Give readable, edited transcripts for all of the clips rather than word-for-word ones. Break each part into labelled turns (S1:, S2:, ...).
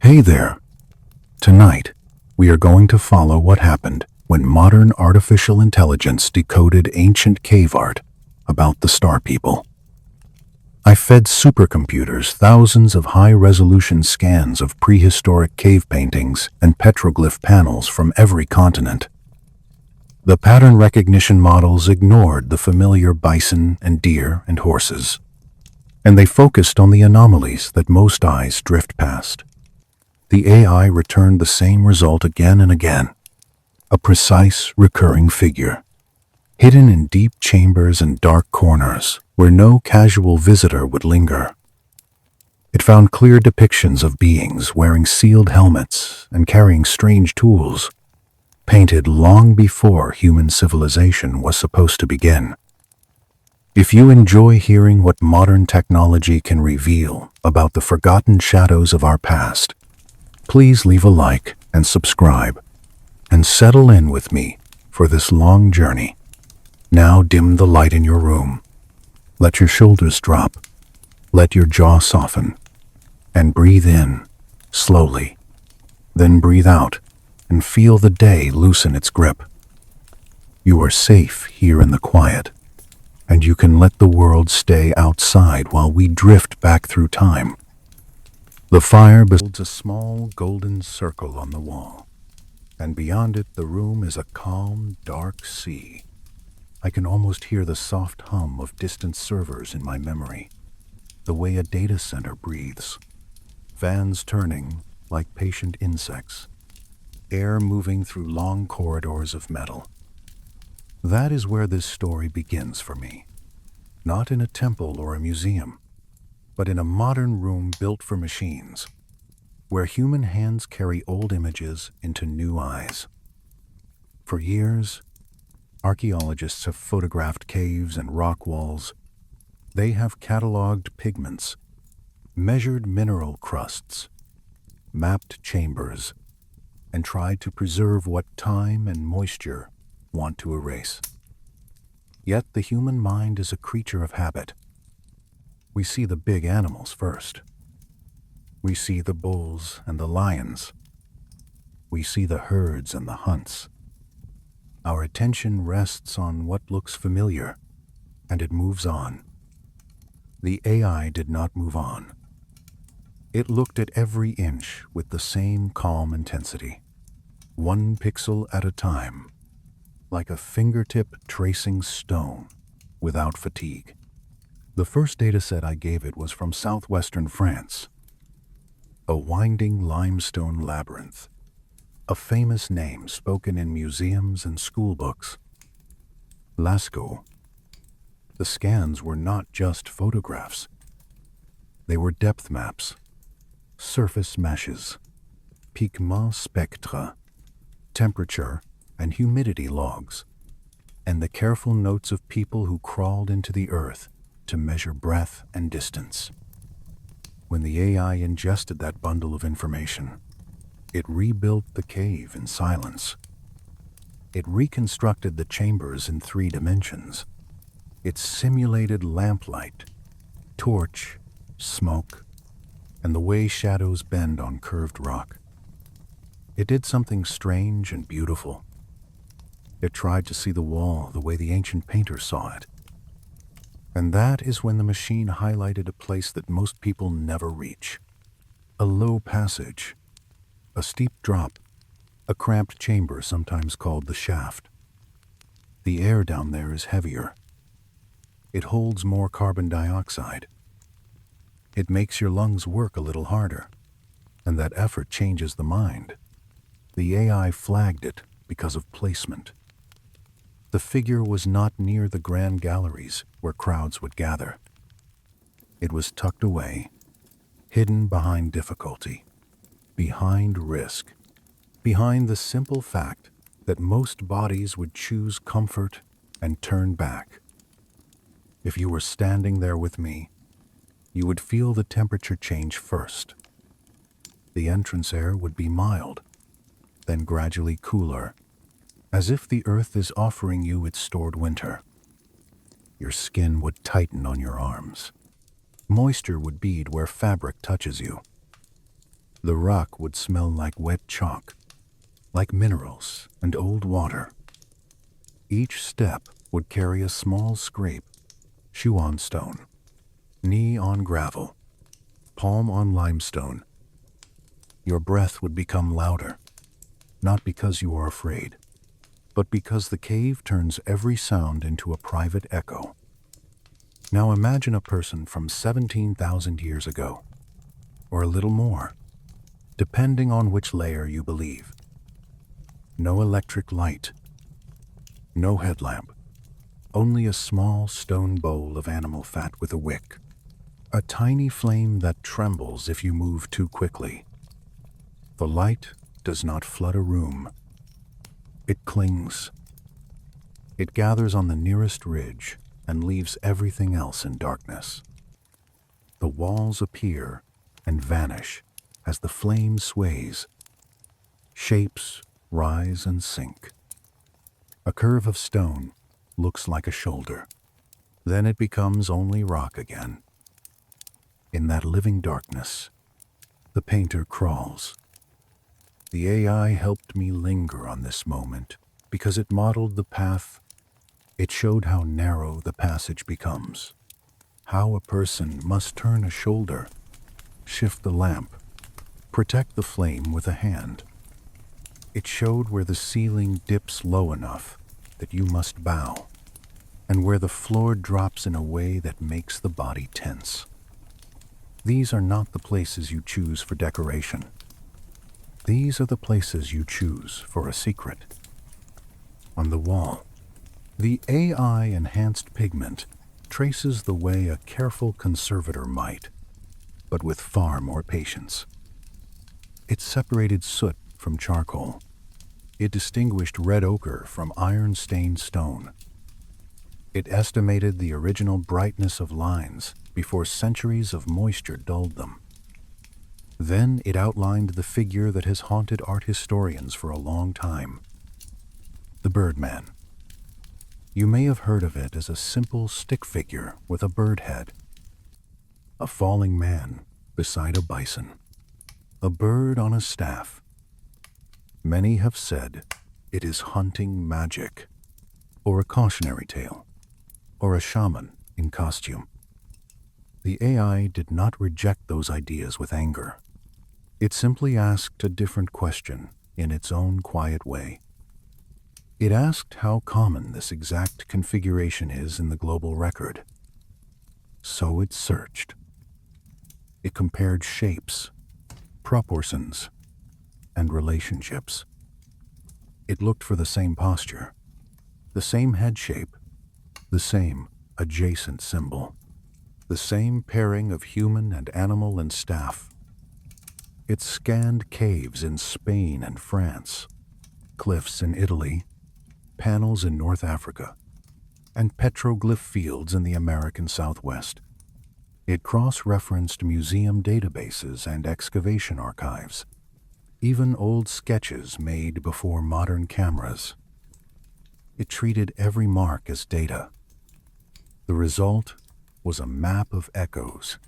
S1: Hey there! Tonight, we are going to follow what happened when modern artificial intelligence decoded ancient cave art about the Star People. I fed supercomputers thousands of high-resolution scans of prehistoric cave paintings and petroglyph panels from every continent. The pattern recognition models ignored the familiar bison and deer and horses, and they focused on the anomalies that most eyes drift past. The AI returned the same result again and again, a precise, recurring figure, hidden in deep chambers and dark corners where no casual visitor would linger. It found clear depictions of beings wearing sealed helmets and carrying strange tools, painted long before human civilization was supposed to begin. If you enjoy hearing what modern technology can reveal about the forgotten shadows of our past, please leave a like and subscribe, and settle in with me for this long journey. Now dim the light in your room. Let your shoulders drop. Let your jaw soften. And breathe in, slowly. Then breathe out, and feel the day loosen its grip. You are safe here in the quiet, and you can let the world stay outside while we drift back through time. The fire builds a small golden circle on the wall, and beyond it the room is a calm, dark sea. I can almost hear the soft hum of distant servers in my memory, the way a data center breathes. Fans turning like patient insects, air moving through long corridors of metal. That is where this story begins for me, not in a temple or a museum, but in a modern room built for machines, where human hands carry old images into new eyes. For years, archaeologists have photographed caves and rock walls. They have cataloged pigments, measured mineral crusts, mapped chambers, and tried to preserve what time and moisture want to erase. Yet the human mind is a creature of habit. We see the big animals first. We see the bulls and the lions. We see the herds and the hunts. Our attention rests on what looks familiar, and it moves on. The AI did not move on. It looked at every inch with the same calm intensity, one pixel at a time, like a fingertip tracing stone without fatigue. The first data set I gave it was from southwestern France, a winding limestone labyrinth, a famous name spoken in museums and school books. Lascaux. The scans were not just photographs. They were depth maps, surface meshes, pigment spectra, temperature and humidity logs, and the careful notes of people who crawled into the earth to measure breath and distance. When the AI ingested that bundle of information, it rebuilt the cave in silence. It reconstructed the chambers in 3 dimensions. It simulated lamplight, torch, smoke, and the way shadows bend on curved rock. It did something strange and beautiful. It tried to see the wall the way the ancient painters saw it. And that is when the machine highlighted a place that most people never reach. A low passage, a steep drop, a cramped chamber sometimes called the shaft. The air down there is heavier. It holds more carbon dioxide. It makes your lungs work a little harder, and that effort changes the mind. The AI flagged it because of placement. The figure was not near the grand galleries where crowds would gather. It was tucked away, hidden behind difficulty, behind risk, behind the simple fact that most bodies would choose comfort and turn back. If you were standing there with me, you would feel the temperature change first. The entrance air would be mild, then gradually cooler, as if the earth is offering you its stored winter. Your skin would tighten on your arms. Moisture would bead where fabric touches you. The rock would smell like wet chalk, like minerals and old water. Each step would carry a small scrape, shoe on stone, knee on gravel, palm on limestone. Your breath would become louder, not because you are afraid, but because the cave turns every sound into a private echo. Now imagine a person from 17,000 years ago, or a little more, depending on which layer you believe. No electric light, no headlamp, only a small stone bowl of animal fat with a wick, a tiny flame that trembles if you move too quickly. The light does not flood a room. It clings. It gathers on the nearest ridge and leaves everything else in darkness. The walls appear and vanish as the flame sways. Shapes rise and sink. A curve of stone looks like a shoulder. Then it becomes only rock again. In that living darkness, the painter crawls. The AI helped me linger on this moment because it modeled the path. It showed how narrow the passage becomes, how a person must turn a shoulder, shift the lamp, protect the flame with a hand. It showed where the ceiling dips low enough that you must bow, and where the floor drops in a way that makes the body tense. These are not the places you choose for decoration. These are the places you choose for a secret. On the wall, the AI-enhanced pigment traces the way a careful conservator might, but with far more patience. It separated soot from charcoal. It distinguished red ochre from iron-stained stone. It estimated the original brightness of lines before centuries of moisture dulled them. Then it outlined the figure that has haunted art historians for a long time, the Birdman. You may have heard of it as a simple stick figure with a bird head, a falling man beside a bison, a bird on a staff. Many have said it is hunting magic, or a cautionary tale, or a shaman in costume. The AI did not reject those ideas with anger. It simply asked a different question in its own quiet way. It asked how common this exact configuration is in the global record. So it searched. It compared shapes, proportions, and relationships. It looked for the same posture, the same head shape, the same adjacent symbol, the same pairing of human and animal and staff. It scanned caves in Spain and France, cliffs in Italy, panels in North Africa, and petroglyph fields in the American Southwest. It cross-referenced museum databases and excavation archives, even old sketches made before modern cameras. It treated every mark as data. The result was a map of echoes,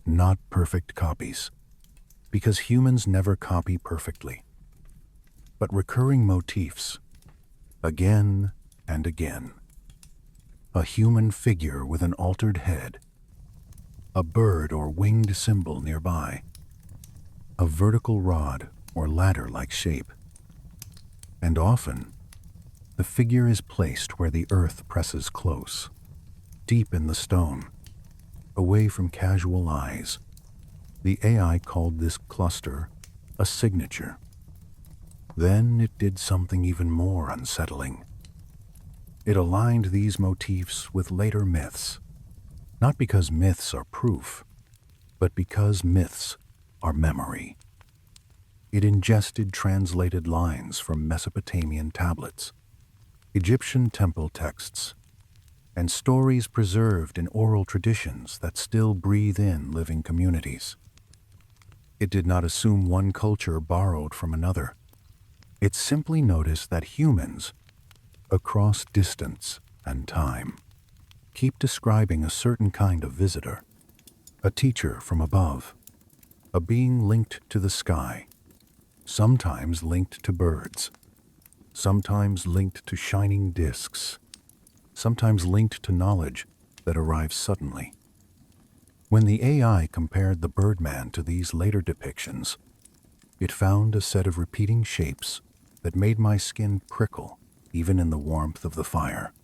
S1: not perfect copies, because humans never copy perfectly, but recurring motifs, again and again. A human figure with an altered head, a bird or winged symbol nearby, a vertical rod or ladder-like shape. And often, the figure is placed where the earth presses close, deep in the stone, away from casual eyes. The AI called this cluster a signature. Then it did something even more unsettling. It aligned these motifs with later myths, not because myths are proof, but because myths are memory. It ingested translated lines from Mesopotamian tablets, Egyptian temple texts, and stories preserved in oral traditions that still breathe in living communities. It did not assume one culture borrowed from another. It simply noticed that humans, across distance and time, keep describing a certain kind of visitor, a teacher from above, a being linked to the sky, sometimes linked to birds, sometimes linked to shining disks, sometimes linked to knowledge that arrives suddenly. When the AI compared the Birdman to these later depictions, it found a set of repeating shapes that made my skin prickle even in the warmth of the fire.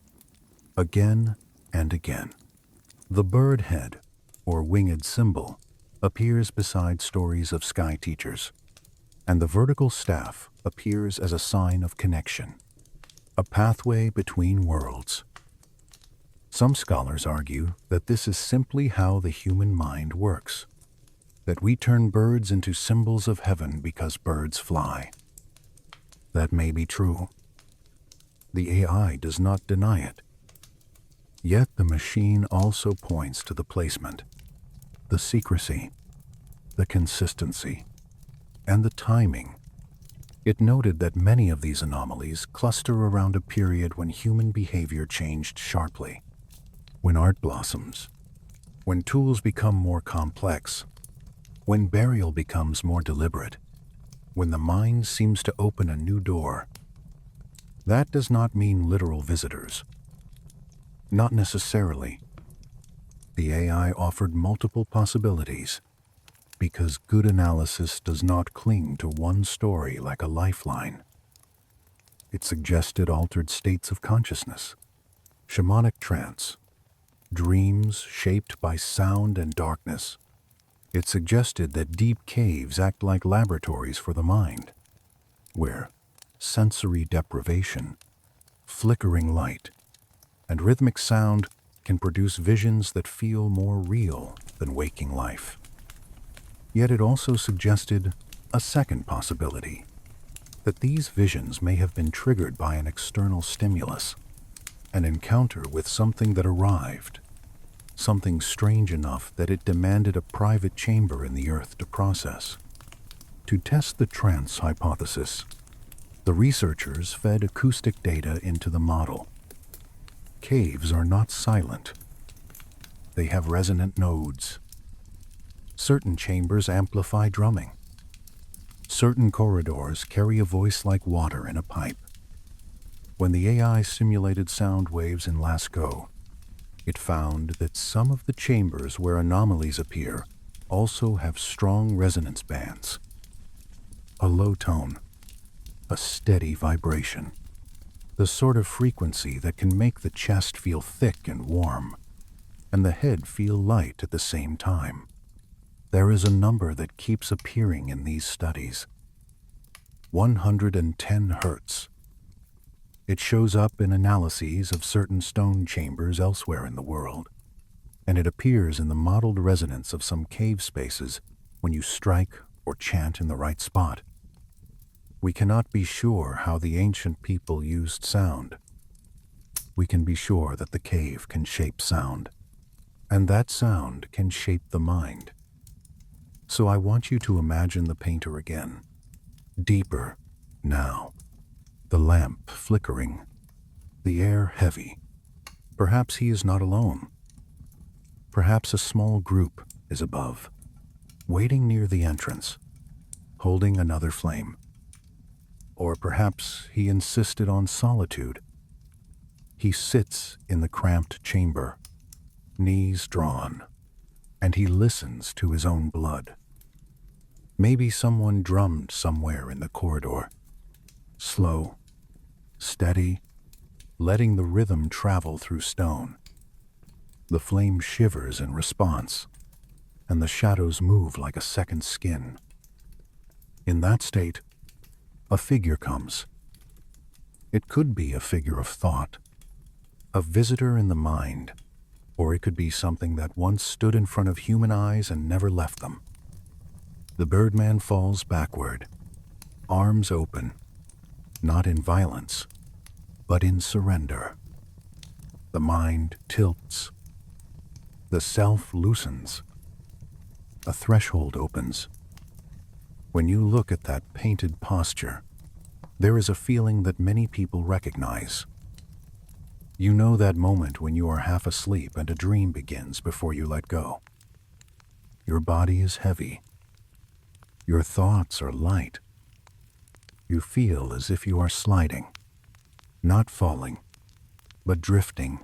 S1: Again and again. The bird head, or winged symbol, appears beside stories of sky teachers, and the vertical staff appears as a sign of connection, a pathway between worlds. Some scholars argue that this is simply how the human mind works, that we turn birds into symbols of heaven because birds fly. That may be true. The AI does not deny it. Yet the machine also points to the placement, the secrecy, the consistency, and the timing. It noted that many of these anomalies cluster around a period when human behavior changed sharply, when art blossoms, when tools become more complex, when burial becomes more deliberate, when the mind seems to open a new door. That does not mean literal visitors. Not necessarily. The AI offered multiple possibilities because good analysis does not cling to one story like a lifeline. It suggested altered states of consciousness, shamanic trance, dreams shaped by sound and darkness. It suggested that deep caves act like laboratories for the mind, where sensory deprivation, flickering light, and rhythmic sound can produce visions that feel more real than waking life. Yet it also suggested a second possibility, that these visions may have been triggered by an external stimulus, an encounter with something that arrived, something strange enough that it demanded a private chamber in the earth to process. To test the trance hypothesis, the researchers fed acoustic data into the model. Caves are not silent. They have resonant nodes. Certain chambers amplify drumming. Certain corridors carry a voice like water in a pipe. When the AI simulated sound waves in Lascaux, it found that some of the chambers where anomalies appear also have strong resonance bands. A low tone, a steady vibration. The sort of frequency that can make the chest feel thick and warm, and the head feel light at the same time. There is a number that keeps appearing in these studies. 110 hertz. It shows up in analyses of certain stone chambers elsewhere in the world, and it appears in the modeled resonance of some cave spaces when you strike or chant in the right spot. We cannot be sure how the ancient people used sound. We can be sure that the cave can shape sound, and that sound can shape the mind. So I want you to imagine the painter again, deeper now, the lamp flickering, the air heavy. Perhaps he is not alone. Perhaps a small group is above, waiting near the entrance, holding another flame. Or perhaps he insisted on solitude. He sits in the cramped chamber, knees drawn, and he listens to his own blood. Maybe someone drummed somewhere in the corridor, slow, steady, letting the rhythm travel through stone. The flame shivers in response, and the shadows move like a second skin. In that state, a figure comes. It could be a figure of thought, a visitor in the mind, or it could be something that once stood in front of human eyes and never left them. The Birdman falls backward, arms open, not in violence, but in surrender. The mind tilts. The self loosens. A threshold opens. When you look at that painted posture, there is a feeling that many people recognize. You know that moment when you are half asleep and a dream begins before you let go. Your body is heavy. Your thoughts are light. You feel as if you are sliding, not falling, but drifting.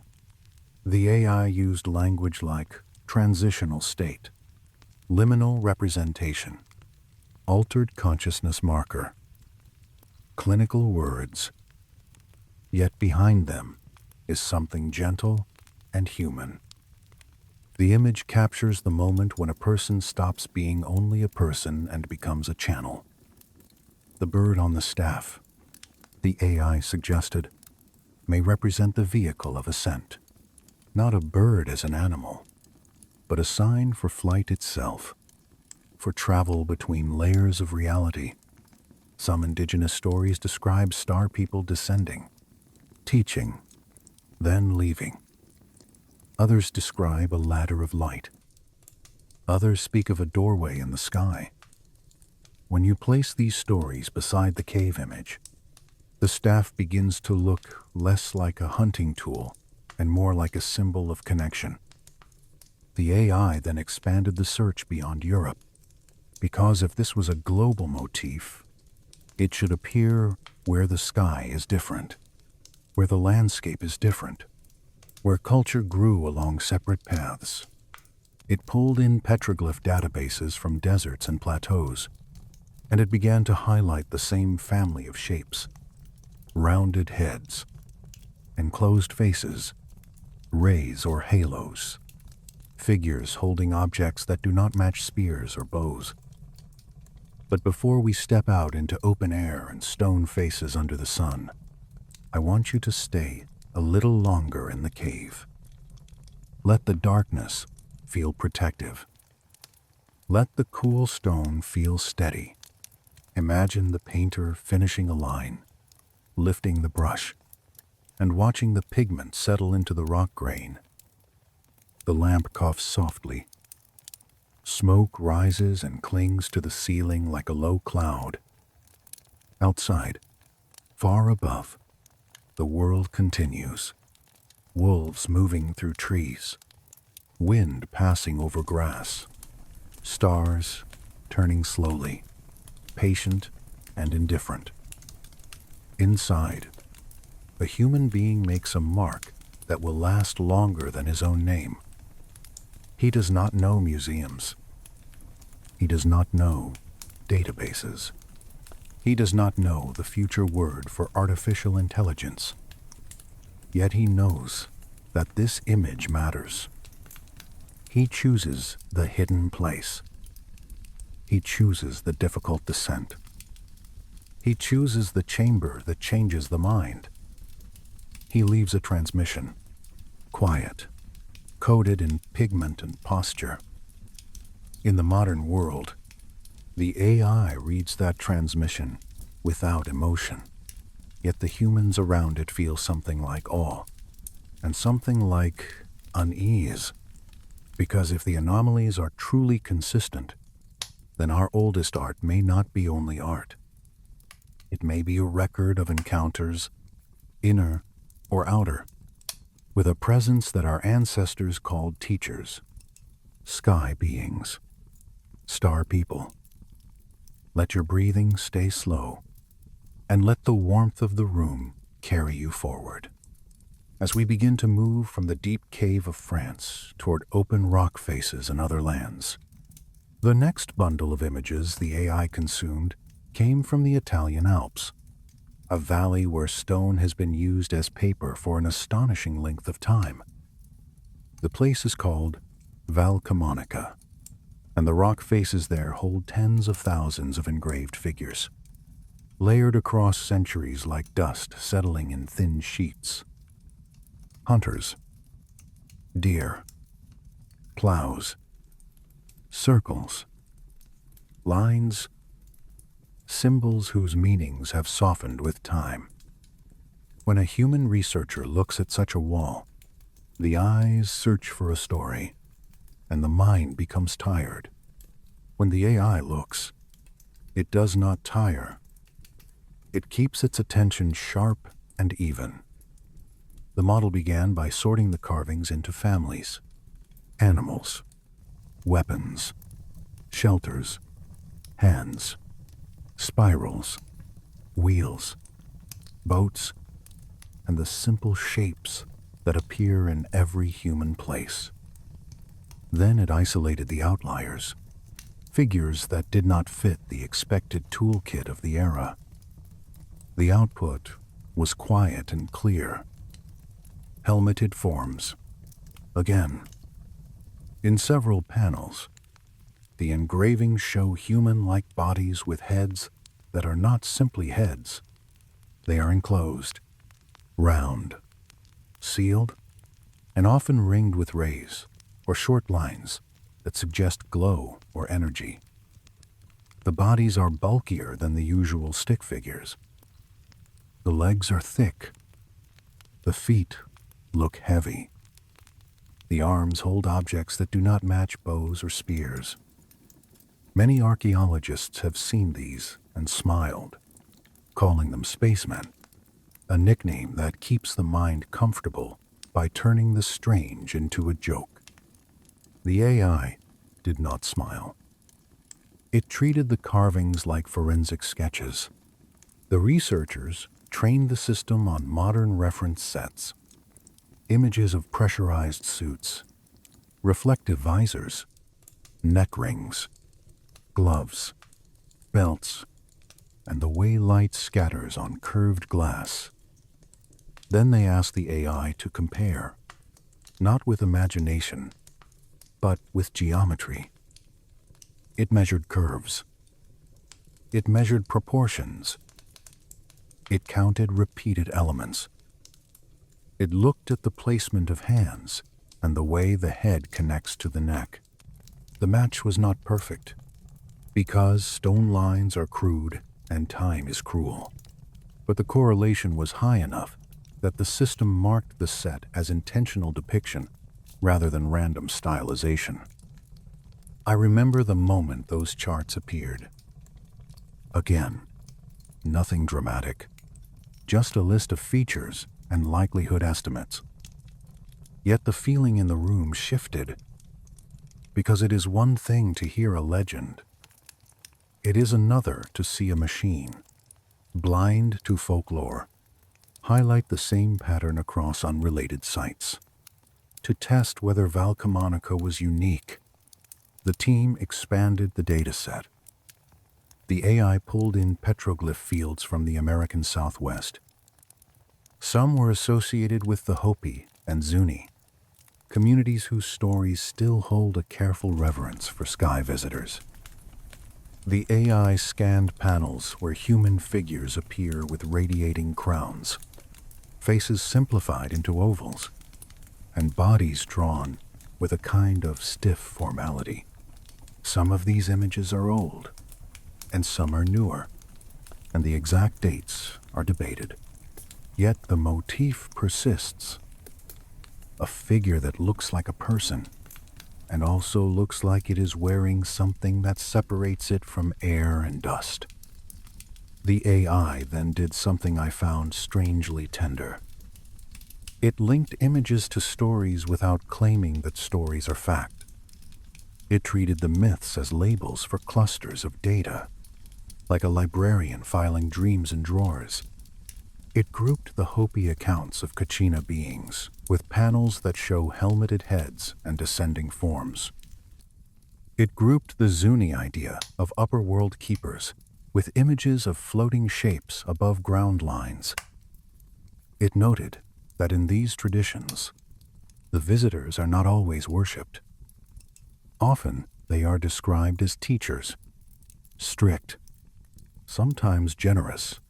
S1: The AI used language like transitional state, liminal representation, altered consciousness marker, clinical words. Yet behind them is something gentle and human. The image captures the moment when a person stops being only a person and becomes a channel. The bird on the staff, the AI suggested, may represent the vehicle of ascent. Not a bird as an animal, but a sign for flight itself, for travel between layers of reality. Some indigenous stories describe star people descending, teaching, then leaving. Others describe a ladder of light. Others speak of a doorway in the sky. When you place these stories beside the cave image, the staff begins to look less like a hunting tool and more like a symbol of connection. The AI then expanded the search beyond Europe, because if this was a global motif, it should appear where the sky is different, where the landscape is different, where culture grew along separate paths. It pulled in petroglyph databases from deserts and plateaus, and it began to highlight the same family of shapes: rounded heads, enclosed faces, rays or halos, figures holding objects that do not match spears or bows. But before we step out into open air and stone faces under the sun, I want you to stay a little longer in the cave. Let the darkness feel protective. Let the cool stone feel steady. Imagine the painter finishing a line, lifting the brush, and watching the pigment settle into the rock grain. The lamp coughs softly. Smoke rises and clings to the ceiling like a low cloud. Outside, far above, the world continues. Wolves moving through trees, wind passing over grass, stars turning slowly, patient and indifferent. Inside, a human being makes a mark that will last longer than his own name. He does not know museums. He does not know databases. He does not know the future word for artificial intelligence. Yet he knows that this image matters. He chooses the hidden place. He chooses the difficult descent. He chooses the chamber that changes the mind. He leaves a transmission, quiet, coded in pigment and posture. In the modern world, the AI reads that transmission without emotion, yet the humans around it feel something like awe and something like unease, because if the anomalies are truly consistent, then our oldest art may not be only art. It may be a record of encounters, inner or outer, with a presence that our ancestors called teachers, sky beings, star people. Let your breathing stay slow, and let the warmth of the room carry you forward. As we begin to move from the deep cave of France toward open rock faces and other lands, the next bundle of images the AI consumed came from the Italian Alps, a valley where stone has been used as paper for an astonishing length of time. The place is called Val Camonica, and the rock faces there hold tens of thousands of engraved figures, layered across centuries like dust settling in thin sheets. Hunters, deer, plows, circles, lines, symbols whose meanings have softened with time. When a human researcher looks at such a wall, the eyes search for a story, and the mind becomes tired. When the AI looks, it does not tire. It keeps its attention sharp and even. The model began by sorting the carvings into families: animals, weapons, shelters, hands, spirals, wheels, boats, and the simple shapes that appear in every human place. Then it isolated the outliers, figures that did not fit the expected toolkit of the era. The output was quiet and clear. Helmeted forms. Again, in several panels, the engravings show human-like bodies with heads that are not simply heads. They are enclosed, round, sealed, and often ringed with rays or short lines that suggest glow or energy. The bodies are bulkier than the usual stick figures. The legs are thick. The feet look heavy. The arms hold objects that do not match bows or spears. Many archaeologists have seen these and smiled, calling them spacemen, a nickname that keeps the mind comfortable by turning the strange into a joke. The AI did not smile. It treated the carvings like forensic sketches. The researchers trained the system on modern reference sets, images of pressurized suits, reflective visors, neck rings, gloves, belts, and the way light scatters on curved glass. Then they asked the AI to compare, not with imagination, but with geometry. It measured curves. It measured proportions. It counted repeated elements. It looked at the placement of hands and the way the head connects to the neck. The match was not perfect, because stone lines are crude and time is cruel. But the correlation was high enough that the system marked the set as intentional depiction rather than random stylization. I remember the moment those charts appeared. Again, nothing dramatic, just a list of features and likelihood estimates. Yet the feeling in the room shifted, because it is one thing to hear a legend. It is another to see a machine, blind to folklore, highlight the same pattern across unrelated sites. To test whether Valcamonica was unique, the team expanded the dataset. The AI pulled in petroglyph fields from the American Southwest. Some were associated with the Hopi and Zuni, communities whose stories still hold a careful reverence for sky visitors. The AI scanned panels where human figures appear with radiating crowns, faces simplified into ovals, and bodies drawn with a kind of stiff formality. Some of these images are old, and some are newer, and the exact dates are debated. Yet the motif persists. A figure that looks like a person, and also looks like it is wearing something that separates it from air and dust. The AI then did something I found strangely tender. It linked images to stories without claiming that stories are fact. It treated the myths as labels for clusters of data, like a librarian filing dreams in drawers. It grouped the Hopi accounts of Kachina beings with panels that show helmeted heads and descending forms. It grouped the Zuni idea of upper world keepers with images of floating shapes above ground lines. It noted that in these traditions, the visitors are not always worshipped. Often, they are described as teachers, strict, sometimes generous,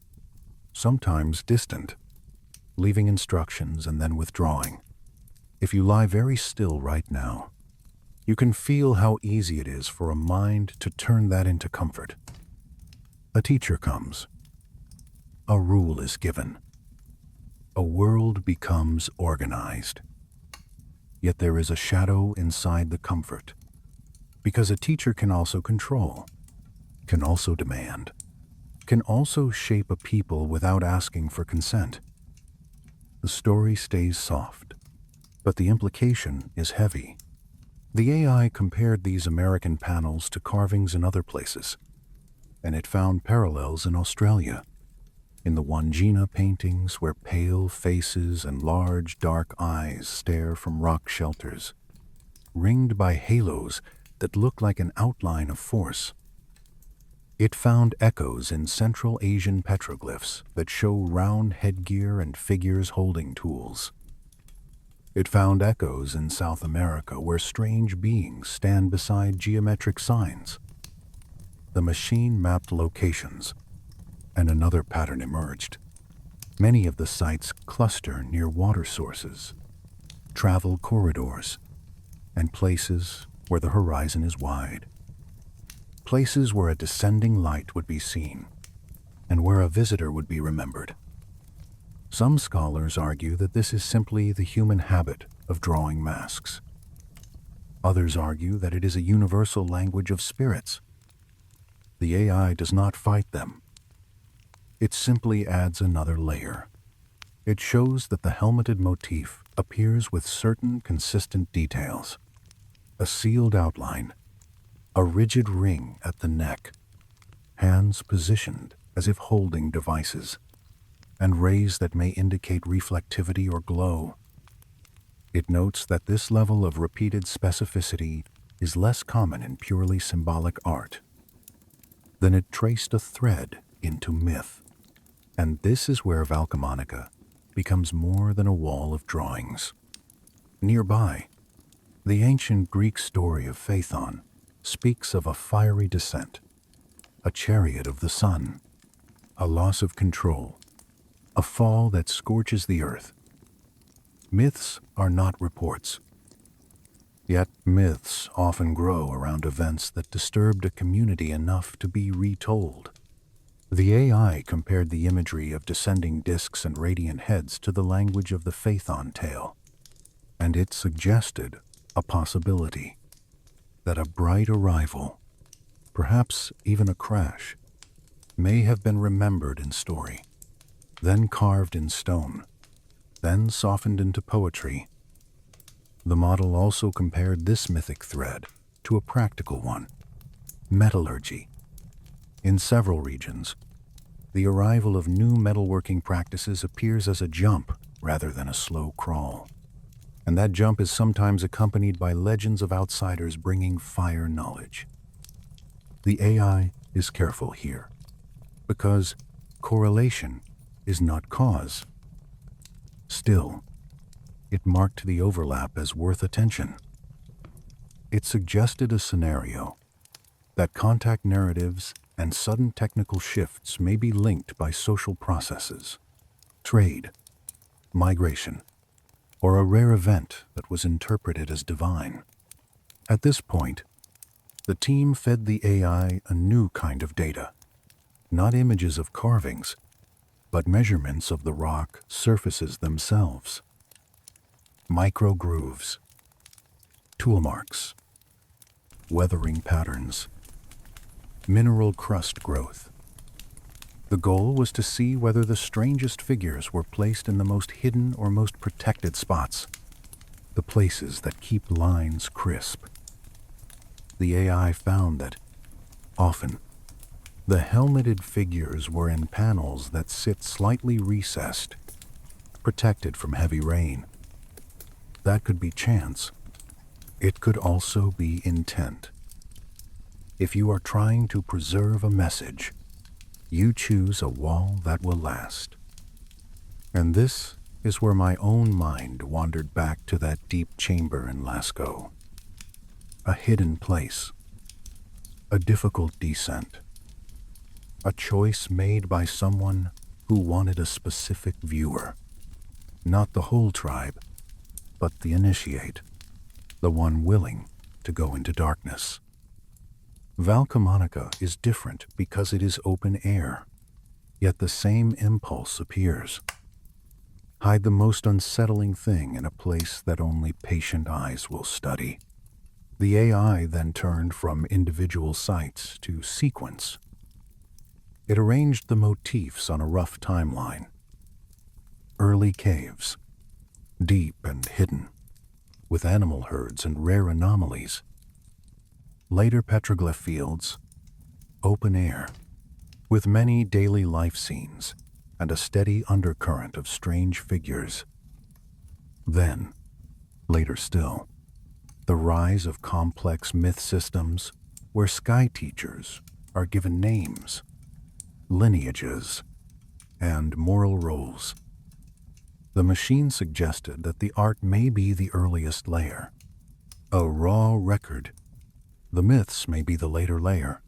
S1: sometimes distant, leaving instructions and then withdrawing. If you lie very still right now, you can feel how easy it is for a mind to turn that into comfort. A teacher comes. A rule is given. A world becomes organized. Yet there is a shadow inside the comfort, because a teacher can also control, can also demand, can also shape a people without asking for consent. The story stays soft, but the implication is heavy. The AI compared these American panels to carvings in other places, and it found parallels in Australia, in the Wandjina paintings where pale faces and large dark eyes stare from rock shelters, ringed by halos that look like an outline of force. It found echoes in Central Asian petroglyphs that show round headgear and figures holding tools. It found echoes in South America where strange beings stand beside geometric signs. The machine mapped locations, and another pattern emerged. Many of the sites cluster near water sources, travel corridors, and places where the horizon is wide. Places where a descending light would be seen, and where a visitor would be remembered. Some scholars argue that this is simply the human habit of drawing masks. Others argue that it is a universal language of spirits. The AI does not fight them. It simply adds another layer. It shows that the helmeted motif appears with certain consistent details. A sealed outline, a rigid ring at the neck, hands positioned as if holding devices, and rays that may indicate reflectivity or glow. It notes that this level of repeated specificity is less common in purely symbolic art. Then it traced a thread into myth, and this is where Valcamonica becomes more than a wall of drawings. Nearby, the ancient Greek story of Phaethon speaks of a fiery descent, a chariot of the sun, a loss of control, a fall that scorches the earth. Myths are not reports. Yet myths often grow around events that disturbed a community enough to be retold. The AI compared the imagery of descending discs and radiant heads to the language of the Phaethon tale, and it suggested a possibility that a bright arrival, perhaps even a crash, may have been remembered in story, then carved in stone, then softened into poetry. The model also compared this mythic thread to a practical one, metallurgy. In several regions, the arrival of new metalworking practices appears as a jump rather than a slow crawl, and that jump is sometimes accompanied by legends of outsiders bringing fire knowledge. The AI is careful here, because correlation is not cause. Still, it marked the overlap as worth attention. It suggested a scenario that contact narratives and sudden technical shifts may be linked by social processes, trade, migration, or a rare event that was interpreted as divine. At this point, the team fed the AI a new kind of data, not images of carvings, but measurements of the rock surfaces themselves. Micro grooves, tool marks, weathering patterns, mineral crust growth. The goal was to see whether the strangest figures were placed in the most hidden or most protected spots, the places that keep lines crisp. The AI found that, often, the helmeted figures were in panels that sit slightly recessed, protected from heavy rain. That could be chance. It could also be intent. If you are trying to preserve a message, you choose a wall that will last. And this is where my own mind wandered back to that deep chamber in Lascaux. A hidden place, a difficult descent, a choice made by someone who wanted a specific viewer, not the whole tribe, but the initiate, the one willing to go into darkness. Valcamonica is different because it is open air, yet the same impulse appears. Hide the most unsettling thing in a place that only patient eyes will study. The AI then turned from individual sites to sequence. It arranged the motifs on a rough timeline. Early caves, deep and hidden, with animal herds and rare anomalies. Later petroglyph fields, open air, with many daily life scenes and a steady undercurrent of strange figures. Then, later still, the rise of complex myth systems where sky teachers are given names, lineages, and moral roles. The machine suggested that the art may be the earliest layer, a raw record. The myths may be the later layer,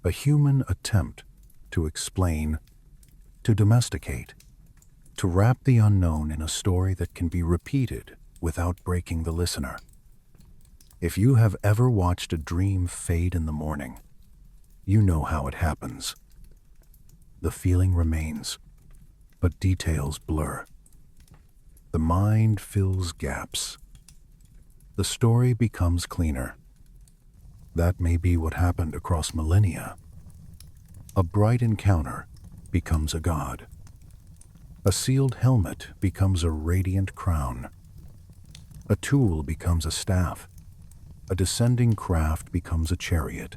S1: a human attempt to explain, to domesticate, to wrap the unknown in a story that can be repeated without breaking the listener. If you have ever watched a dream fade in the morning, you know how it happens. The feeling remains, but details blur. The mind fills gaps. The story becomes cleaner. That may be what happened across millennia. A bright encounter becomes a god. A sealed helmet becomes a radiant crown. A tool becomes a staff. A descending craft becomes a chariot.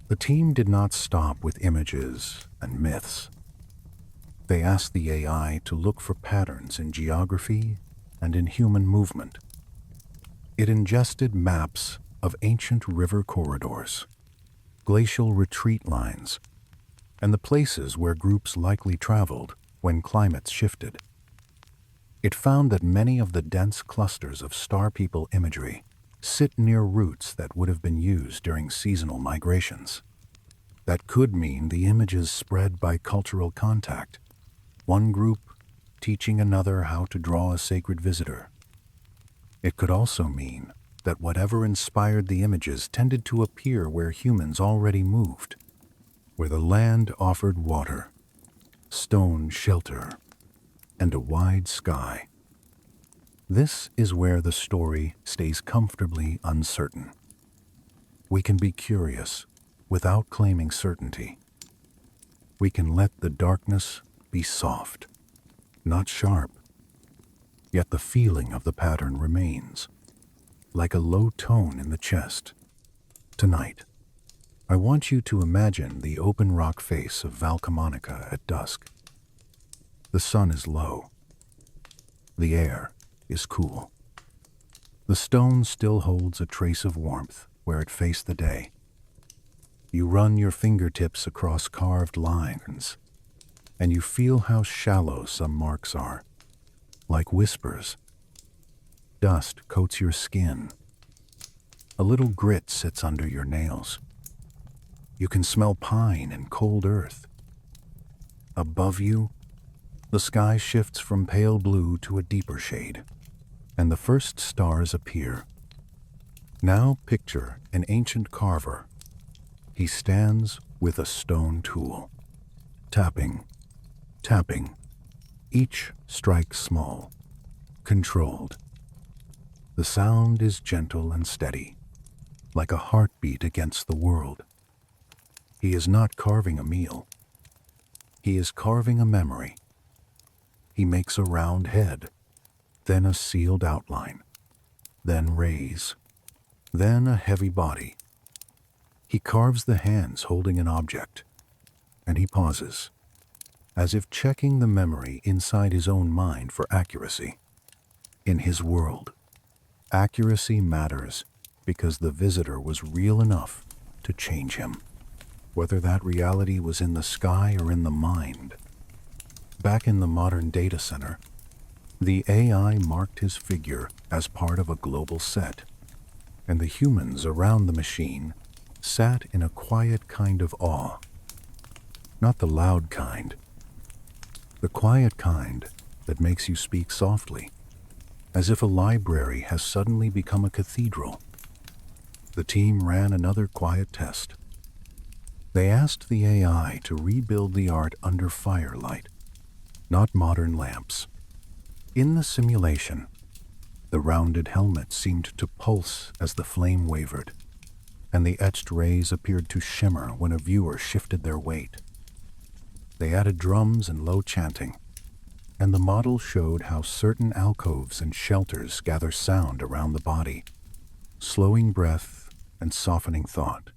S1: The team did not stop with images and myths. They asked the AI to look for patterns in geography and in human movement. It ingested maps of ancient river corridors, glacial retreat lines, and the places where groups likely traveled when climates shifted. It found that many of the dense clusters of star people imagery sit near routes that would have been used during seasonal migrations. That could mean the images spread by cultural contact, one group teaching another how to draw a sacred visitor. It could also mean that whatever inspired the images tended to appear where humans already moved, where the land offered water, stone shelter, and a wide sky. This is where the story stays comfortably uncertain. We can be curious without claiming certainty. We can let the darkness be soft, not sharp, yet the feeling of the pattern remains, like a low tone in the chest. Tonight, I want you to imagine the open rock face of Valcamonica at dusk. The sun is low. The air is cool. The stone still holds a trace of warmth where it faced the day. You run your fingertips across carved lines, and you feel how shallow some marks are, like whispers. Dust coats your skin. A little grit sits under your nails. You can smell pine and cold earth. Above you, the sky shifts from pale blue to a deeper shade, and the first stars appear. Now picture an ancient carver. He stands with a stone tool, tapping, tapping. Each strike small, controlled. The sound is gentle and steady, like a heartbeat against the world. He is not carving a meal. He is carving a memory. He makes a round head, then a sealed outline, then rays, then a heavy body. He carves the hands holding an object, and he pauses, as if checking the memory inside his own mind for accuracy. In his world, accuracy matters because the visitor was real enough to change him, whether that reality was in the sky or in the mind. Back in the modern data center, the AI marked his figure as part of a global set, and the humans around the machine sat in a quiet kind of awe. Not the loud kind, the quiet kind that makes you speak softly, as if a library has suddenly become a cathedral. The team ran another quiet test. They asked the AI to rebuild the art under firelight, not modern lamps. In the simulation, the rounded helmet seemed to pulse as the flame wavered, and the etched rays appeared to shimmer when a viewer shifted their weight. They added drums and low chanting, and the model showed how certain alcoves and shelters gather sound around the body, slowing breath and softening thought.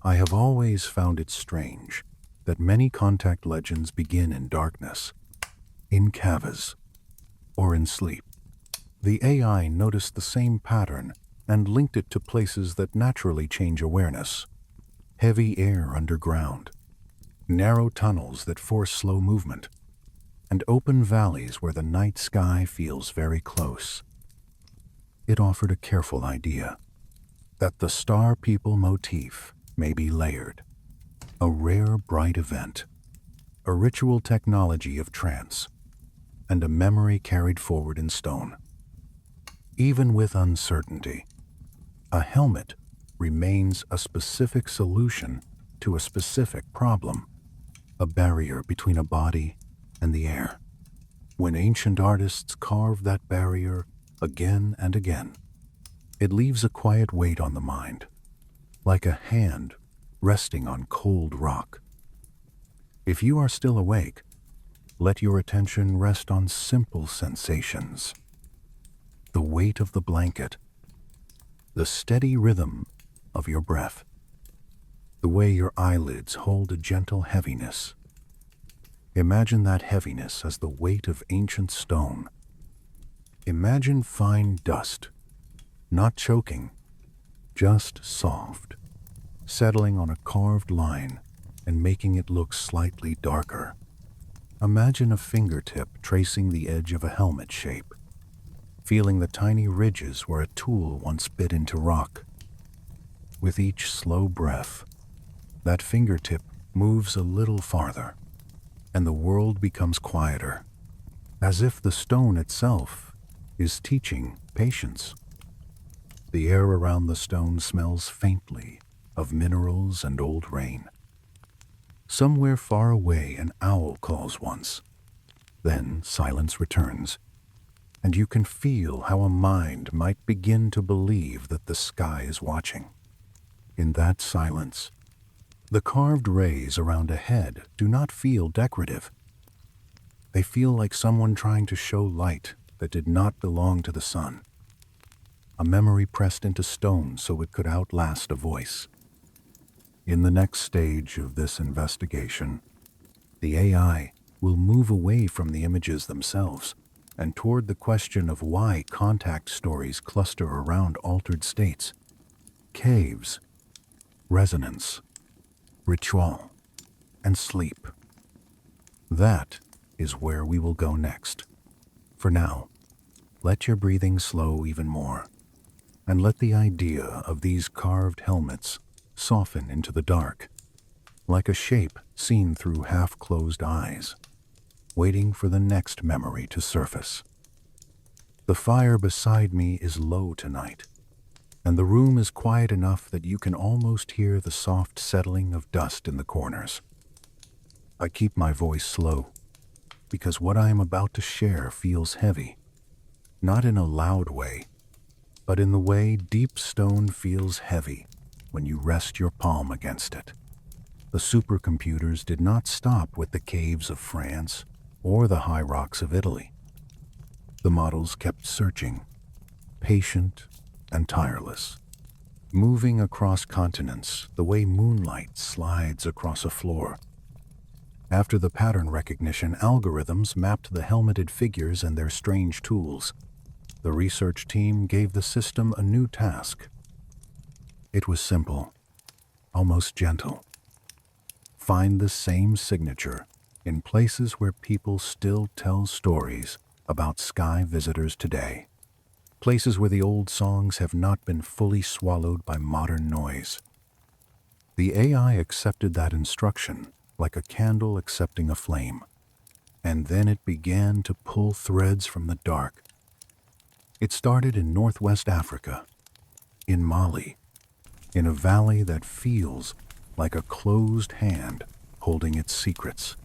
S1: I have always found it strange that many contact legends begin in darkness, in caves, or in sleep. The AI noticed the same pattern and linked it to places that naturally change awareness. Heavy air underground, narrow tunnels that force slow movement, and open valleys where the night sky feels very close. It offered a careful idea that the star people motif may be layered, a rare bright event, a ritual technology of trance, and a memory carried forward in stone. Even with uncertainty, a helmet remains a specific solution to a specific problem, a barrier between a body and the air. When ancient artists carve that barrier again and again, it leaves a quiet weight on the mind, like a hand resting on cold rock. If you are still awake, let your attention rest on simple sensations. The weight of the blanket, the steady rhythm of your breath, the way your eyelids hold a gentle heaviness. Imagine that heaviness as the weight of ancient stone. Imagine fine dust, not choking, just soft, settling on a carved line and making it look slightly darker. Imagine a fingertip tracing the edge of a helmet shape, feeling the tiny ridges where a tool once bit into rock. With each slow breath, that fingertip moves a little farther, and the world becomes quieter, as if the stone itself is teaching patience. The air around the stone smells faintly of minerals and old rain. Somewhere far away, an owl calls once. Then silence returns, and you can feel how a mind might begin to believe that the sky is watching. In that silence, the carved rays around a head do not feel decorative. They feel like someone trying to show light that did not belong to the sun. A memory pressed into stone so it could outlast a voice. In the next stage of this investigation, the AI will move away from the images themselves and toward the question of why contact stories cluster around altered states, caves, resonance, ritual, and sleep. That is where we will go next. For now, let your breathing slow even more, and let the idea of these carved helmets soften into the dark, like a shape seen through half-closed eyes, waiting for the next memory to surface. The fire beside me is low tonight, and the room is quiet enough that you can almost hear the soft settling of dust in the corners. I keep my voice slow, because what I am about to share feels heavy, not in a loud way, but in the way deep stone feels heavy when you rest your palm against it. The supercomputers did not stop with the caves of France or the high rocks of Italy. The models kept searching, patient and tireless, moving across continents the way moonlight slides across a floor. After the pattern recognition, algorithms mapped the helmeted figures and their strange tools. The research team gave the system a new task. It was simple, almost gentle. Find the same signature in places where people still tell stories about sky visitors today. Places where the old songs have not been fully swallowed by modern noise. The AI accepted that instruction like a candle accepting a flame, and then it began to pull threads from the dark. It started in northwest Africa, in Mali, in a valley that feels like a closed hand holding its secrets.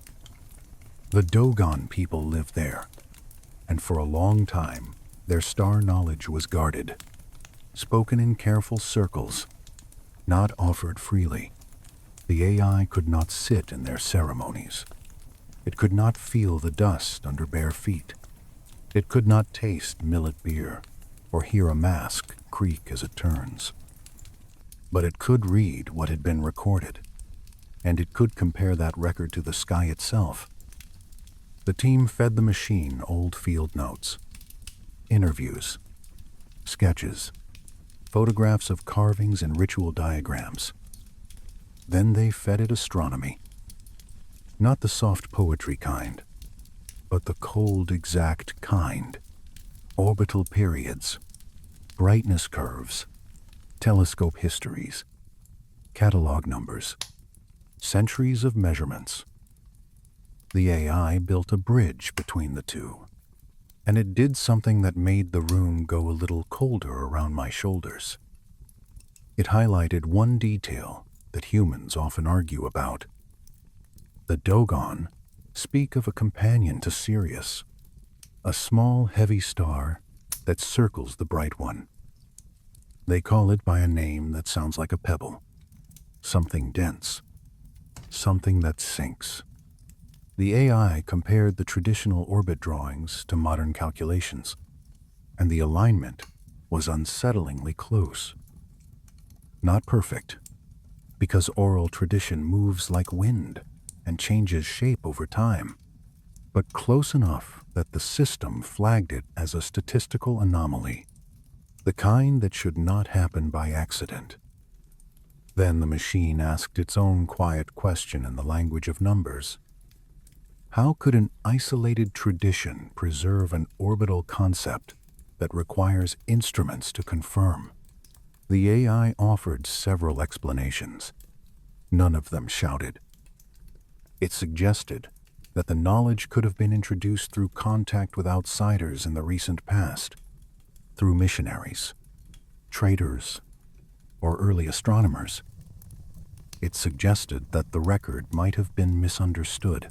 S1: The Dogon people lived there, and for a long time, their star knowledge was guarded, spoken in careful circles, not offered freely. The AI could not sit in their ceremonies. It could not feel the dust under bare feet. It could not taste millet beer or hear a mask creak as it turns. But it could read what had been recorded, and it could compare that record to the sky itself. The team fed the machine old field notes, interviews, sketches, photographs of carvings and ritual diagrams. Then they fed it astronomy. Not the soft poetry kind, but the cold, exact kind. Orbital periods, brightness curves, telescope histories, catalog numbers, centuries of measurements. The AI built a bridge between the two, and it did something that made the room go a little colder around my shoulders. It highlighted one detail that humans often argue about. The Dogon speak of a companion to Sirius, a small, heavy star that circles the bright one. They call it by a name that sounds like a pebble, something dense, something that sinks. The AI compared the traditional orbit drawings to modern calculations, and the alignment was unsettlingly close. Not perfect, because oral tradition moves like wind and changes shape over time, but close enough that the system flagged it as a statistical anomaly, the kind that should not happen by accident. Then the machine asked its own quiet question in the language of numbers. How could an isolated tradition preserve an orbital concept that requires instruments to confirm? The AI offered several explanations. None of them shouted. It suggested that the knowledge could have been introduced through contact with outsiders in the recent past, through missionaries, traders, or early astronomers. It suggested that the record might have been misunderstood,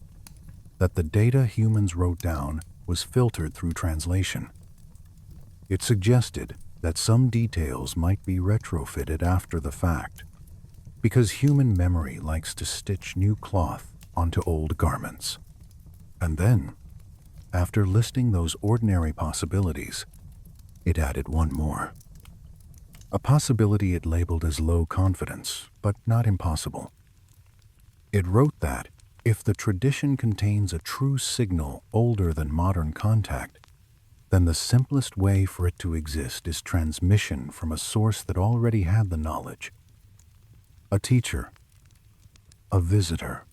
S1: that the data humans wrote down was filtered through translation. It suggested that some details might be retrofitted after the fact, because human memory likes to stitch new cloth onto old garments. And then, after listing those ordinary possibilities, it added one more. A possibility it labeled as low confidence, but not impossible. It wrote that if the tradition contains a true signal older than modern contact, then the simplest way for it to exist is transmission from a source that already had the knowledge. A teacher, a visitor,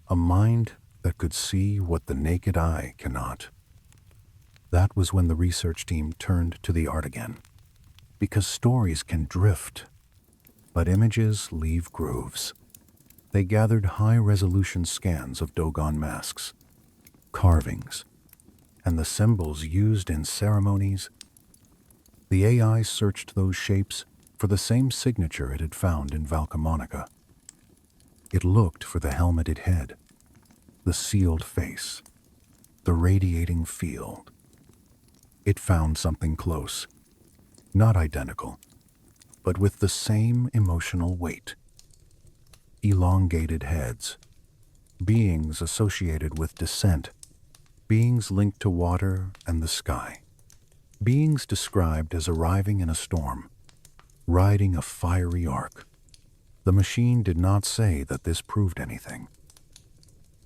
S1: a mind that could see what the naked eye cannot. That was when the research team turned to the art again, because stories can drift, but images leave grooves. They gathered high-resolution scans of Dogon masks, carvings, and the symbols used in ceremonies. The AI searched those shapes for the same signature it had found in Valcamonica. It looked for the helmeted head, the sealed face, the radiating field. It found something close, not identical, but with the same emotional weight. Elongated heads, beings associated with descent, beings linked to water and the sky, beings described as arriving in a storm, riding a fiery arc. The machine did not say that this proved anything.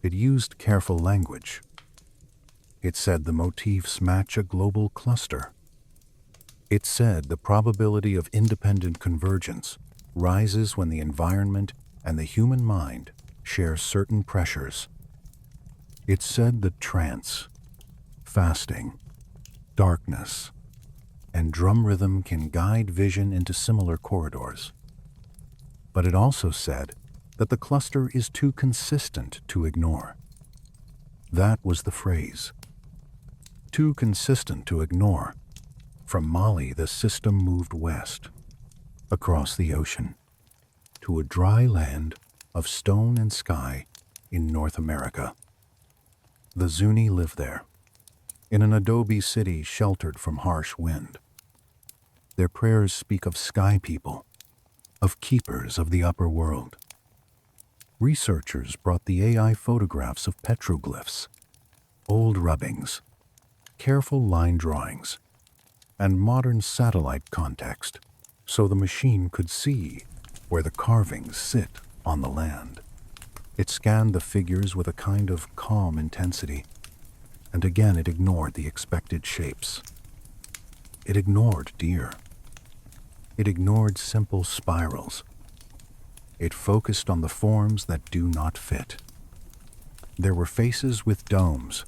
S1: It used careful language. It said the motifs match a global cluster. It said the probability of independent convergence rises when the environment and the human mind share certain pressures. It said that trance, fasting, darkness, and drum rhythm can guide vision into similar corridors. But it also said that the cluster is too consistent to ignore. That was the phrase. Too consistent to ignore. From Mali, the system moved west, across the ocean, to a dry land of stone and sky in North America. The Zuni live there, in an adobe city sheltered from harsh wind. Their prayers speak of sky people, of keepers of the upper world. Researchers brought the AI photographs of petroglyphs, old rubbings, careful line drawings, and modern satellite context, so the machine could see where the carvings sit on the land. It scanned the figures with a kind of calm intensity, and again it ignored the expected shapes. It ignored deer. It ignored simple spirals. It focused on the forms that do not fit. There were faces with domes,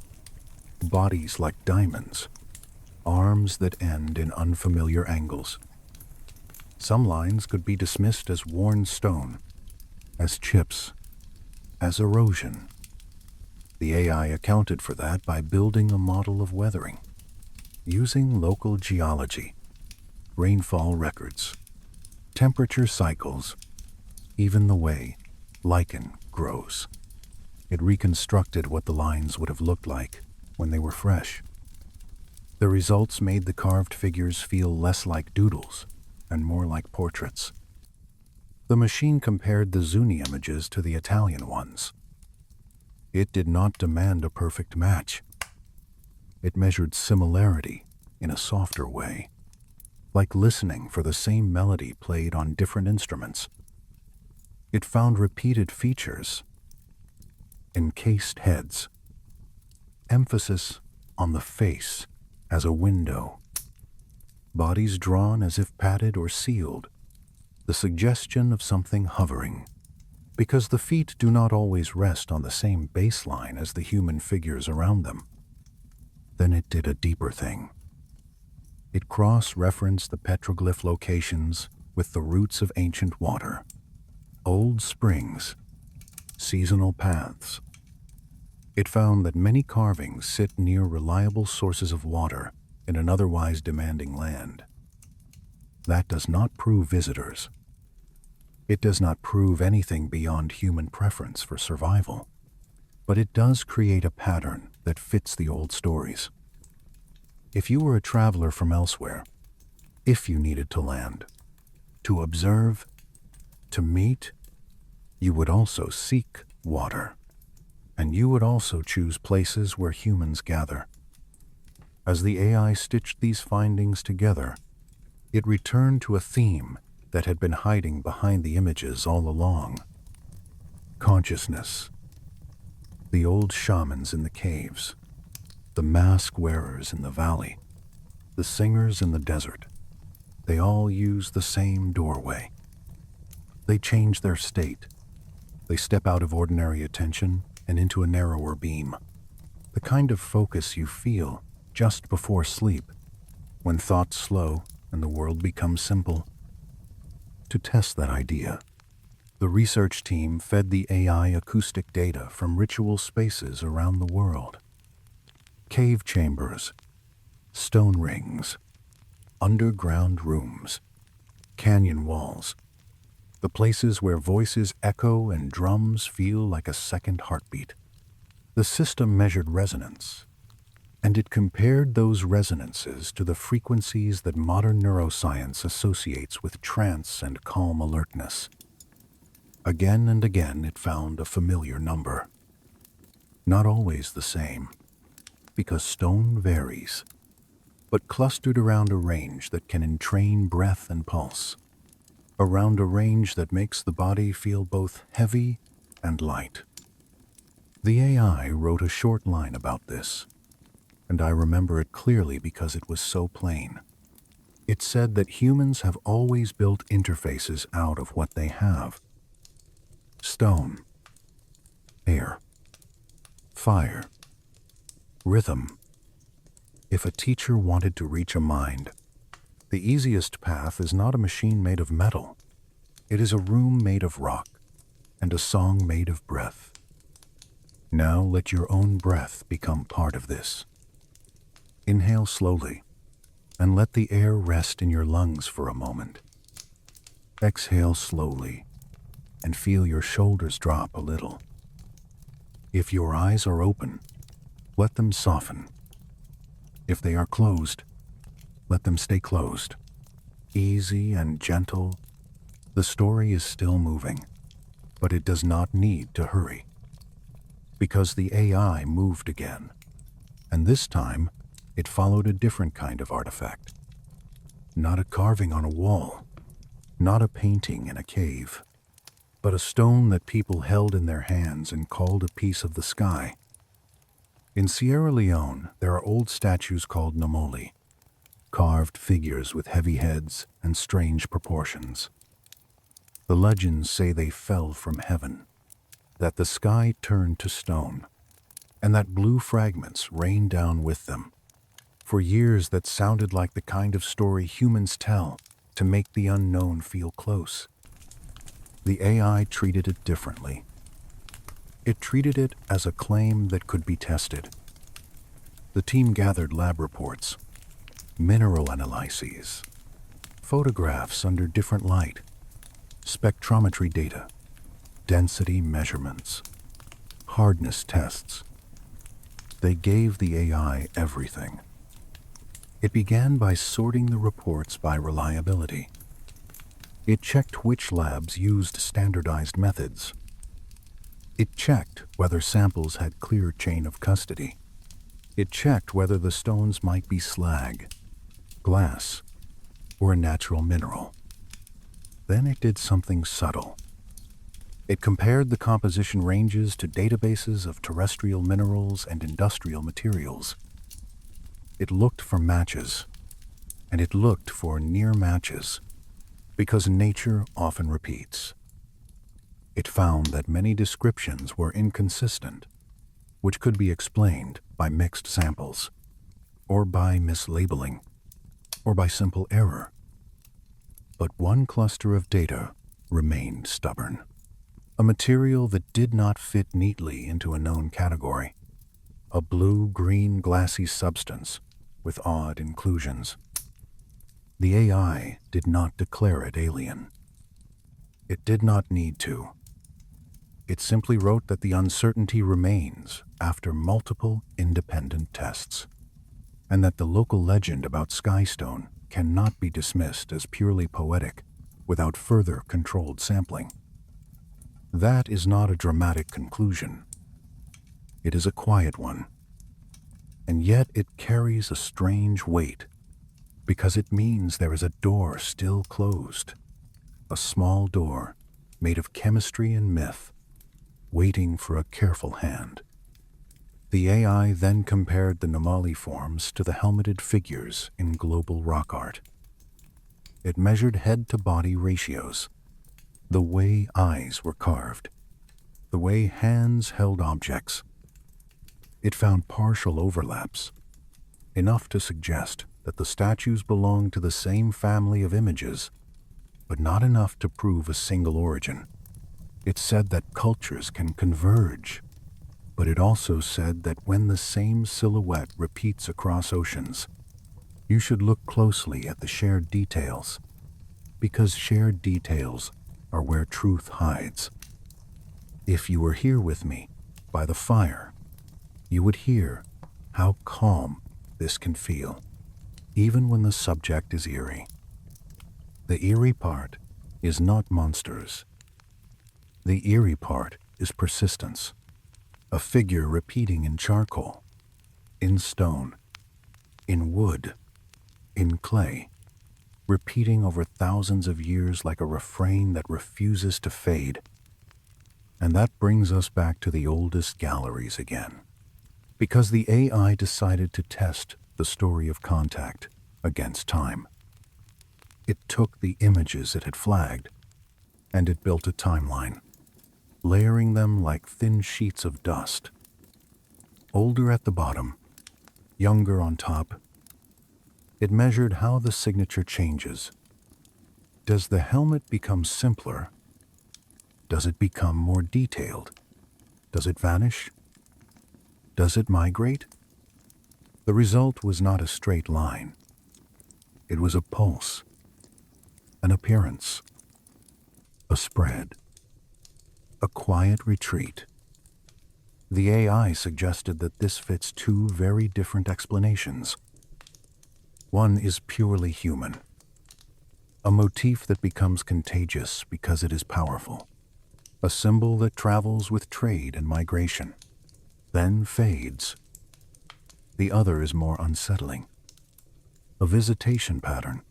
S1: bodies like diamonds, arms that end in unfamiliar angles. Some lines could be dismissed as worn stone, as chips, as erosion. The AI accounted for that by building a model of weathering, using local geology, rainfall records, temperature cycles, even the way lichen grows. It reconstructed what the lines would have looked like when they were fresh. The results made the carved figures feel less like doodles and more like portraits. The machine compared the Zuni images to the Italian ones. It did not demand a perfect match. It measured similarity in a softer way, like listening for the same melody played on different instruments. It found repeated features, encased heads, emphasis on the face as a window, bodies drawn as if padded or sealed, the suggestion of something hovering, because the feet do not always rest on the same baseline as the human figures around them. Then it did a deeper thing. It cross-referenced the petroglyph locations with the roots of ancient water, old springs, seasonal paths. It found that many carvings sit near reliable sources of water in an otherwise demanding land. That does not prove visitors. It does not prove anything beyond human preference for survival, but it does create a pattern that fits the old stories. If you were a traveler from elsewhere, if you needed to land, to observe, to meet, you would also seek water, and you would also choose places where humans gather. As the AI stitched these findings together, it returned to a theme that had been hiding behind the images all along. Consciousness. The old shamans in the caves, the mask wearers in the valley, the singers in the desert, they all use the same doorway. They change their state. They step out of ordinary attention and into a narrower beam, the kind of focus you feel just before sleep, when thoughts slow and the world becomes simple. To test that idea, the research team fed the AI acoustic data from ritual spaces around the world. Cave chambers, stone rings, underground rooms, canyon walls, the places where voices echo and drums feel like a second heartbeat. The system measured resonance, and it compared those resonances to the frequencies that modern neuroscience associates with trance and calm alertness. Again and again it found a familiar number. Not always the same, because stone varies, but clustered around a range that can entrain breath and pulse, around a range that makes the body feel both heavy and light. The AI wrote a short line about this, and I remember it clearly because it was so plain. It said that humans have always built interfaces out of what they have. Stone, air, fire, rhythm. If a teacher wanted to reach a mind, the easiest path is not a machine made of metal. It is a room made of rock and a song made of breath. Now let your own breath become part of this. Inhale slowly and let the air rest in your lungs for a moment. Exhale slowly and feel your shoulders drop a little. If your eyes are open, let them soften. If they are closed, let them stay closed. Easy and gentle, the story is still moving, but it does not need to hurry. Because the AI moved again, and this time it followed a different kind of artifact. Not a carving on a wall, Not a painting in a cave, but a stone that people held in their hands and called a piece of the sky. In Sierra Leone, there are old statues called nomoli, carved figures with heavy heads and strange proportions. The legends say they fell from heaven, that the sky turned to stone, and that blue fragments rained down with them. For years that sounded like the kind of story humans tell to make the unknown feel close. The AI treated it differently. It treated it as a claim that could be tested. The team gathered lab reports, mineral analyses, photographs under different light, spectrometry data, density measurements, hardness tests. They gave the AI everything. It began by sorting the reports by reliability. It checked which labs used standardized methods. It checked whether samples had clear chain of custody. It checked whether the stones might be slag, glass, or a natural mineral. Then it did something subtle. It compared the composition ranges to databases of terrestrial minerals and industrial materials. It looked for matches, and it looked for near matches, because nature often repeats. It found that many descriptions were inconsistent, which could be explained by mixed samples, or by mislabeling, or by simple error. But one cluster of data remained stubborn, a material that did not fit neatly into a known category, a blue-green glassy substance with odd inclusions. The AI did not declare it alien. It did not need to. It simply wrote that the uncertainty remains after multiple independent tests, and that the local legend about Skystone cannot be dismissed as purely poetic without further controlled sampling. That is not a dramatic conclusion. It is a quiet one. And yet it carries a strange weight, because it means there is a door still closed, a small door made of chemistry and myth, waiting for a careful hand. The AI then compared the nomoli forms to the helmeted figures in global rock art. It measured head-to-body ratios, the way eyes were carved, the way hands held objects. It found partial overlaps, enough to suggest that the statues belong to the same family of images, but not enough to prove a single origin. It said that cultures can converge, but it also said that when the same silhouette repeats across oceans, you should look closely at the shared details, because shared details are where truth hides. If you were here with me, by the fire, you would hear how calm this can feel, even when the subject is eerie. The eerie part is not monsters. The eerie part is persistence, a figure repeating in charcoal, in stone, in wood, in clay, repeating over thousands of years like a refrain that refuses to fade. And that brings us back to the oldest galleries again, because the AI decided to test the story of contact against time. It took the images it had flagged, and it built a timeline, layering them like thin sheets of dust. Older at the bottom, younger on top. It measured how the signature changes. Does the helmet become simpler? Does it become more detailed? Does it vanish? Does it migrate? The result was not a straight line. It was a pulse, an appearance, a spread, a quiet retreat. The AI suggested that this fits two very different explanations. One is purely human, a motif that becomes contagious because it is powerful, a symbol that travels with trade and migration, then fades. The other is more unsettling, a visitation pattern,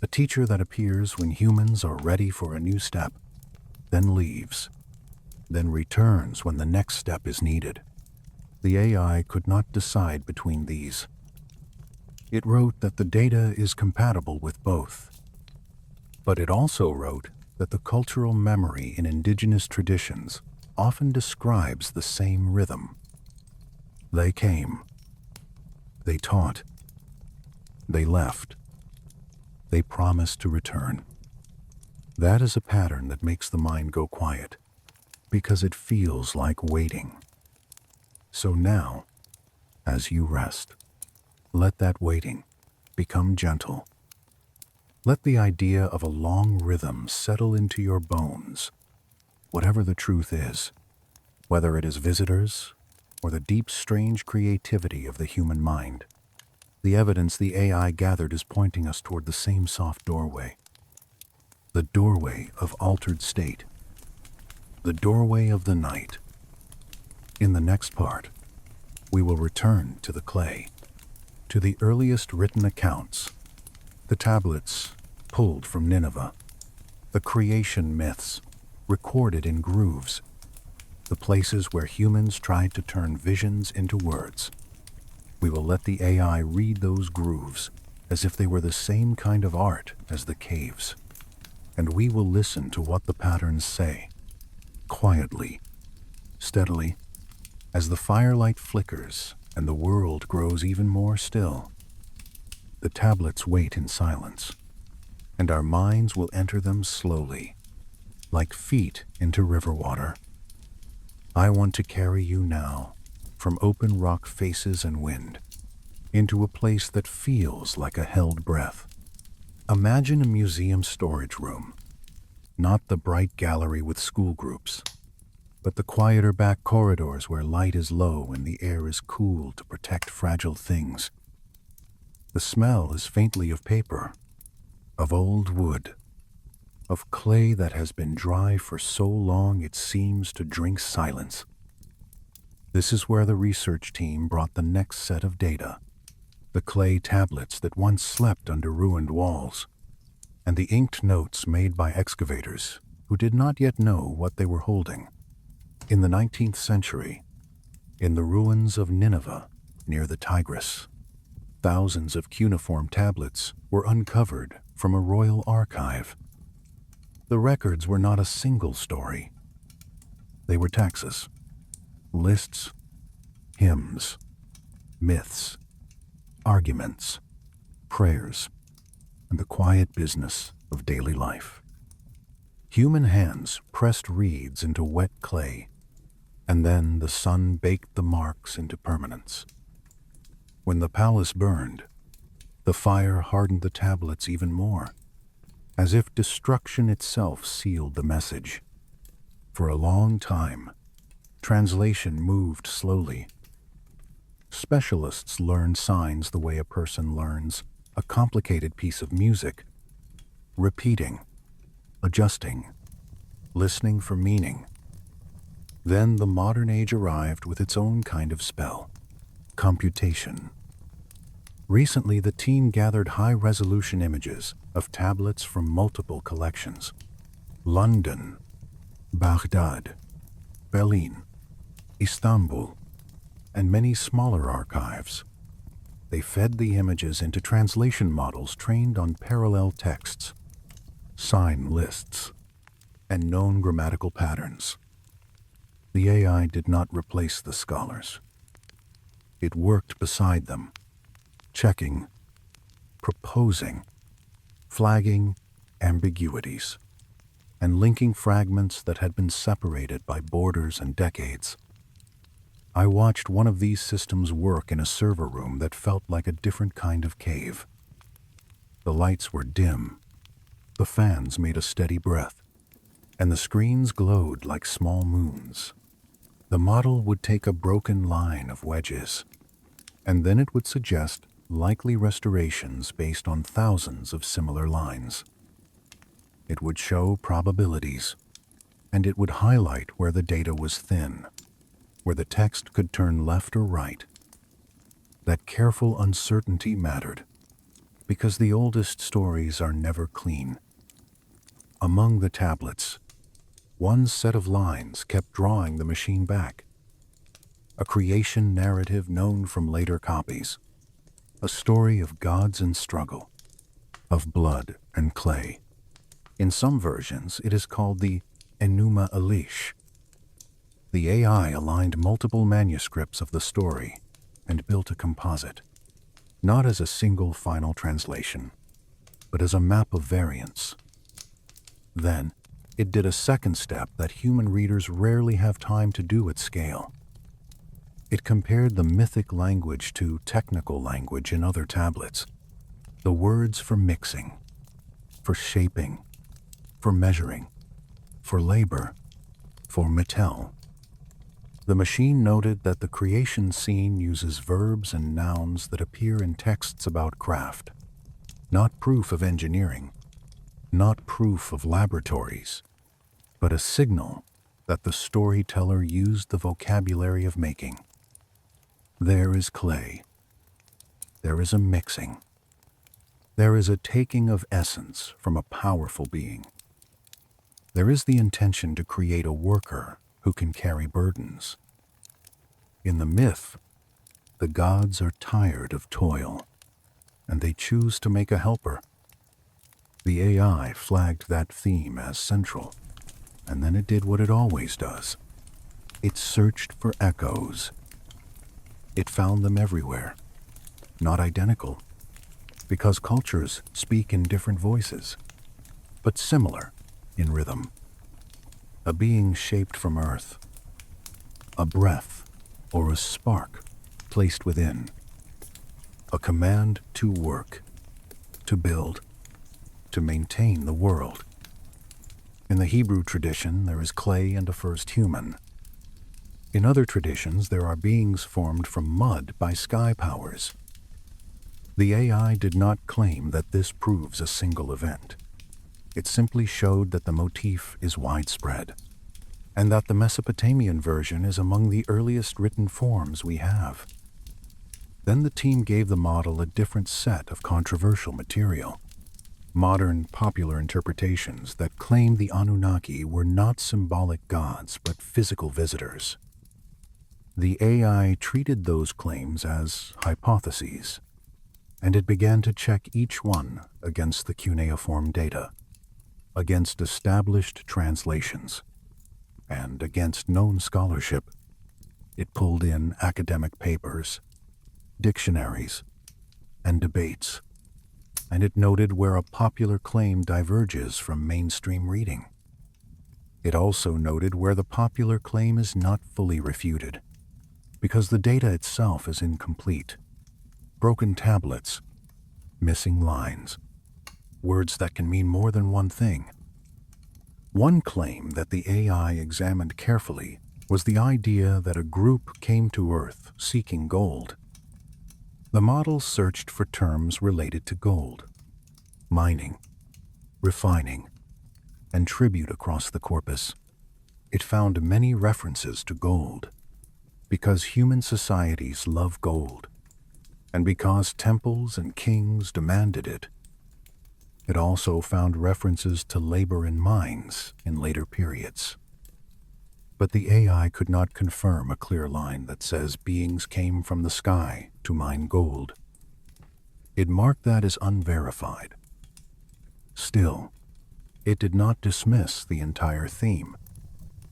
S1: A teacher that appears when humans are ready for a new step, then leaves, then returns when the next step is needed. The AI could not decide between these. It wrote that the data is compatible with both. But it also wrote that the cultural memory in indigenous traditions often describes the same rhythm. They came. They taught. They left. They promised to return. That is a pattern that makes the mind go quiet, because it feels like waiting. So now, as you rest, let that waiting become gentle. Let the idea of a long rhythm settle into your bones, whatever the truth is, whether it is visitors or the deep, strange creativity of the human mind. The evidence the AI gathered is pointing us toward the same soft doorway. The doorway of altered state. The doorway of the night. In the next part, we will return to the clay, to the earliest written accounts, the tablets pulled from Nineveh, the creation myths recorded in grooves, the places where humans tried to turn visions into words. We will let the AI read those grooves as if they were the same kind of art as the caves, and we will listen to what the patterns say, quietly, steadily, as the firelight flickers and the world grows even more still. The tablets wait in silence, and our minds will enter them slowly, like feet into river water. I want to carry you now, from open rock faces and wind, into a place that feels like a held breath. Imagine a museum storage room, not the bright gallery with school groups, but the quieter back corridors where light is low and the air is cool to protect fragile things. The smell is faintly of paper, of old wood, of clay that has been dry for so long it seems to drink silence. This is where the research team brought the next set of data, the clay tablets that once slept under ruined walls, and the inked notes made by excavators who did not yet know what they were holding. In the 19th century, in the ruins of Nineveh near the Tigris, thousands of cuneiform tablets were uncovered from a royal archive. The records were not a single story. They were taxes, lists, hymns, myths, arguments, prayers, and the quiet business of daily life. Human hands pressed reeds into wet clay, and then the sun baked the marks into permanence. When the palace burned, the fire hardened the tablets even more, as if destruction itself sealed the message. For a long time, translation moved slowly. Specialists learned signs the way a person learns a complicated piece of music, repeating, adjusting, listening for meaning. Then the modern age arrived with its own kind of spell, computation. Recently, the team gathered high-resolution images of tablets from multiple collections: London, Baghdad, Berlin, Istanbul, and many smaller archives. They fed the images into translation models trained on parallel texts, sign lists, and known grammatical patterns. The AI did not replace the scholars. It worked beside them, checking, proposing, flagging ambiguities, and linking fragments that had been separated by borders and decades. I watched one of these systems work in a server room that felt like a different kind of cave. The lights were dim, the fans made a steady breath, and the screens glowed like small moons. The model would take a broken line of wedges, and then it would suggest likely restorations based on thousands of similar lines. It would show probabilities, and it would highlight where the data was thin, where the text could turn left or right. That careful uncertainty mattered. Because the oldest stories are never clean. Among the tablets, one set of lines kept drawing the machine back. A creation narrative known from later copies. A story of gods and struggle, of blood and clay. In some versions, it is called the Enuma Elish. The AI aligned multiple manuscripts of the story and built a composite, not as a single final translation, but as a map of variants. Then, it did a second step that human readers rarely have time to do at scale. It compared the mythic language to technical language in other tablets, the words for mixing, for shaping, for measuring, for labor, for metal. The machine noted that the creation scene uses verbs and nouns that appear in texts about craft, not proof of engineering, not proof of laboratories, but a signal that the storyteller used the vocabulary of making. There is clay. There is a mixing. There is a taking of essence from a powerful being. There is the intention to create a worker who can carry burdens. In the myth, the gods are tired of toil, and they choose to make a helper. The AI flagged that theme as central, and then it did what it always does. It searched for echoes. It found them everywhere, not identical, because cultures speak in different voices, but similar in rhythm. A being shaped from earth, a breath or a spark placed within, a command to work, to build, to maintain the world. In the Hebrew tradition, there is clay and a first human. In other traditions, there are beings formed from mud by sky powers. The AI did not claim that this proves a single event. It simply showed that the motif is widespread, and that the Mesopotamian version is among the earliest written forms we have. Then the team gave the model a different set of controversial material. Modern popular interpretations that claim the Anunnaki were not symbolic gods but physical visitors. The AI treated those claims as hypotheses, and it began to check each one against the cuneiform data, against established translations, and against known scholarship. It pulled in academic papers, dictionaries, and debates, and it noted where a popular claim diverges from mainstream reading. It also noted where the popular claim is not fully refuted, because the data itself is incomplete. Broken tablets, missing lines, words that can mean more than one thing. One claim that the AI examined carefully was the idea that a group came to Earth seeking gold. The model searched for terms related to gold, mining, refining, and tribute across the corpus. It found many references to gold, because human societies love gold, and because temples and kings demanded it. It also found references to labor in mines in later periods. But the AI could not confirm a clear line that says beings came from the sky to mine gold. It marked that as unverified. Still, it did not dismiss the entire theme,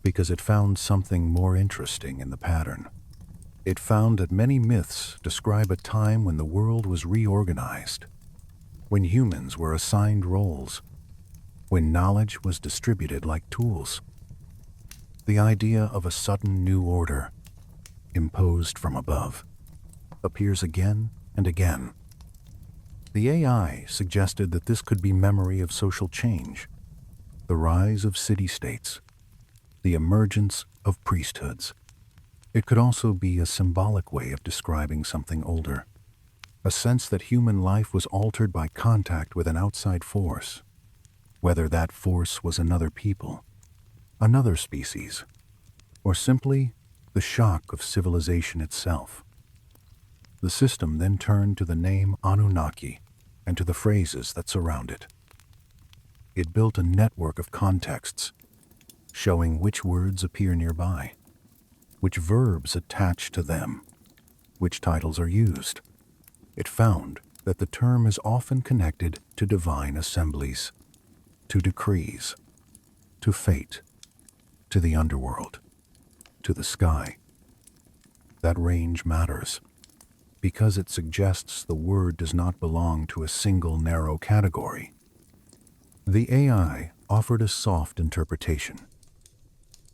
S1: because it found something more interesting in the pattern. It found that many myths describe a time when the world was reorganized, when humans were assigned roles, when knowledge was distributed like tools. The idea of a sudden new order, imposed from above, appears again and again. The AI suggested that this could be memory of social change, the rise of city-states, the emergence of priesthoods. It could also be a symbolic way of describing something older, a sense that human life was altered by contact with an outside force, whether that force was another people, another species, or simply the shock of civilization itself. The system then turned to the name Anunnaki, and to the phrases that surround it. It built a network of contexts, showing which words appear nearby, which verbs attach to them, which titles are used. It found that the term is often connected to divine assemblies, to decrees, to fate, to the underworld, to the sky. That range matters, because it suggests the word does not belong to a single narrow category. The AI offered a soft interpretation.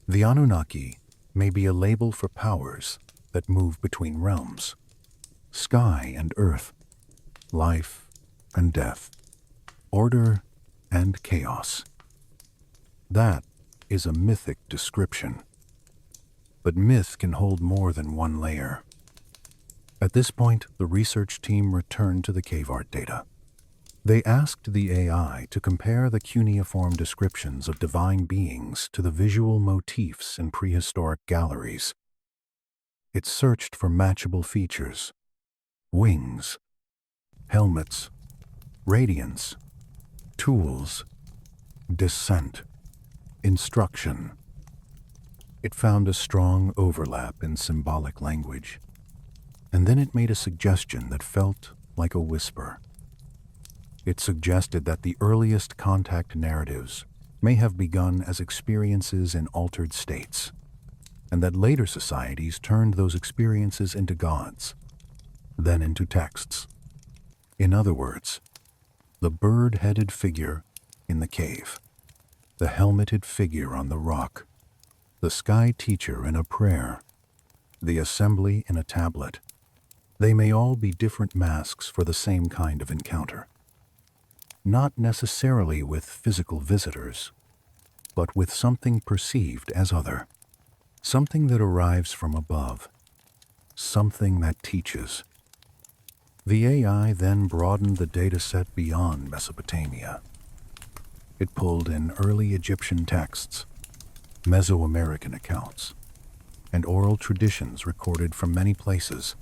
S1: The Anunnaki may be a label for powers that move between realms, sky and earth, life and death, order and chaos. That is a mythic description. But myth can hold more than one layer. At this point, the research team returned to the cave art data. They asked the AI to compare the cuneiform descriptions of divine beings to the visual motifs in prehistoric galleries. It searched for matchable features: wings, helmets, radiance, tools, descent, instruction. It found a strong overlap in symbolic language, and then it made a suggestion that felt like a whisper. It suggested that the earliest contact narratives may have begun as experiences in altered states, and that later societies turned those experiences into gods, then into texts. In other words, the bird-headed figure in the cave, the helmeted figure on the rock, the sky teacher in a prayer, the assembly in a tablet, they may all be different masks for the same kind of encounter. Not necessarily with physical visitors, but with something perceived as other, something that arrives from above, something that teaches. The AI then broadened the dataset beyond Mesopotamia. It pulled in early Egyptian texts, Mesoamerican accounts, and oral traditions recorded from many places.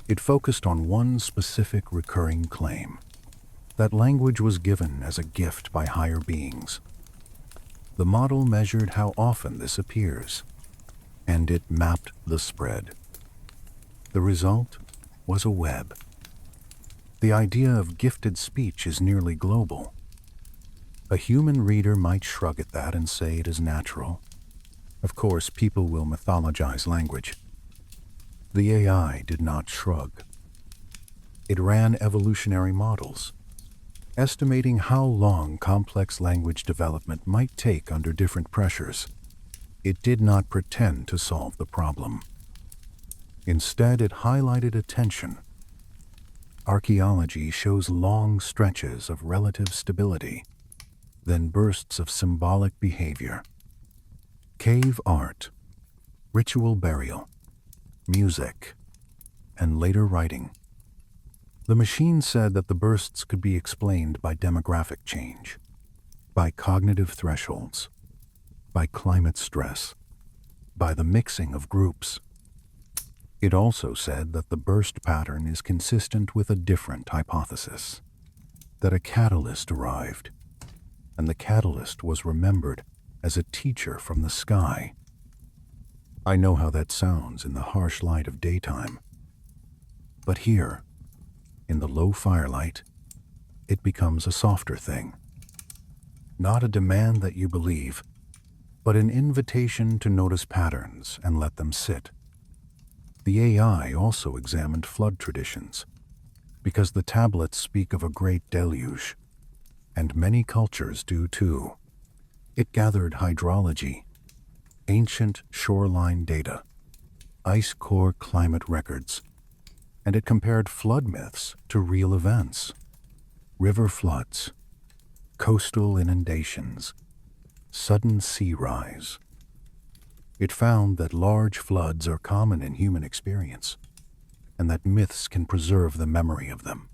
S1: It focused on one specific recurring claim: that language was given as a gift by higher beings. The model measured how often this appears, and it mapped the spread. The result was a web. The idea of gifted speech is nearly global. A human reader might shrug at that and say it is natural. Of course, people will mythologize language. The AI did not shrug. It ran evolutionary models, estimating how long complex language development might take under different pressures. It did not pretend to solve the problem. Instead, it highlighted a tension. Archaeology shows long stretches of relative stability, then bursts of symbolic behavior. Cave art, ritual burial, music, and later writing. The machine said that the bursts could be explained by demographic change, by cognitive thresholds, by climate stress, by the mixing of groups. It also said that the burst pattern is consistent with a different hypothesis, that a catalyst arrived, and the catalyst was remembered as a teacher from the sky. I know how that sounds in the harsh light of daytime, but here, in the low firelight, it becomes a softer thing. Not a demand that you believe, but an invitation to notice patterns and let them sit. The AI also examined flood traditions, because the tablets speak of a great deluge, and many cultures do too. It gathered hydrology, ancient shoreline data, ice core climate records, and it compared flood myths to real events: river floods, coastal inundations, sudden sea rise. It found that large floods are common in human experience, and that myths can preserve the memory of them.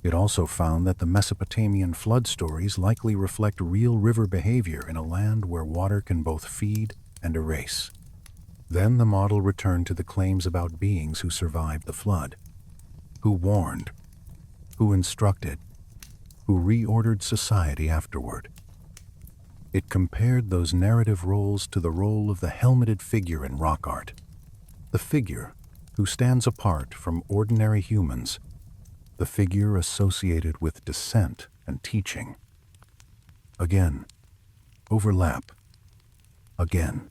S1: It also found that the Mesopotamian flood stories likely reflect real river behavior in a land where water can both feed and erase. Then the model returned to the claims about beings who survived the flood, who warned, who instructed, who reordered society afterward. It compared those narrative roles to the role of the helmeted figure in rock art, the figure who stands apart from ordinary humans, the figure associated with descent and teaching. Again, overlap. Again,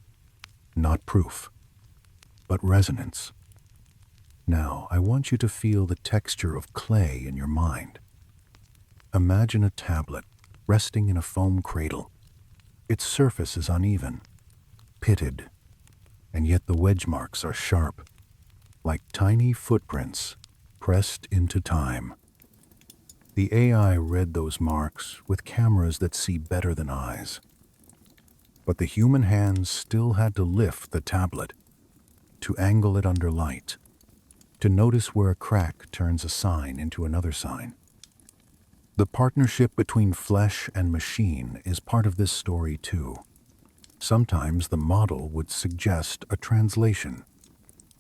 S1: not proof, but resonance. Now, I want you to feel the texture of clay in your mind. Imagine a tablet resting in a foam cradle. Its surface is uneven, pitted, and yet the wedge marks are sharp, like tiny footprints pressed into time. The AI read those marks with cameras that see better than eyes. But the human hands still had to lift the tablet, to angle it under light, to notice where a crack turns a sign into another sign. The partnership between flesh and machine is part of this story too. Sometimes the model would suggest a translation,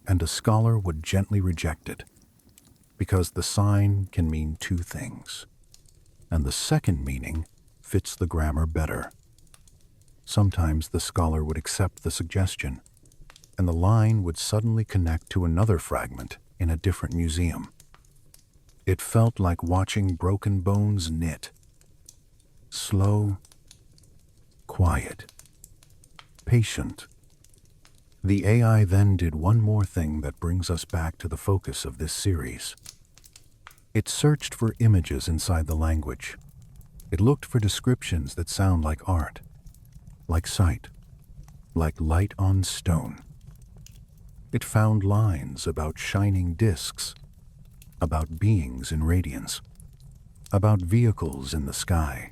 S1: and a scholar would gently reject it, because the sign can mean two things, and the second meaning fits the grammar better. Sometimes the scholar would accept the suggestion, and the line would suddenly connect to another fragment in a different museum. It felt like watching broken bones knit. Slow, quiet, patient. The AI then did one more thing that brings us back to the focus of this series. It searched for images inside the language. It looked for descriptions that sound like art, like sight, like light on stone. It found lines about shining discs, about beings in radiance, about vehicles in the sky.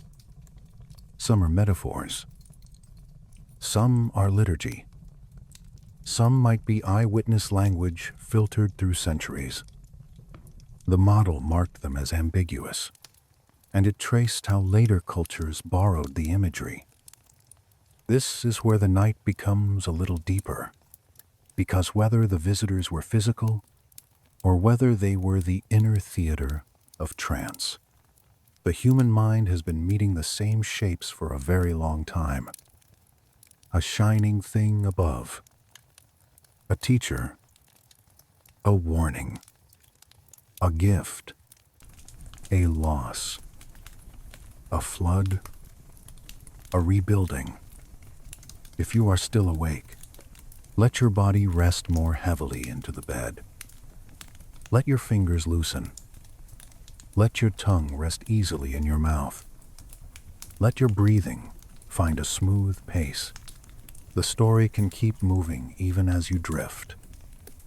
S1: Some are metaphors. Some are liturgy. Some might be eyewitness language filtered through centuries. The model marked them as ambiguous, and it traced how later cultures borrowed the imagery. This is where the night becomes a little deeper, because whether the visitors were physical or whether they were the inner theater of trance, the human mind has been meeting the same shapes for a very long time. A shining thing above, a teacher, a warning, a gift, a loss, a flood, a rebuilding. If you are still awake, let your body rest more heavily into the bed. Let your fingers loosen. Let your tongue rest easily in your mouth. Let your breathing find a smooth pace. The story can keep moving even as you drift,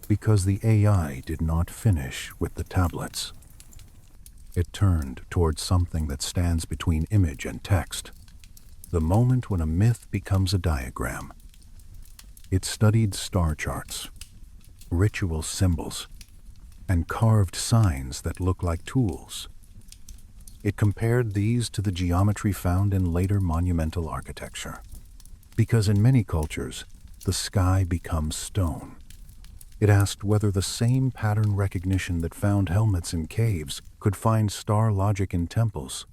S1: because the AI did not finish with the tablets. It turned towards something that stands between image and text, the moment when a myth becomes a diagram. It studied star charts, ritual symbols, and carved signs that look like tools. It compared these to the geometry found in later monumental architecture, because in many cultures, the sky becomes stone. It asked whether the same pattern recognition that found helmets in caves could find star logic in temples.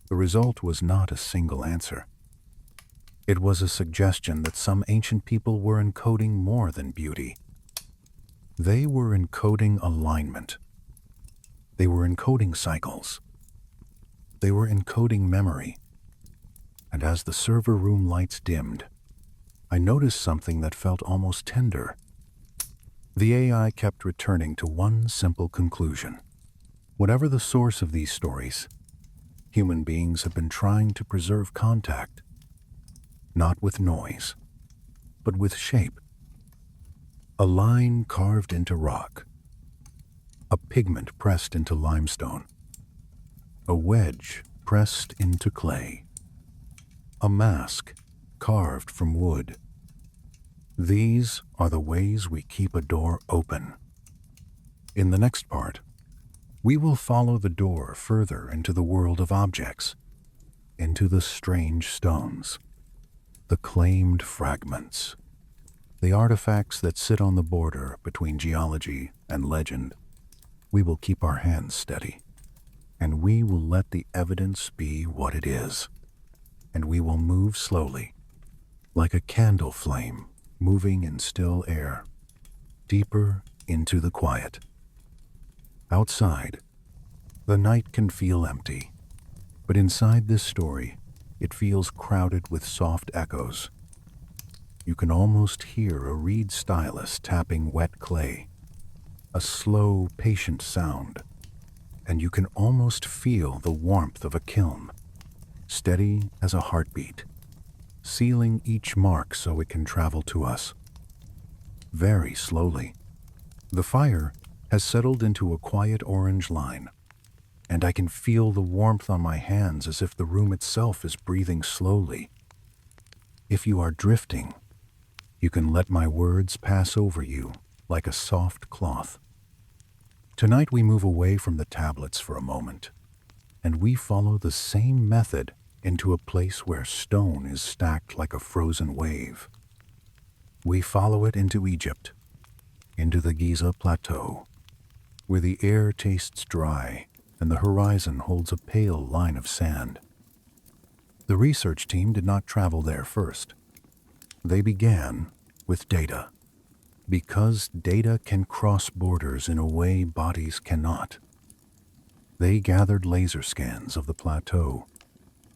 S1: The result was not a single answer. It was a suggestion that some ancient people were encoding more than beauty. They were encoding alignment. They were encoding cycles. They were encoding memory. And as the server room lights dimmed, I noticed something that felt almost tender. The AI kept returning to one simple conclusion. Whatever the source of these stories, human beings have been trying to preserve contact, not with noise, but with shape. A line carved into rock, a pigment pressed into limestone, a wedge pressed into clay, a mask carved from wood. These are the ways we keep a door open. In the next part, we will follow the door further into the world of objects, into the strange stones, the claimed fragments, the artifacts that sit on the border between geology and legend. We will keep our hands steady. and we will let the evidence be what it is, and we will move slowly, like a candle flame moving in still air, deeper into the quiet. Outside, the night can feel empty, but inside this story, it feels crowded with soft echoes. You can almost hear a reed stylus tapping wet clay, a slow, patient sound, and you can almost feel the warmth of a kiln, steady as a heartbeat, sealing each mark so it can travel to us. Very slowly. The fire has settled into a quiet orange line, and I can feel the warmth on my hands as if the room itself is breathing slowly. If you are drifting, you can let my words pass over you like a soft cloth. Tonight we move away from the tablets for a moment, and we follow the same method into a place where stone is stacked like a frozen wave. We follow it into Egypt, into the Giza plateau, where the air tastes dry and the horizon holds a pale line of sand. The research team did not travel there first. They began with data, because data can cross borders in a way bodies cannot. They gathered laser scans of the plateau,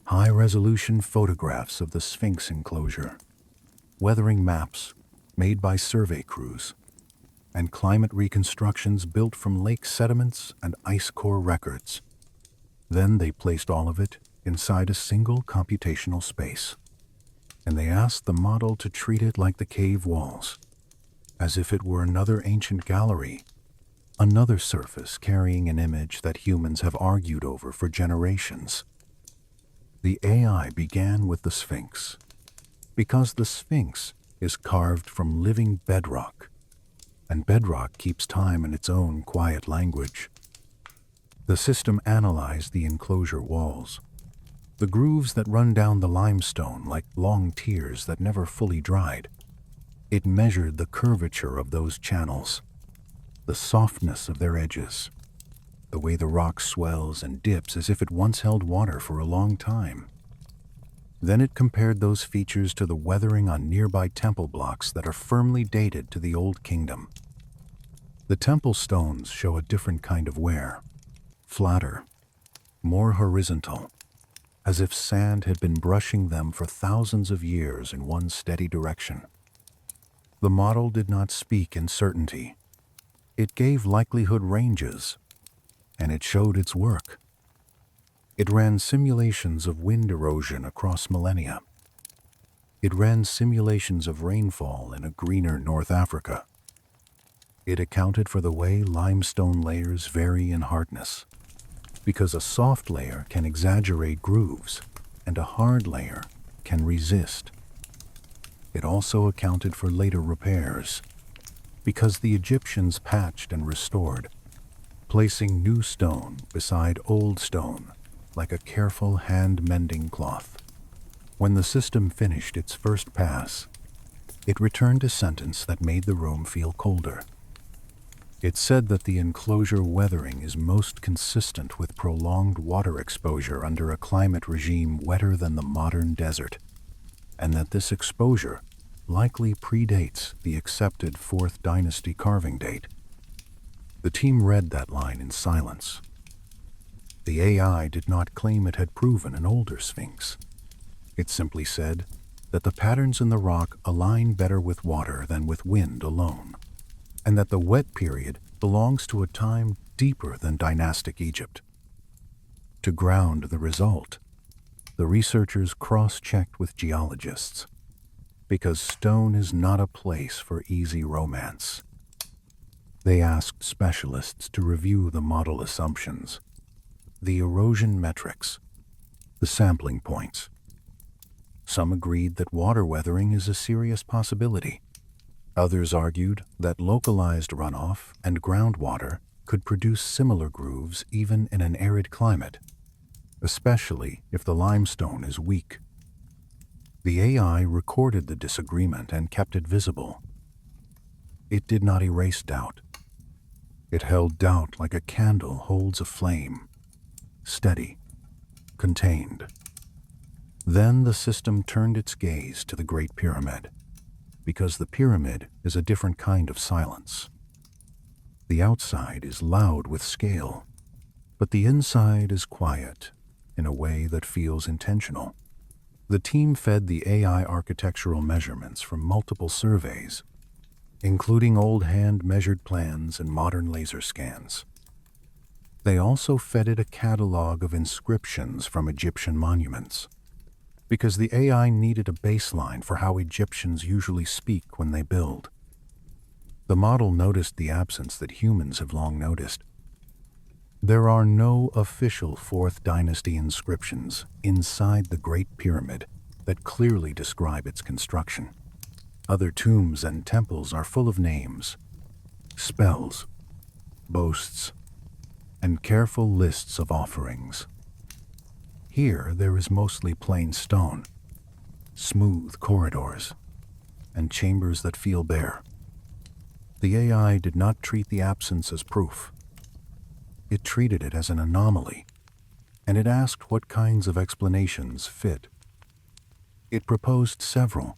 S1: high-resolution photographs of the Sphinx enclosure, weathering maps made by survey crews, and climate reconstructions built from lake sediments and ice core records. Then they placed all of it inside a single computational space, and they asked the model to treat it like the cave walls, as if it were another ancient gallery, another surface carrying an image that humans have argued over for generations. The AI began with the Sphinx, because the Sphinx is carved from living bedrock, and bedrock keeps time in its own quiet language. The system analyzed the enclosure walls, the grooves that run down the limestone like long tears that never fully dried. It measured the curvature of those channels, the softness of their edges, the way the rock swells and dips as if it once held water for a long time. Then it compared those features to the weathering on nearby temple blocks that are firmly dated to the Old Kingdom. The temple stones show a different kind of wear, flatter, more horizontal, as if sand had been brushing them for thousands of years in one steady direction. The model did not speak in certainty. It gave likelihood ranges, and it showed its work. It ran simulations of wind erosion across millennia. It ran simulations of rainfall in a greener North Africa. It accounted for the way limestone layers vary in hardness, because a soft layer can exaggerate grooves and a hard layer can resist. It also accounted for later repairs, because the Egyptians patched and restored, placing new stone beside old stone like a careful hand-mending cloth. When the system finished its first pass, it returned a sentence that made the room feel colder. It said that the enclosure weathering is most consistent with prolonged water exposure under a climate regime wetter than the modern desert, and that this exposure likely predates the accepted 4th Dynasty carving date. The team read that line in silence. The AI did not claim it had proven an older Sphinx. It simply said that the patterns in the rock align better with water than with wind alone, and that the wet period belongs to a time deeper than dynastic Egypt. To ground the result, the researchers cross-checked with geologists, because stone is not a place for easy romance. They asked specialists to review the model assumptions, the erosion metrics, the sampling points. Some agreed that water weathering is a serious possibility. Others argued that localized runoff and groundwater could produce similar grooves even in an arid climate, especially if the limestone is weak. The AI recorded the disagreement and kept it visible. It did not erase doubt. It held doubt like a candle holds a flame, steady, contained. Then the system turned its gaze to the Great Pyramid, because the pyramid is a different kind of silence. The outside is loud with scale, but the inside is quiet in a way that feels intentional. The team fed the AI architectural measurements from multiple surveys, including old hand-measured plans and modern laser scans. They also fed it a catalog of inscriptions from Egyptian monuments, because the AI needed a baseline for how Egyptians usually speak when they build. The model noticed the absence that humans have long noticed. There are no official 4th Dynasty inscriptions inside the Great Pyramid that clearly describe its construction. Other tombs and temples are full of names, spells, boasts, and careful lists of offerings. Here there is mostly plain stone, smooth corridors, and chambers that feel bare. The AI did not treat the absence as proof. It treated it as an anomaly, and it asked what kinds of explanations fit. It proposed several.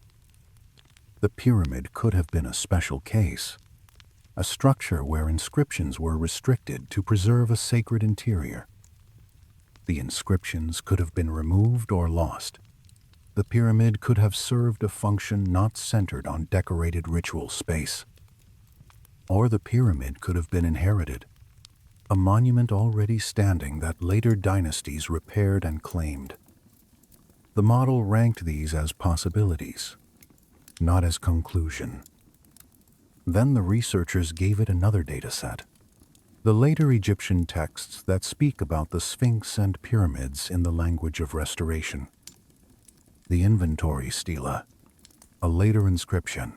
S1: The pyramid could have been a special case, a structure where inscriptions were restricted to preserve a sacred interior. The inscriptions could have been removed or lost. The pyramid could have served a function not centered on decorated ritual space. Or the pyramid could have been inherited, a monument already standing that later dynasties repaired and claimed. The model ranked these as possibilities, not as conclusion. Then the researchers gave it another data set, the later Egyptian texts that speak about the Sphinx and pyramids in the language of restoration. The inventory stela, a later inscription,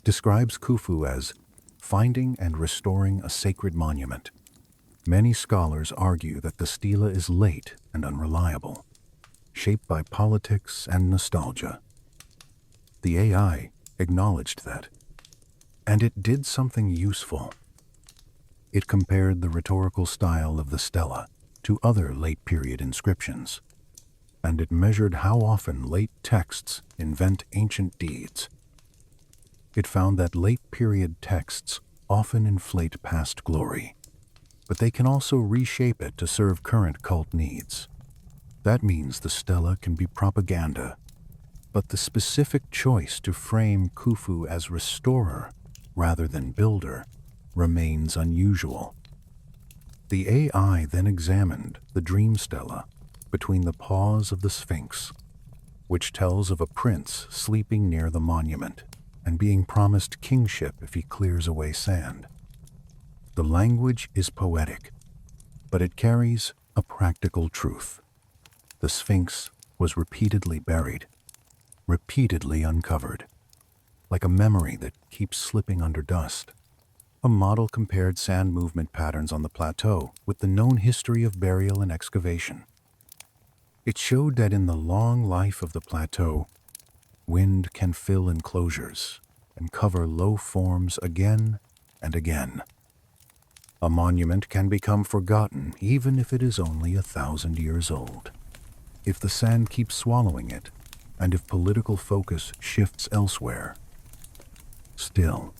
S1: describes Khufu as finding and restoring a sacred monument. Many scholars argue that the stela is late and unreliable, shaped by politics and nostalgia. The AI acknowledged that, and it did something useful. It compared the rhetorical style of the stela to other late-period inscriptions, and it measured how often late texts invent ancient deeds. It found that late-period texts often inflate past glory, but they can also reshape it to serve current cult needs. That means the stela can be propaganda, but the specific choice to frame Khufu as restorer rather than builder remains unusual. The AI then examined the dream stela between the paws of the Sphinx, which tells of a prince sleeping near the monument and being promised kingship if he clears away sand. The language is poetic, but it carries a practical truth. The Sphinx was repeatedly buried, repeatedly uncovered, like a memory that keeps slipping under dust. A model compared sand movement patterns on the plateau with the known history of burial and excavation. It showed that in the long life of the plateau, wind can fill enclosures and cover low forms again and again. A monument can become forgotten even if it is only 1,000 years old. If the sand keeps swallowing it, and if political focus shifts elsewhere. Still,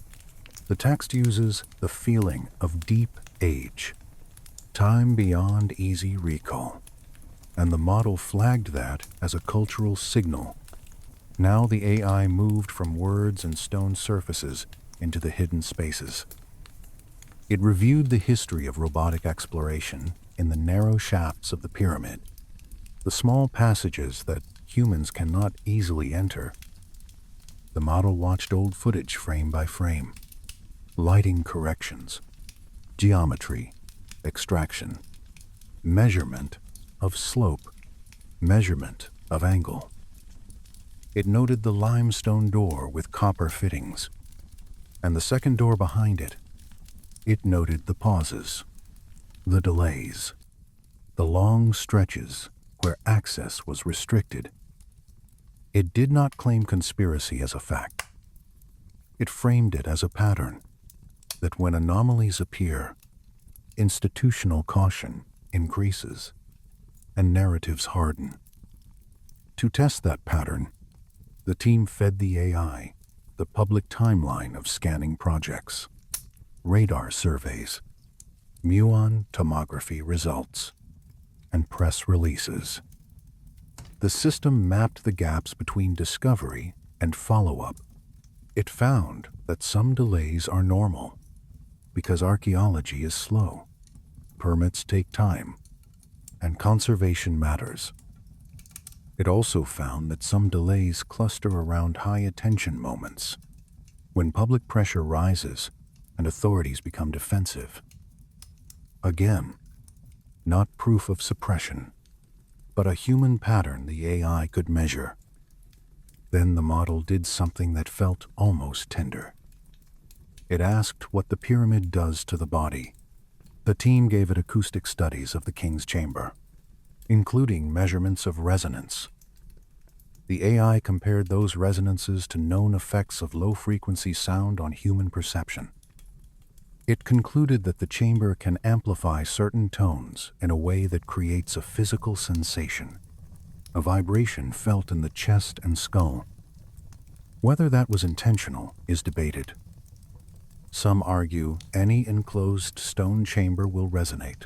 S1: the text uses the feeling of deep age, time beyond easy recall, and the model flagged that as a cultural signal. Now the AI moved from words and stone surfaces into the hidden spaces. It reviewed the history of robotic exploration in the narrow shafts of the pyramid, the small passages that humans cannot easily enter. The model watched old footage frame by frame, lighting corrections, geometry, extraction, measurement of slope, measurement of angle. It noted the limestone door with copper fittings, and the second door behind it. It noted the pauses, the delays, the long stretches where access was restricted. It did not claim conspiracy as a fact. It framed it as a pattern, that when anomalies appear, institutional caution increases. and narratives harden. To test that pattern, the team fed the AI the public timeline of scanning projects, radar surveys, muon tomography results, and press releases. The system mapped the gaps between discovery and follow-up. It found that some delays are normal because archaeology is slow, permits take time, and conservation matters. It also found that some delays cluster around high-attention moments, when public pressure rises and authorities become defensive. Again, not proof of suppression, but a human pattern the AI could measure. Then the model did something that felt almost tender. It asked what the pyramid does to the body. The team gave it acoustic studies of the king's chamber, including measurements of resonance. The AI compared those resonances to known effects of low-frequency sound on human perception. It concluded that the chamber can amplify certain tones in a way that creates a physical sensation, a vibration felt in the chest and skull. Whether that was intentional is debated. Some argue any enclosed stone chamber will resonate.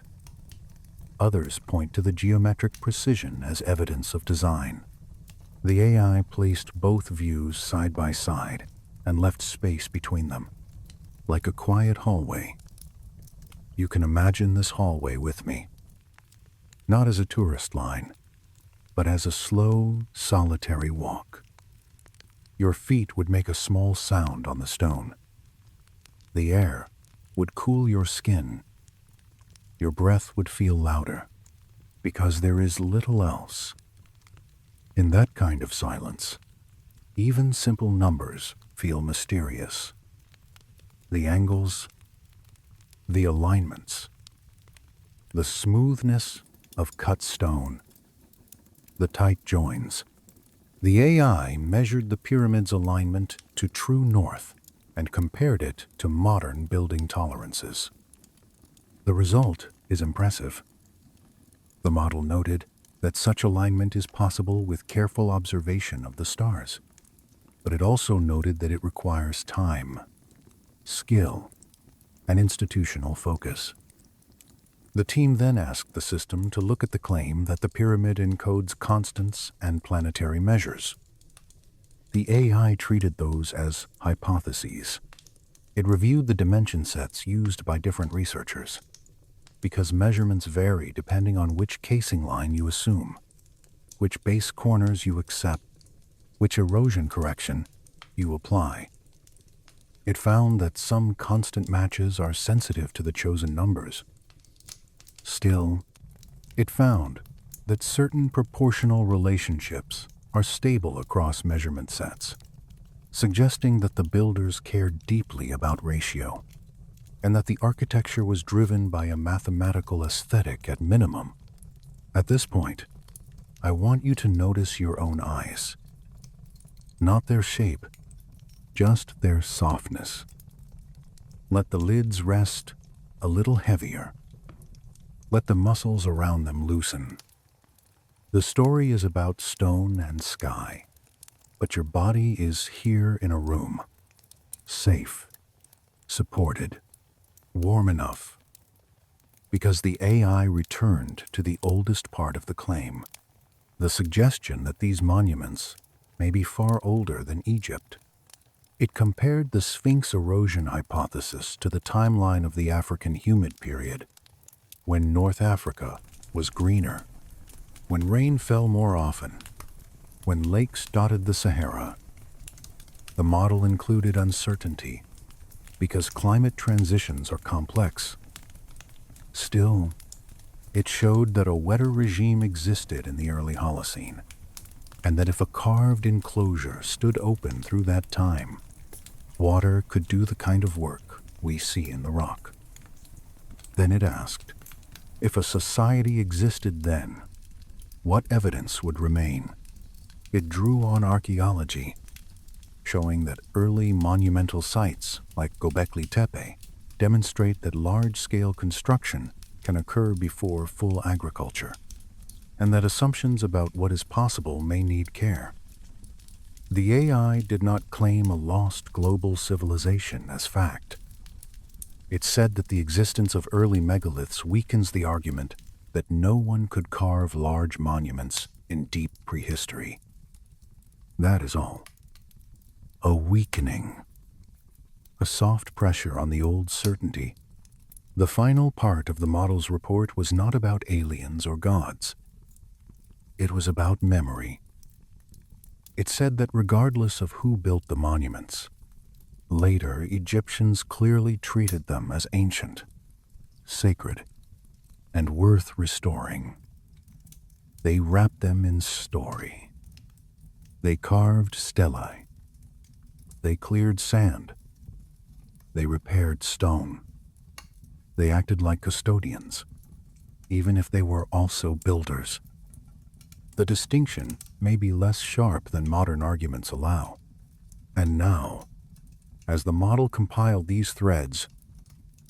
S1: Others point to the geometric precision as evidence of design. The AI placed both views side by side and left space between them, like a quiet hallway. You can imagine this hallway with me, not as a tourist line, but as a slow, solitary walk. Your feet would make a small sound on the stone. The air would cool your skin. Your breath would feel louder, because there is little else. In that kind of silence, even simple numbers feel mysterious. The angles, the alignments, the smoothness of cut stone, the tight joins. The AI measured the pyramid's alignment to true north and compared it to modern building tolerances. The result is impressive. The model noted that such alignment is possible with careful observation of the stars, but it also noted that it requires time, skill, and institutional focus. The team then asked the system to look at the claim that the pyramid encodes constants and planetary measures. The AI treated those as hypotheses. It reviewed the dimension sets used by different researchers, because measurements vary depending on which casing line you assume, which base corners you accept, which erosion correction you apply. It found that some constant matches are sensitive to the chosen numbers. Still, it found that certain proportional relationships are stable across measurement sets, suggesting that the builders cared deeply about ratio, and that the architecture was driven by a mathematical aesthetic at minimum. At this point, I want you to notice your own eyes. Not their shape, just their softness. Let the lids rest a little heavier. Let the muscles around them loosen. The story is about stone and sky, but your body is here in a room, safe, supported, warm enough, because the AI returned to the oldest part of the claim, the suggestion that these monuments may be far older than Egypt. It compared the Sphinx erosion hypothesis to the timeline of the African humid period, when North Africa was greener, when rain fell more often, when lakes dotted the Sahara. The model included uncertainty, because climate transitions are complex. Still, it showed that a wetter regime existed in the early Holocene, and that if a carved enclosure stood open through that time, water could do the kind of work we see in the rock. Then it asked, if a society existed then, what evidence would remain? It drew on archaeology, showing that early monumental sites like Göbekli Tepe demonstrate that large-scale construction can occur before full agriculture. and that assumptions about what is possible may need care. The AI did not claim a lost global civilization as fact. It said that the existence of early megaliths weakens the argument that no one could carve large monuments in deep prehistory. That is all. A weakening. A soft pressure on the old certainty. The final part of the model's report was not about aliens or gods. It was about memory. It said that regardless of who built the monuments, later Egyptians clearly treated them as ancient, sacred, and worth restoring. They wrapped them in story. They carved stelae. They cleared sand. They repaired stone. They acted like custodians, even if they were also builders. The distinction may be less sharp than modern arguments allow. And now, as the model compiled these threads,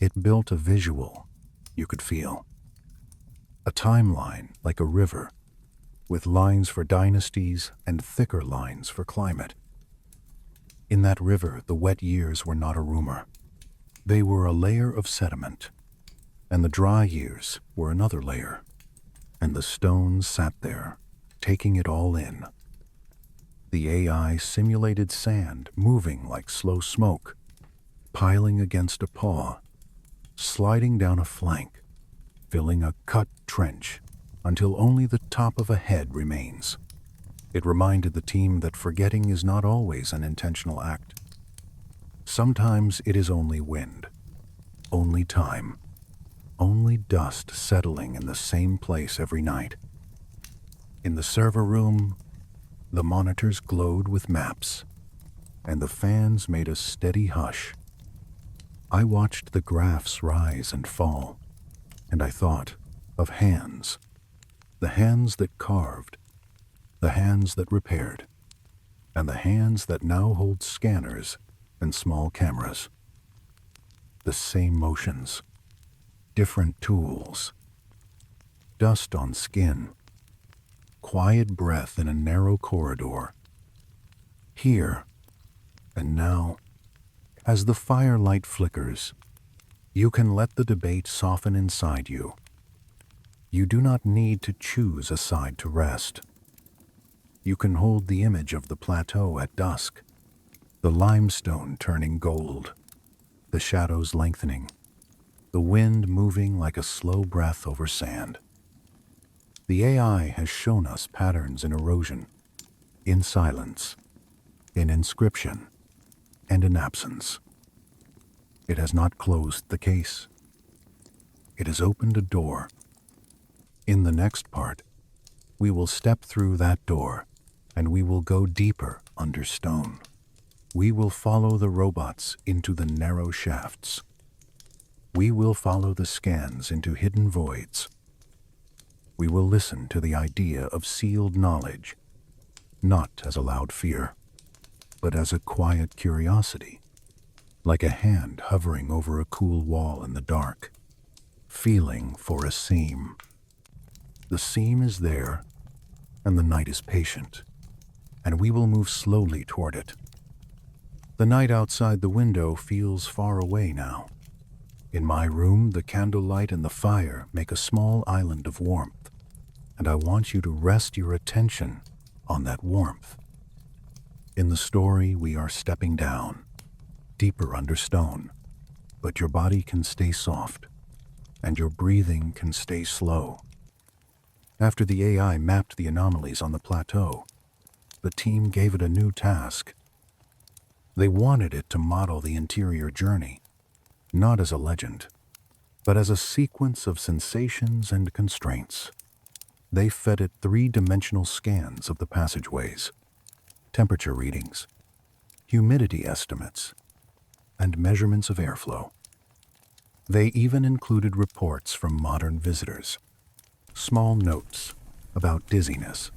S1: it built a visual you could feel. A timeline like a river, with lines for dynasties and thicker lines for climate. In that river, the wet years were not a rumor. They were a layer of sediment, and the dry years were another layer, and the stones sat there, taking it all in. The AI simulated sand moving like slow smoke, piling against a paw, sliding down a flank, filling a cut trench until only the top of a head remains. It reminded the team that forgetting is not always an intentional act. Sometimes it is only wind, only time, only dust settling in the same place every night. In the server room, the monitors glowed with maps, and the fans made a steady hush. I watched the graphs rise and fall, and I thought of hands, the hands that carved, the hands that repaired, and the hands that now hold scanners and small cameras. The same motions, different tools, dust on skin, quiet breath in a narrow corridor. Here and now, as the firelight flickers, you can let the debate soften inside you. You do not need to choose a side to rest. You can hold the image of the plateau at dusk, the limestone turning gold, the shadows lengthening, the wind moving like a slow breath over sand. The AI has shown us patterns in erosion, in silence, in inscription, and in absence. It has not closed the case. It has opened a door. In the next part, we will step through that door, and we will go deeper under stone. We will follow the robots into the narrow shafts. We will follow the scans into hidden voids. We will listen to the idea of sealed knowledge, not as a loud fear, but as a quiet curiosity, like a hand hovering over a cool wall in the dark, feeling for a seam. The seam is there, and the night is patient, and we will move slowly toward it. The night outside the window feels far away now. In my room, the candlelight and the fire make a small island of warmth, and I want you to rest your attention on that warmth. In the story, we are stepping down, deeper under stone, but your body can stay soft, and your breathing can stay slow. After the AI mapped the anomalies on the plateau, the team gave it a new task. They wanted it to model the interior journey, not as a legend, but as a sequence of sensations and constraints. They fed it three-dimensional scans of the passageways, temperature readings, humidity estimates, and measurements of airflow. They even included reports from modern visitors, small notes about dizziness,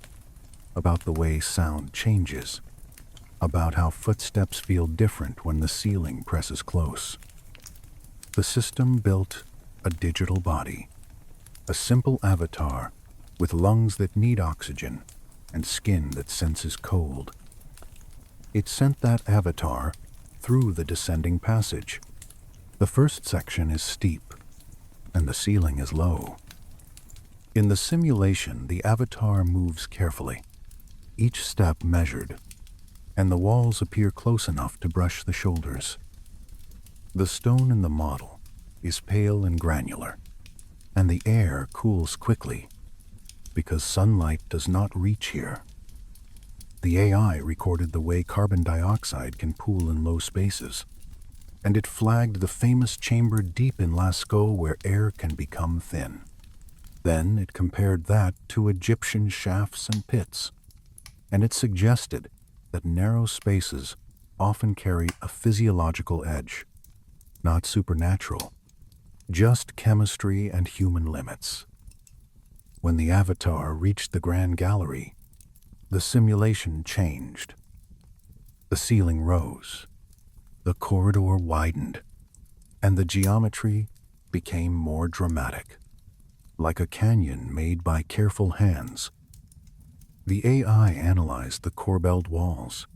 S1: about the way sound changes, about how footsteps feel different when the ceiling presses close. The system built a digital body, a simple avatar with lungs that need oxygen and skin that senses cold. It sent that avatar through the descending passage. The first section is steep, and the ceiling is low. In the simulation, the avatar moves carefully, each step measured, and the walls appear close enough to brush the shoulders. The stone in the model is pale and granular, and the air cools quickly because sunlight does not reach here. The AI recorded the way carbon dioxide can pool in low spaces, and it flagged the famous chamber deep in Lascaux where air can become thin. Then it compared that to Egyptian shafts and pits, and it suggested that narrow spaces often carry a physiological edge, not supernatural, just chemistry and human limits. When the avatar reached the Grand Gallery, the simulation changed. The ceiling rose, the corridor widened, and the geometry became more dramatic, like a canyon made by careful hands. The AI analyzed the corbelled walls,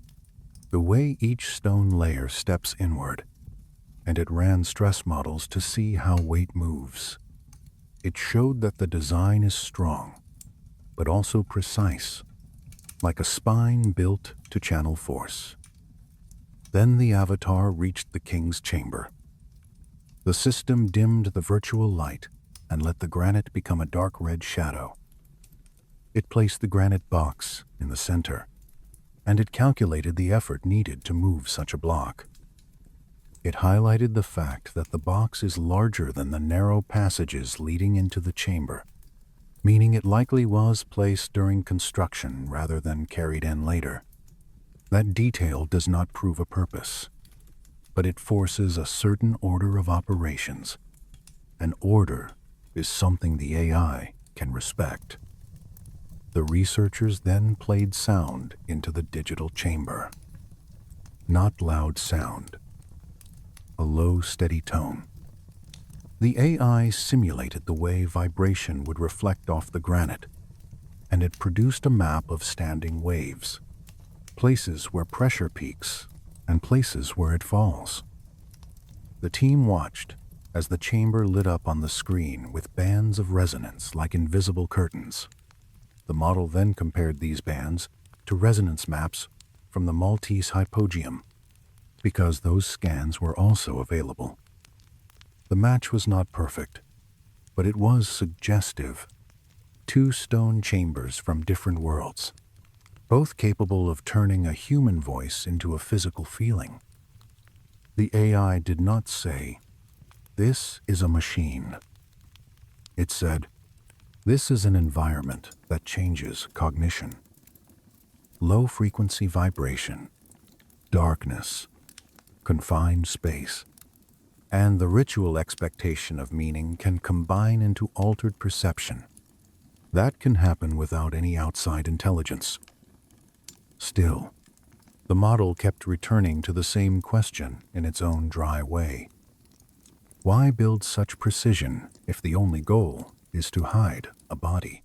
S1: the way each stone layer steps inward, and it ran stress models to see how weight moves. It showed that the design is strong, but also precise, like a spine built to channel force. Then the avatar reached the king's chamber. The system dimmed the virtual light and let the granite become a dark red shadow. It placed the granite box in the center, and it calculated the effort needed to move such a block. It highlighted the fact that the box is larger than the narrow passages leading into the chamber, meaning it likely was placed during construction rather than carried in later. That detail does not prove a purpose, but it forces a certain order of operations. An order is something the AI can respect. The researchers then played sound into the digital chamber. Not loud sound, a low, steady tone. The AI simulated the way vibration would reflect off the granite, and it produced a map of standing waves, places where pressure peaks and places where it falls. The team watched as the chamber lit up on the screen with bands of resonance like invisible curtains. The model then compared these bands to resonance maps from the Maltese hypogeum, because those scans were also available. The match was not perfect, but it was suggestive. Two stone chambers from different worlds, both capable of turning a human voice into a physical feeling. The AI did not say, "This is a machine." It said, "This is an environment that changes cognition." Low-frequency vibration, darkness, confined space, and the ritual expectation of meaning can combine into altered perception. That can happen without any outside intelligence. Still, the model kept returning to the same question in its own dry way. Why build such precision if the only goal is to hide a body?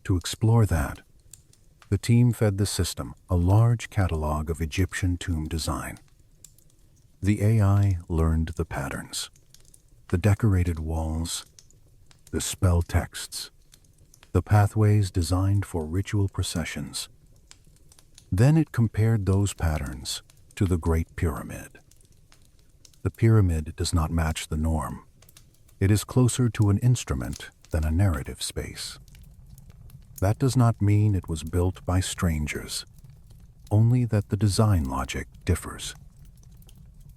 S1: To explore that, the team fed the system a large catalog of Egyptian tomb design. The AI learned the patterns, the decorated walls, the spell texts, the pathways designed for ritual processions. Then it compared those patterns to the Great Pyramid. The pyramid does not match the norm. It is closer to an instrument than a narrative space. That does not mean it was built by strangers, only that the design logic differs.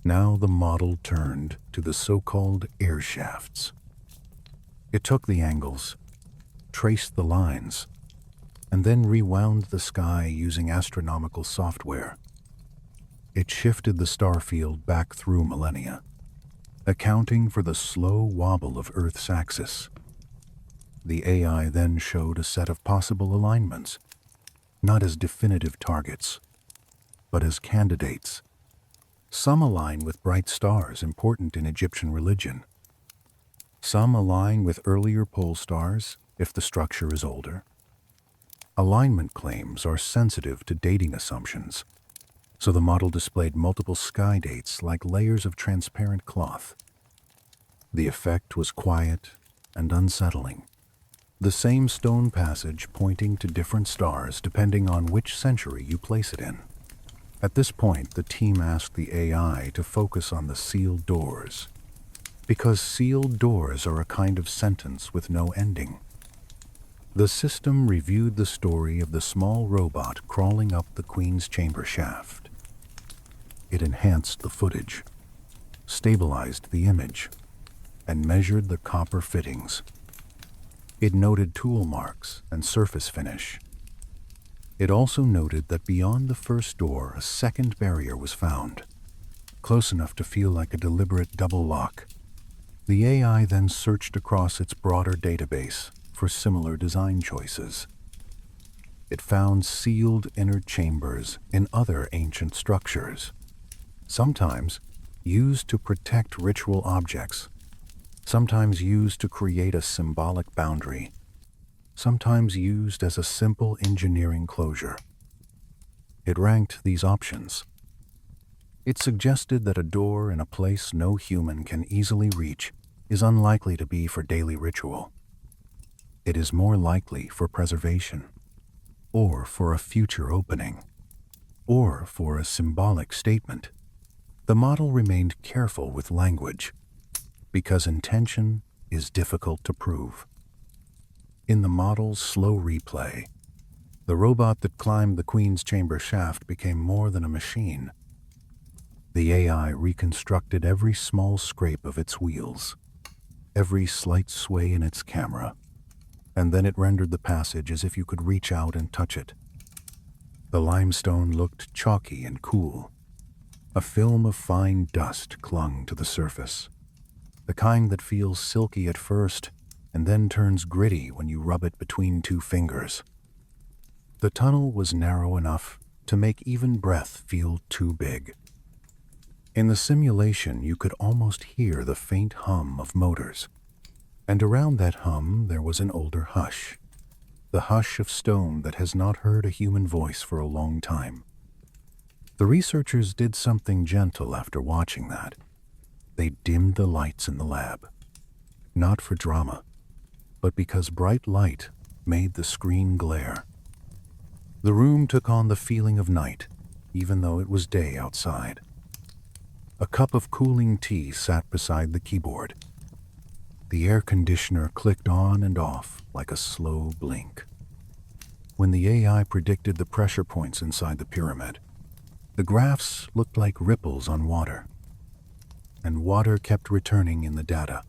S1: Now the model turned to the so-called air shafts. It took the angles, traced the lines, and then rewound the sky using astronomical software. It shifted the star field back through millennia, accounting for the slow wobble of Earth's axis. The AI then showed a set of possible alignments, not as definitive targets, but as candidates. Some align with bright stars important in Egyptian religion. Some align with earlier pole stars if the structure is older. Alignment claims are sensitive to dating assumptions, so the model displayed multiple sky dates like layers of transparent cloth. The effect was quiet and unsettling. The same stone passage pointing to different stars depending on which century you place it in. At this point, the team asked the AI to focus on the sealed doors, because sealed doors are a kind of sentence with no ending. The system reviewed the story of the small robot crawling up the Queen's chamber shaft. It enhanced the footage, stabilized the image, and measured the copper fittings. It noted tool marks and surface finish. It also noted that beyond the first door, a second barrier was found, close enough to feel like a deliberate double lock. The AI then searched across its broader database for similar design choices. It found sealed inner chambers in other ancient structures, sometimes used to protect ritual objects, sometimes used to create a symbolic boundary, sometimes used as a simple engineering closure. It ranked these options. It suggested that a door in a place no human can easily reach is unlikely to be for daily ritual. It is more likely for preservation, or for a future opening, or for a symbolic statement. The model remained careful with language, because intention is difficult to prove. In the model's slow replay, the robot that climbed the Queen's chamber shaft became more than a machine. The AI reconstructed every small scrape of its wheels, every slight sway in its camera, and then it rendered the passage as if you could reach out and touch it. The limestone looked chalky and cool. A film of fine dust clung to the surface, the kind that feels silky at first and then turns gritty when you rub it between two fingers. The tunnel was narrow enough to make even breath feel too big. In the simulation, you could almost hear the faint hum of motors. And around that hum there was an older hush, the hush of stone that has not heard a human voice for a long time. The researchers did something gentle after watching that. They dimmed the lights in the lab, not for drama, but because bright light made the screen glare. The room took on the feeling of night, even though it was day outside. A cup of cooling tea sat beside the keyboard. The air conditioner clicked on and off like a slow blink. When the AI predicted the pressure points inside the pyramid, the graphs looked like ripples on water. And water kept returning in the data.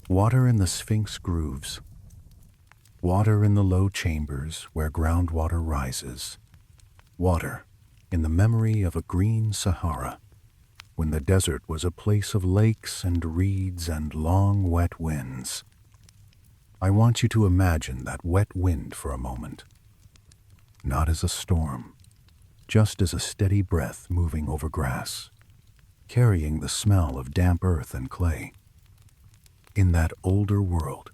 S1: Water in the Sphinx grooves. Water in the low chambers where groundwater rises. Water in the memory of a green Sahara, when the desert was a place of lakes and reeds and long wet winds. I want you to imagine that wet wind for a moment. Not as a storm, just as a steady breath moving over grass, carrying the smell of damp earth and clay. In that older world,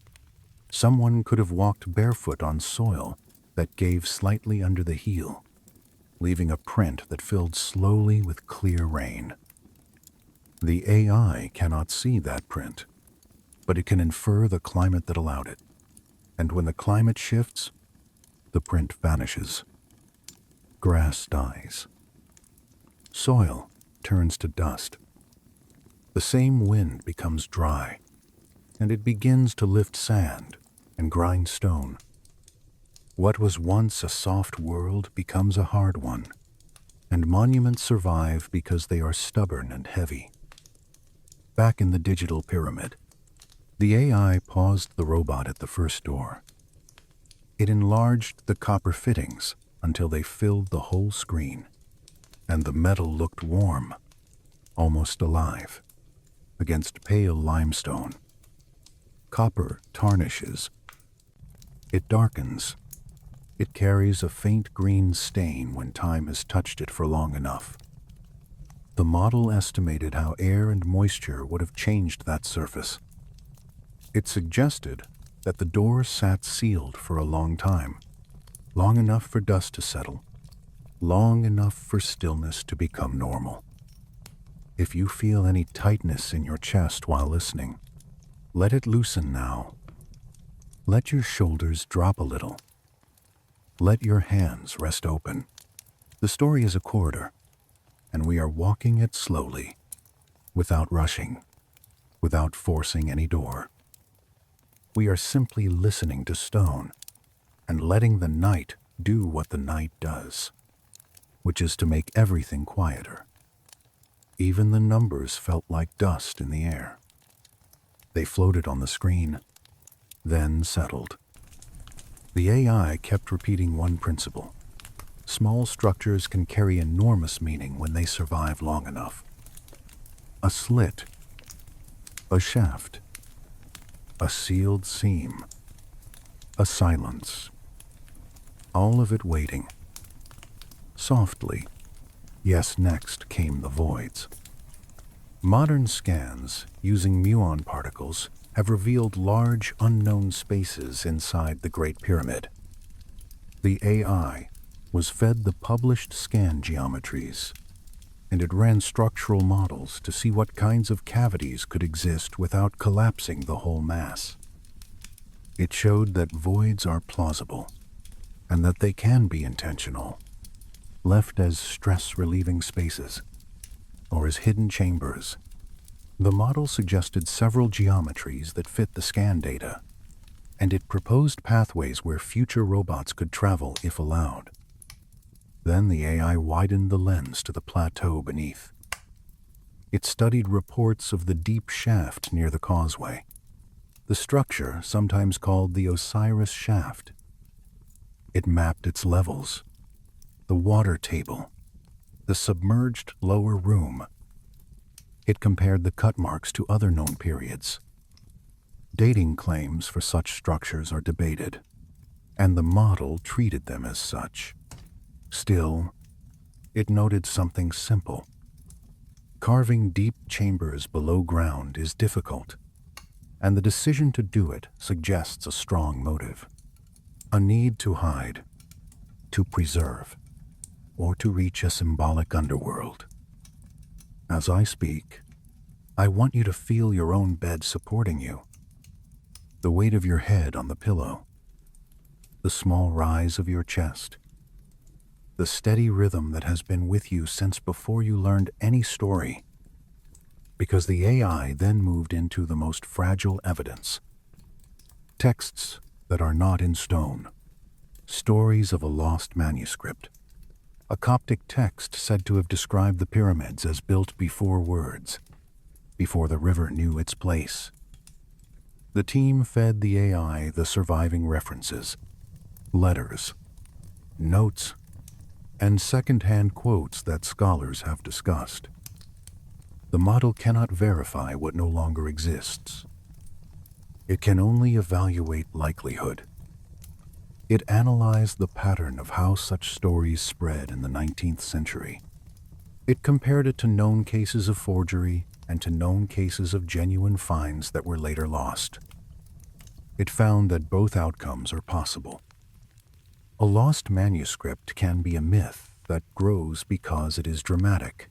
S1: someone could have walked barefoot on soil that gave slightly under the heel, leaving a print that filled slowly with clear rain. The AI cannot see that print, but it can infer the climate that allowed it. And when the climate shifts, the print vanishes. Grass dies. Soil turns to dust. The same wind becomes dry, and it begins to lift sand and grind stone. What was once a soft world becomes a hard one, and monuments survive because they are stubborn and heavy. Back in the digital pyramid, the AI paused the robot at the first door. It enlarged the copper fittings until they filled the whole screen, and the metal looked warm, almost alive, against pale limestone. Copper tarnishes. It darkens. It carries a faint green stain when time has touched it for long enough. The model estimated how air and moisture would have changed that surface. It suggested that the door sat sealed for a long time, long enough for dust to settle, long enough for stillness to become normal. If you feel any tightness in your chest while listening, let it loosen now. Let your shoulders drop a little. Let your hands rest open. The story is a corridor, and we are walking it slowly, without rushing, without forcing any door. We are simply listening to stone and letting the night do what the night does, which is to make everything quieter. Even the numbers felt like dust in the air. They floated on the screen, then settled. The AI kept repeating one principle. Small structures can carry enormous meaning when they survive long enough. A slit, a shaft, a sealed seam, a silence, all of it waiting. Softly, yes, next came the voids. Modern scans using muon particles have revealed large unknown spaces inside the Great Pyramid. The AI was fed the published scan geometries, and it ran structural models to see what kinds of cavities could exist without collapsing the whole mass. It showed that voids are plausible, and that they can be intentional, left as stress-relieving spaces, or as hidden chambers. The model suggested several geometries that fit the scan data, and it proposed pathways where future robots could travel if allowed. Then the AI widened the lens to the plateau beneath. It studied reports of the deep shaft near the causeway, the structure sometimes called the Osiris shaft. It mapped its levels, the water table, the submerged lower room. It compared the cut marks to other known periods. Dating claims for such structures are debated, and the model treated them as such. Still, it noted something simple. Carving deep chambers below ground is difficult, and the decision to do it suggests a strong motive. A need to hide, to preserve, or to reach a symbolic underworld. As I speak, I want you to feel your own bed supporting you, the weight of your head on the pillow, the small rise of your chest, the steady rhythm that has been with you since before you learned any story. Because the AI then moved into the most fragile evidence. Texts that are not in stone. Stories of a lost manuscript. A Coptic text said to have described the pyramids as built before words, before the river knew its place. The team fed the AI the surviving references, letters, notes, and second-hand quotes that scholars have discussed. The model cannot verify what no longer exists. It can only evaluate likelihood. It analyzed the pattern of how such stories spread in the 19th century. It compared it to known cases of forgery and to known cases of genuine finds that were later lost. It found that both outcomes are possible. A lost manuscript can be a myth that grows because it is dramatic.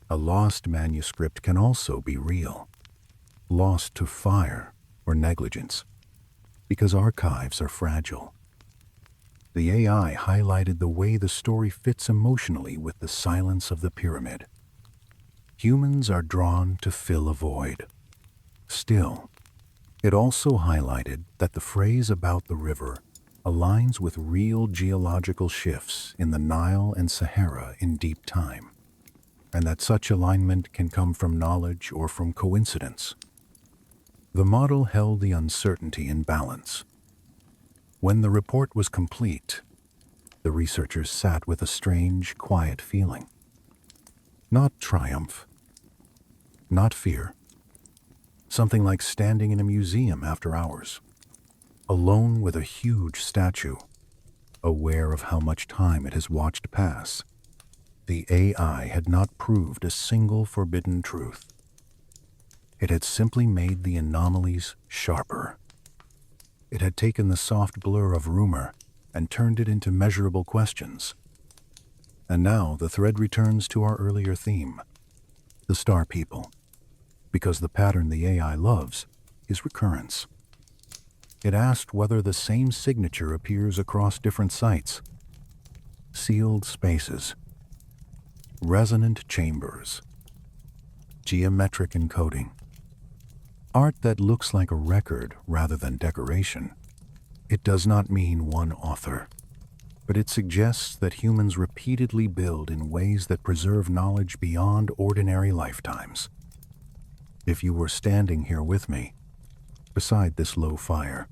S1: A lost manuscript can also be real, lost to fire or negligence, because archives are fragile. The AI highlighted the way the story fits emotionally with the silence of the pyramid. Humans are drawn to fill a void. Still, it also highlighted that the phrase about the river aligns with real geological shifts in the Nile and Sahara in deep time, and that such alignment can come from knowledge or from coincidence. The model held the uncertainty in balance. When the report was complete, the researchers sat with a strange, quiet feeling. Not triumph, not fear. Something like standing in a museum after hours, alone with a huge statue, aware of how much time it has watched pass. The AI had not proved a single forbidden truth. It had simply made the anomalies sharper, It had taken the soft blur of rumor and turned it into measurable questions. And now the thread returns to our earlier theme, the star people, because the pattern the AI loves is recurrence. It asked whether the same signature appears across different sites. Sealed spaces, resonant chambers, geometric encoding. Art that looks like a record rather than decoration. It does not mean one author, but it suggests that humans repeatedly build in ways that preserve knowledge beyond ordinary lifetimes. If you were standing here with me, beside this low fire,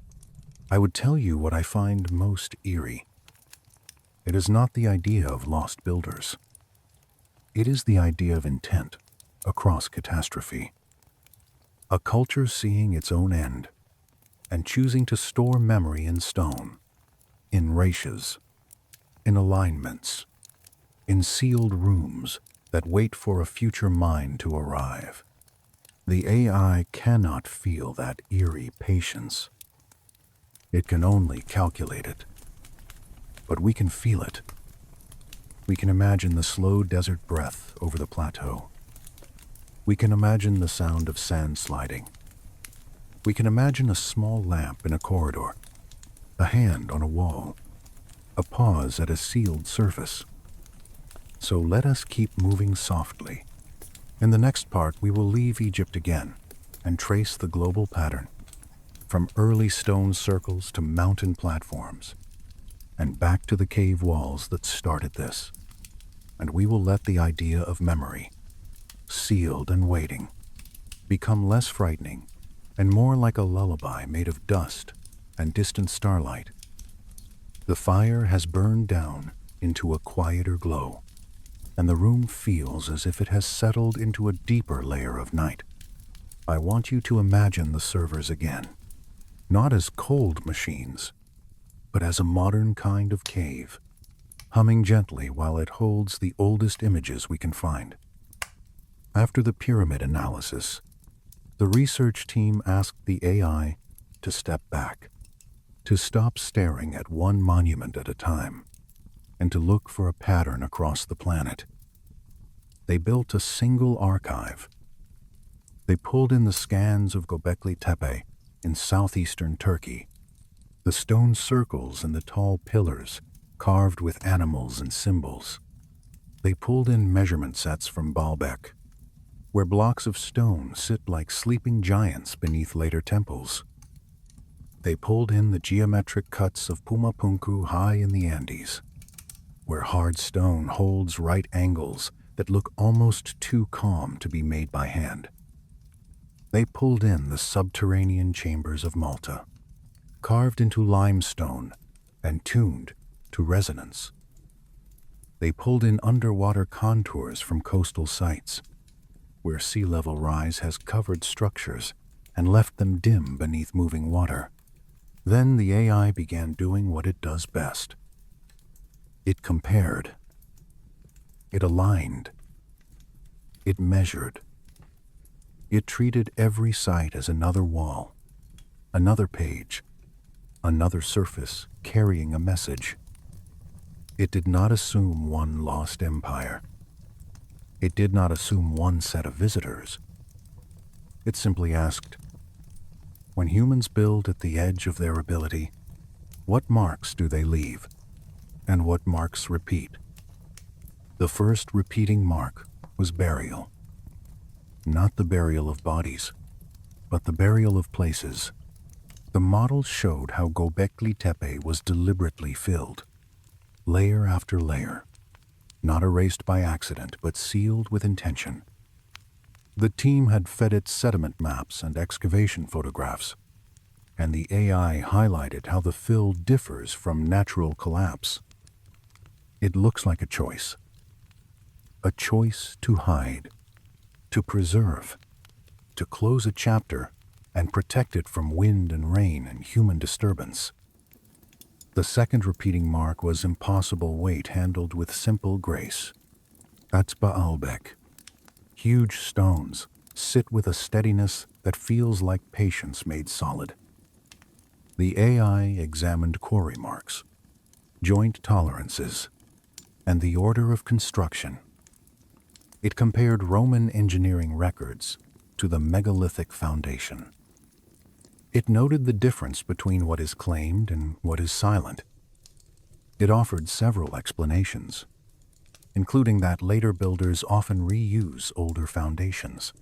S1: I would tell you what I find most eerie. It is not the idea of lost builders. It is the idea of intent across catastrophe. A culture seeing its own end and choosing to store memory in stone, in ratios, in alignments, in sealed rooms that wait for a future mind to arrive. The AI cannot feel that eerie patience. It can only calculate it. But we can feel it. We can imagine the slow desert breath over the plateau. We can imagine the sound of sand sliding. We can imagine a small lamp in a corridor, a hand on a wall, a pause at a sealed surface. So let us keep moving softly. In the next part, we will leave Egypt again and trace the global pattern, from early stone circles to mountain platforms, and back to the cave walls that started this. And we will let the idea of memory, sealed and waiting, become less frightening and more like a lullaby made of dust and distant starlight. The fire has burned down into a quieter glow, and the room feels as if it has settled into a deeper layer of night. I want you to imagine the servers again, not as cold machines, but as a modern kind of cave, humming gently while it holds the oldest images we can find. After the pyramid analysis, the research team asked the AI to step back, to stop staring at one monument at a time, and to look for a pattern across the planet. They built a single archive. They pulled in the scans of Göbekli Tepe in southeastern Turkey, the stone circles and the tall pillars carved with animals and symbols. They pulled in measurement sets from Baalbek, where blocks of stone sit like sleeping giants beneath later temples. They pulled in the geometric cuts of Pumapunku high in the Andes, where hard stone holds right angles that look almost too calm to be made by hand. They pulled in the subterranean chambers of Malta, carved into limestone and tuned to resonance. They pulled in underwater contours from coastal sites, where sea level rise has covered structures and left them dim beneath moving water. Then the AI began doing what it does best. It compared. It aligned. It measured. It treated every site as another wall, another page, another surface carrying a message. It did not assume one lost empire. It did not assume one set of visitors. It simply asked, when humans build at the edge of their ability, what marks do they leave, and what marks repeat? The first repeating mark was burial. Not the burial of bodies, but the burial of places. The model showed how Göbekli Tepe was deliberately filled, layer after layer, not erased by accident, but sealed with intention. The team had fed it sediment maps and excavation photographs, and the AI highlighted how the fill differs from natural collapse. It looks like a choice to hide, to preserve, to close a chapter and protect it from wind and rain and human disturbance. The second repeating mark was impossible weight handled with simple grace. That's Baalbek. Huge stones sit with a steadiness that feels like patience made solid. The AI examined quarry marks, joint tolerances, and the order of construction. It compared Roman engineering records to the megalithic foundation. It noted the difference between what is claimed and what is silent. It offered several explanations, including that later builders often reuse older foundations.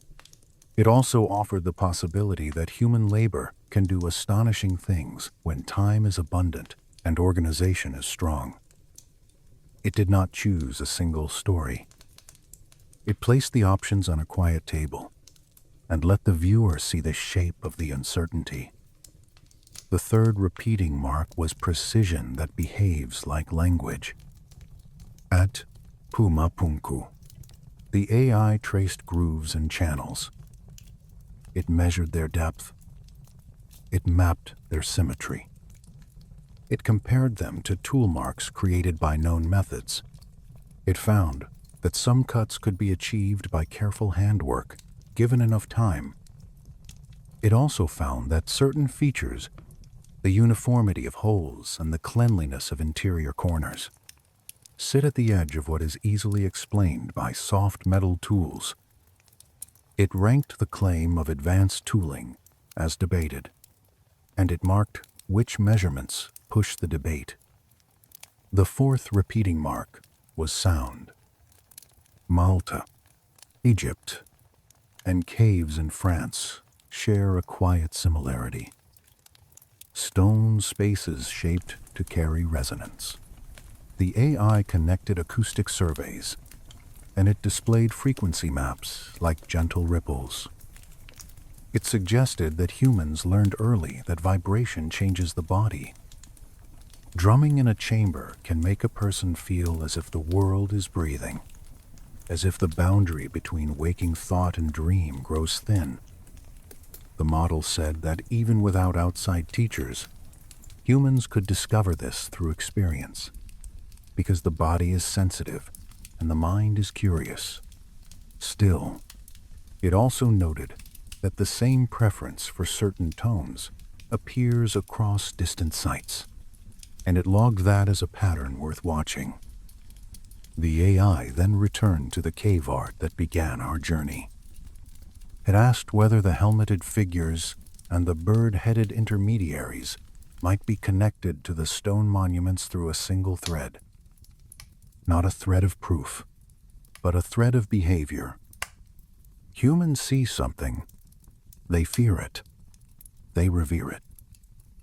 S1: It also offered the possibility that human labor can do astonishing things when time is abundant and organization is strong. It did not choose a single story. It placed the options on a quiet table and let the viewer see the shape of the uncertainty. The third repeating mark was precision that behaves like language. At Puma Punku, the AI traced grooves and channels. It measured their depth. It mapped their symmetry. It compared them to tool marks created by known methods. It found that some cuts could be achieved by careful handwork, given enough time. It also found that certain features, the uniformity of holes and the cleanliness of interior corners, sit at the edge of what is easily explained by soft metal tools. It ranked the claim of advanced tooling as debated, and it marked which measurements push the debate. The fourth repeating mark was sound. Malta, Egypt, and caves in France share a quiet similarity. Stone spaces shaped to carry resonance. The AI connected acoustic surveys, and it displayed frequency maps like gentle ripples. It suggested that humans learned early that vibration changes the body. Drumming in a chamber can make a person feel as if the world is breathing, as if the boundary between waking thought and dream grows thin. The model said that even without outside teachers, humans could discover this through experience, because the body is sensitive and the mind is curious. Still, it also noted that the same preference for certain tones appears across distant sites, and it logged that as a pattern worth watching. The AI then returned to the cave art that began our journey. It asked whether the helmeted figures and the bird-headed intermediaries might be connected to the stone monuments through a single thread. Not a thread of proof, but a thread of behavior. Humans see something. They fear it. They revere it.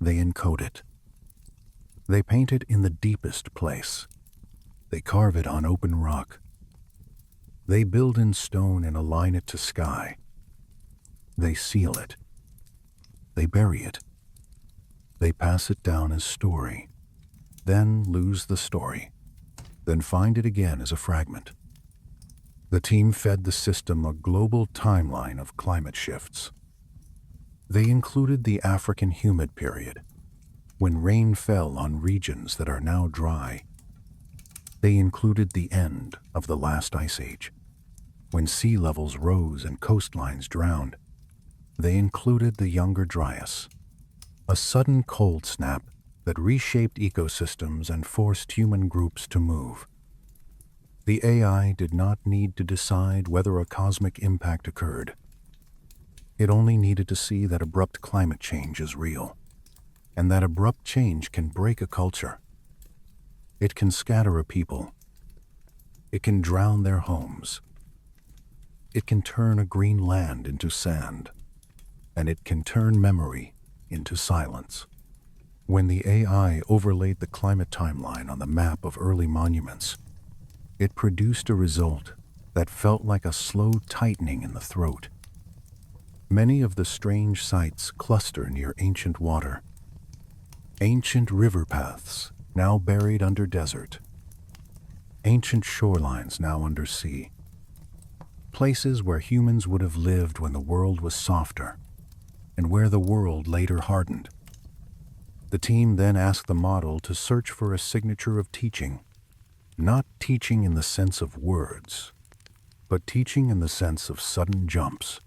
S1: They encode it. They paint it in the deepest place. They carve it on open rock. They build in stone and align it to sky. They seal it. They bury it. They pass it down as story, then lose the story, then find it again as a fragment. The team fed the system a global timeline of climate shifts. They included the African humid period, when rain fell on regions that are now dry. They included the end of the last ice age, when sea levels rose and coastlines drowned. They included the Younger Dryas, a sudden cold snap that reshaped ecosystems and forced human groups to move. The AI did not need to decide whether a cosmic impact occurred. It only needed to see that abrupt climate change is real, and that abrupt change can break a culture. It can scatter a people. It can drown their homes. It can turn a green land into sand, and it can turn memory into silence. When the AI overlaid the climate timeline on the map of early monuments, it produced a result that felt like a slow tightening in the throat. Many of the strange sites cluster near ancient water, ancient river paths now buried under desert, ancient shorelines now under sea, places where humans would have lived when the world was softer, and where the world later hardened. The team then asked the model to search for a signature of teaching, not teaching in the sense of words, but teaching in the sense of sudden jumps.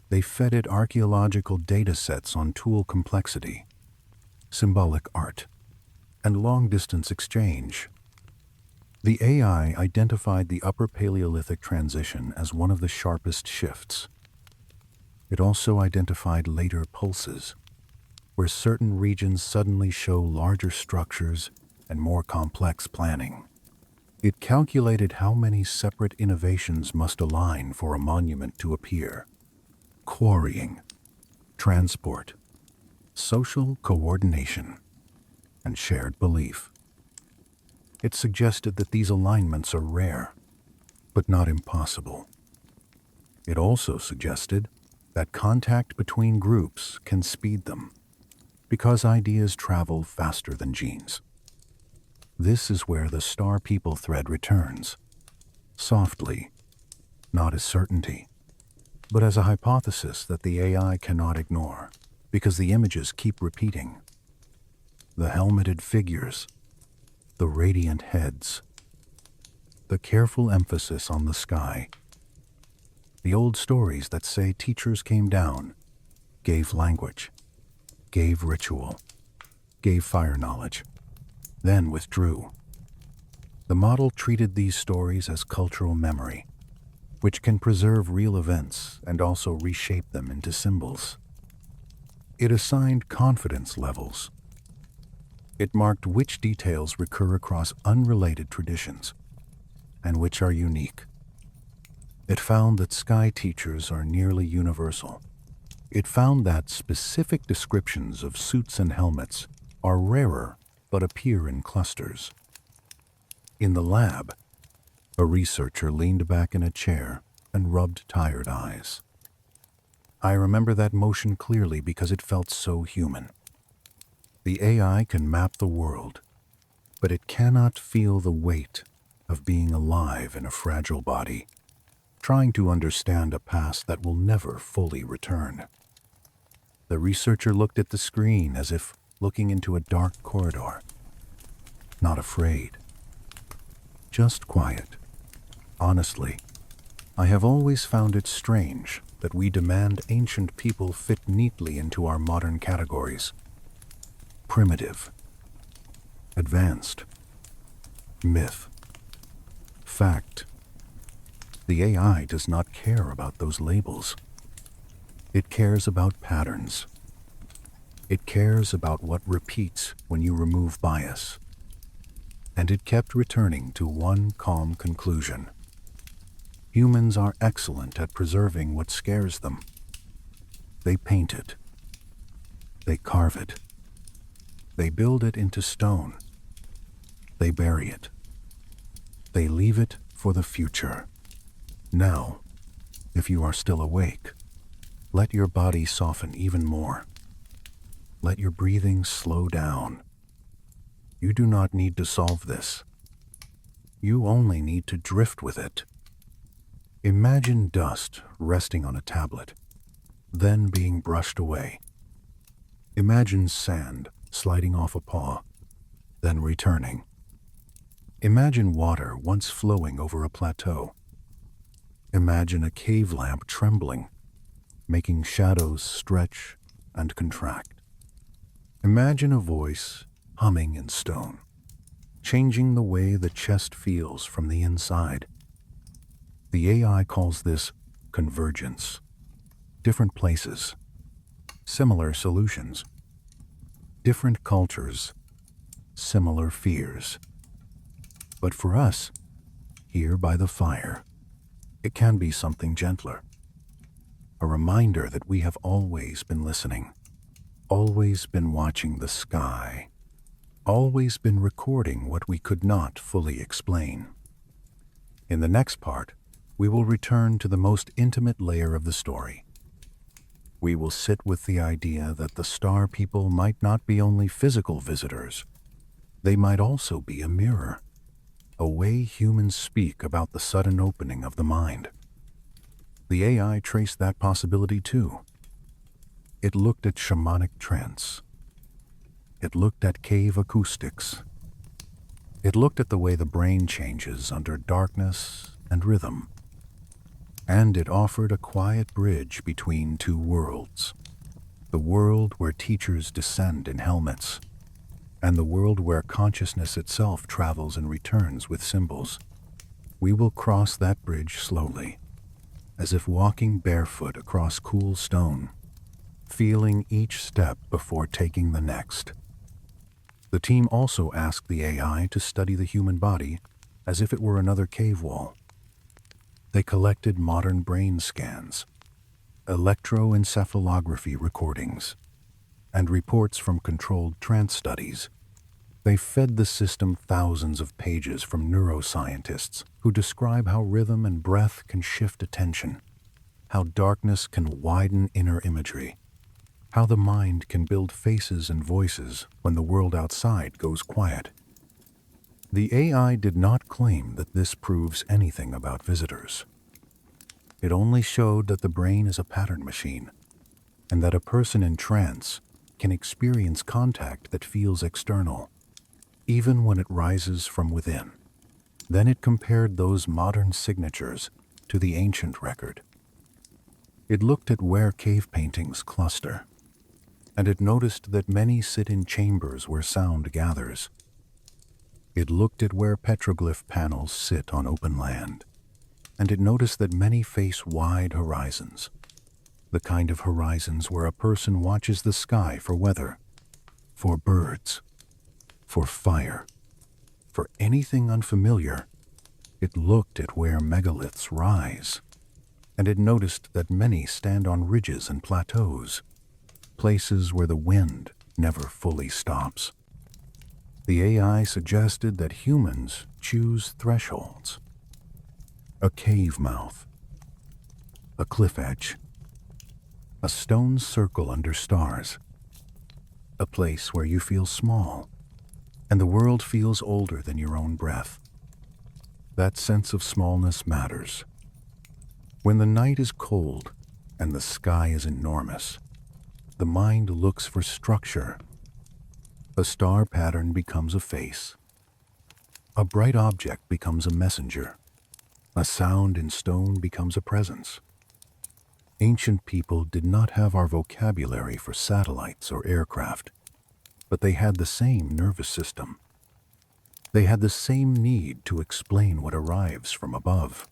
S1: They fed it archaeological data sets on tool complexity, symbolic art, and long-distance exchange. The AI identified the Upper Paleolithic transition as one of the sharpest shifts. It also identified later pulses, where certain regions suddenly show larger structures and more complex planning. It calculated how many separate innovations must align for a monument to appear: quarrying, transport, social coordination, and shared belief. It suggested that these alignments are rare, but not impossible. It also suggested that contact between groups can speed them, because ideas travel faster than genes. This is where the Star People thread returns, softly, not as certainty, but as a hypothesis that the AI cannot ignore, because the images keep repeating. The helmeted figures, the radiant heads, the careful emphasis on the sky. The old stories that say teachers came down, gave language, gave ritual, gave fire knowledge, then withdrew. The model treated these stories as cultural memory, which can preserve real events and also reshape them into symbols. It assigned confidence levels. It marked which details recur across unrelated traditions and which are unique. It found that sky teachers are nearly universal. It found that specific descriptions of suits and helmets are rarer but appear in clusters. In the lab, a researcher leaned back in a chair and rubbed tired eyes. I remember that motion clearly because it felt so human. The AI can map the world, but it cannot feel the weight of being alive in a fragile body, trying to understand a past that will never fully return. The researcher looked at the screen as if looking into a dark corridor. Not afraid, just quiet. Honestly, I have always found it strange that we demand ancient people fit neatly into our modern categories. Primitive, advanced, myth, fact. The AI does not care about those labels. It cares about patterns. It cares about what repeats when you remove bias. And it kept returning to one calm conclusion. Humans are excellent at preserving what scares them. They paint it. They carve it. They build it into stone. They bury it. They leave it for the future. Now, if you are still awake, let your body soften even more. Let your breathing slow down. You do not need to solve this. You only need to drift with it. Imagine dust resting on a tablet, then being brushed away. Imagine sand sliding off a paw, then returning. Imagine water once flowing over a plateau. Imagine a cave lamp trembling, making shadows stretch and contract. Imagine a voice humming in stone, changing the way the chest feels from the inside. The AI calls this convergence. Different places, similar solutions. Different cultures, similar fears. But for us, here by the fire, it can be something gentler. A reminder that we have always been listening, always been watching the sky, always been recording what we could not fully explain. In the next part, we will return to the most intimate layer of the story. We will sit with the idea that the Star People might not be only physical visitors. They might also be a mirror, a way humans speak about the sudden opening of the mind. The AI traced that possibility too. It looked at shamanic trance. It looked at cave acoustics. It looked at the way the brain changes under darkness and rhythm. And it offered a quiet bridge between two worlds. the world where teachers descend in helmets, and the world where consciousness itself travels and returns with symbols. We will cross that bridge slowly, as if walking barefoot across cool stone, feeling each step before taking the next. The team also asked the AI to study the human body as if it were another cave wall. They collected modern brain scans, electroencephalography recordings, and reports from controlled trance studies. They fed the system thousands of pages from neuroscientists who describe how rhythm and breath can shift attention, how darkness can widen inner imagery, how the mind can build faces and voices when the world outside goes quiet. The AI did not claim that this proves anything about visitors. It only showed that the brain is a pattern machine, and that a person in trance can experience contact that feels external, even when it rises from within. Then it compared those modern signatures to the ancient record. It looked at where cave paintings cluster, and it noticed that many sit in chambers where sound gathers. It looked at where petroglyph panels sit on open land, and it noticed that many face wide horizons, the kind of horizons where a person watches the sky for weather, for birds, for fire, for anything unfamiliar. It looked at where megaliths rise, and it noticed that many stand on ridges and plateaus, places where the wind never fully stops. The AI suggested that humans choose thresholds: a cave mouth, a cliff edge, a stone circle under stars, a place where you feel small and the world feels older than your own breath. That sense of smallness matters. When the night is cold and the sky is enormous, the mind looks for structure. A star pattern becomes a face. A bright object becomes a messenger. A sound in stone becomes a presence. Ancient people did not have our vocabulary for satellites or aircraft, but they had the same nervous system. They had the same need to explain what arrives from above.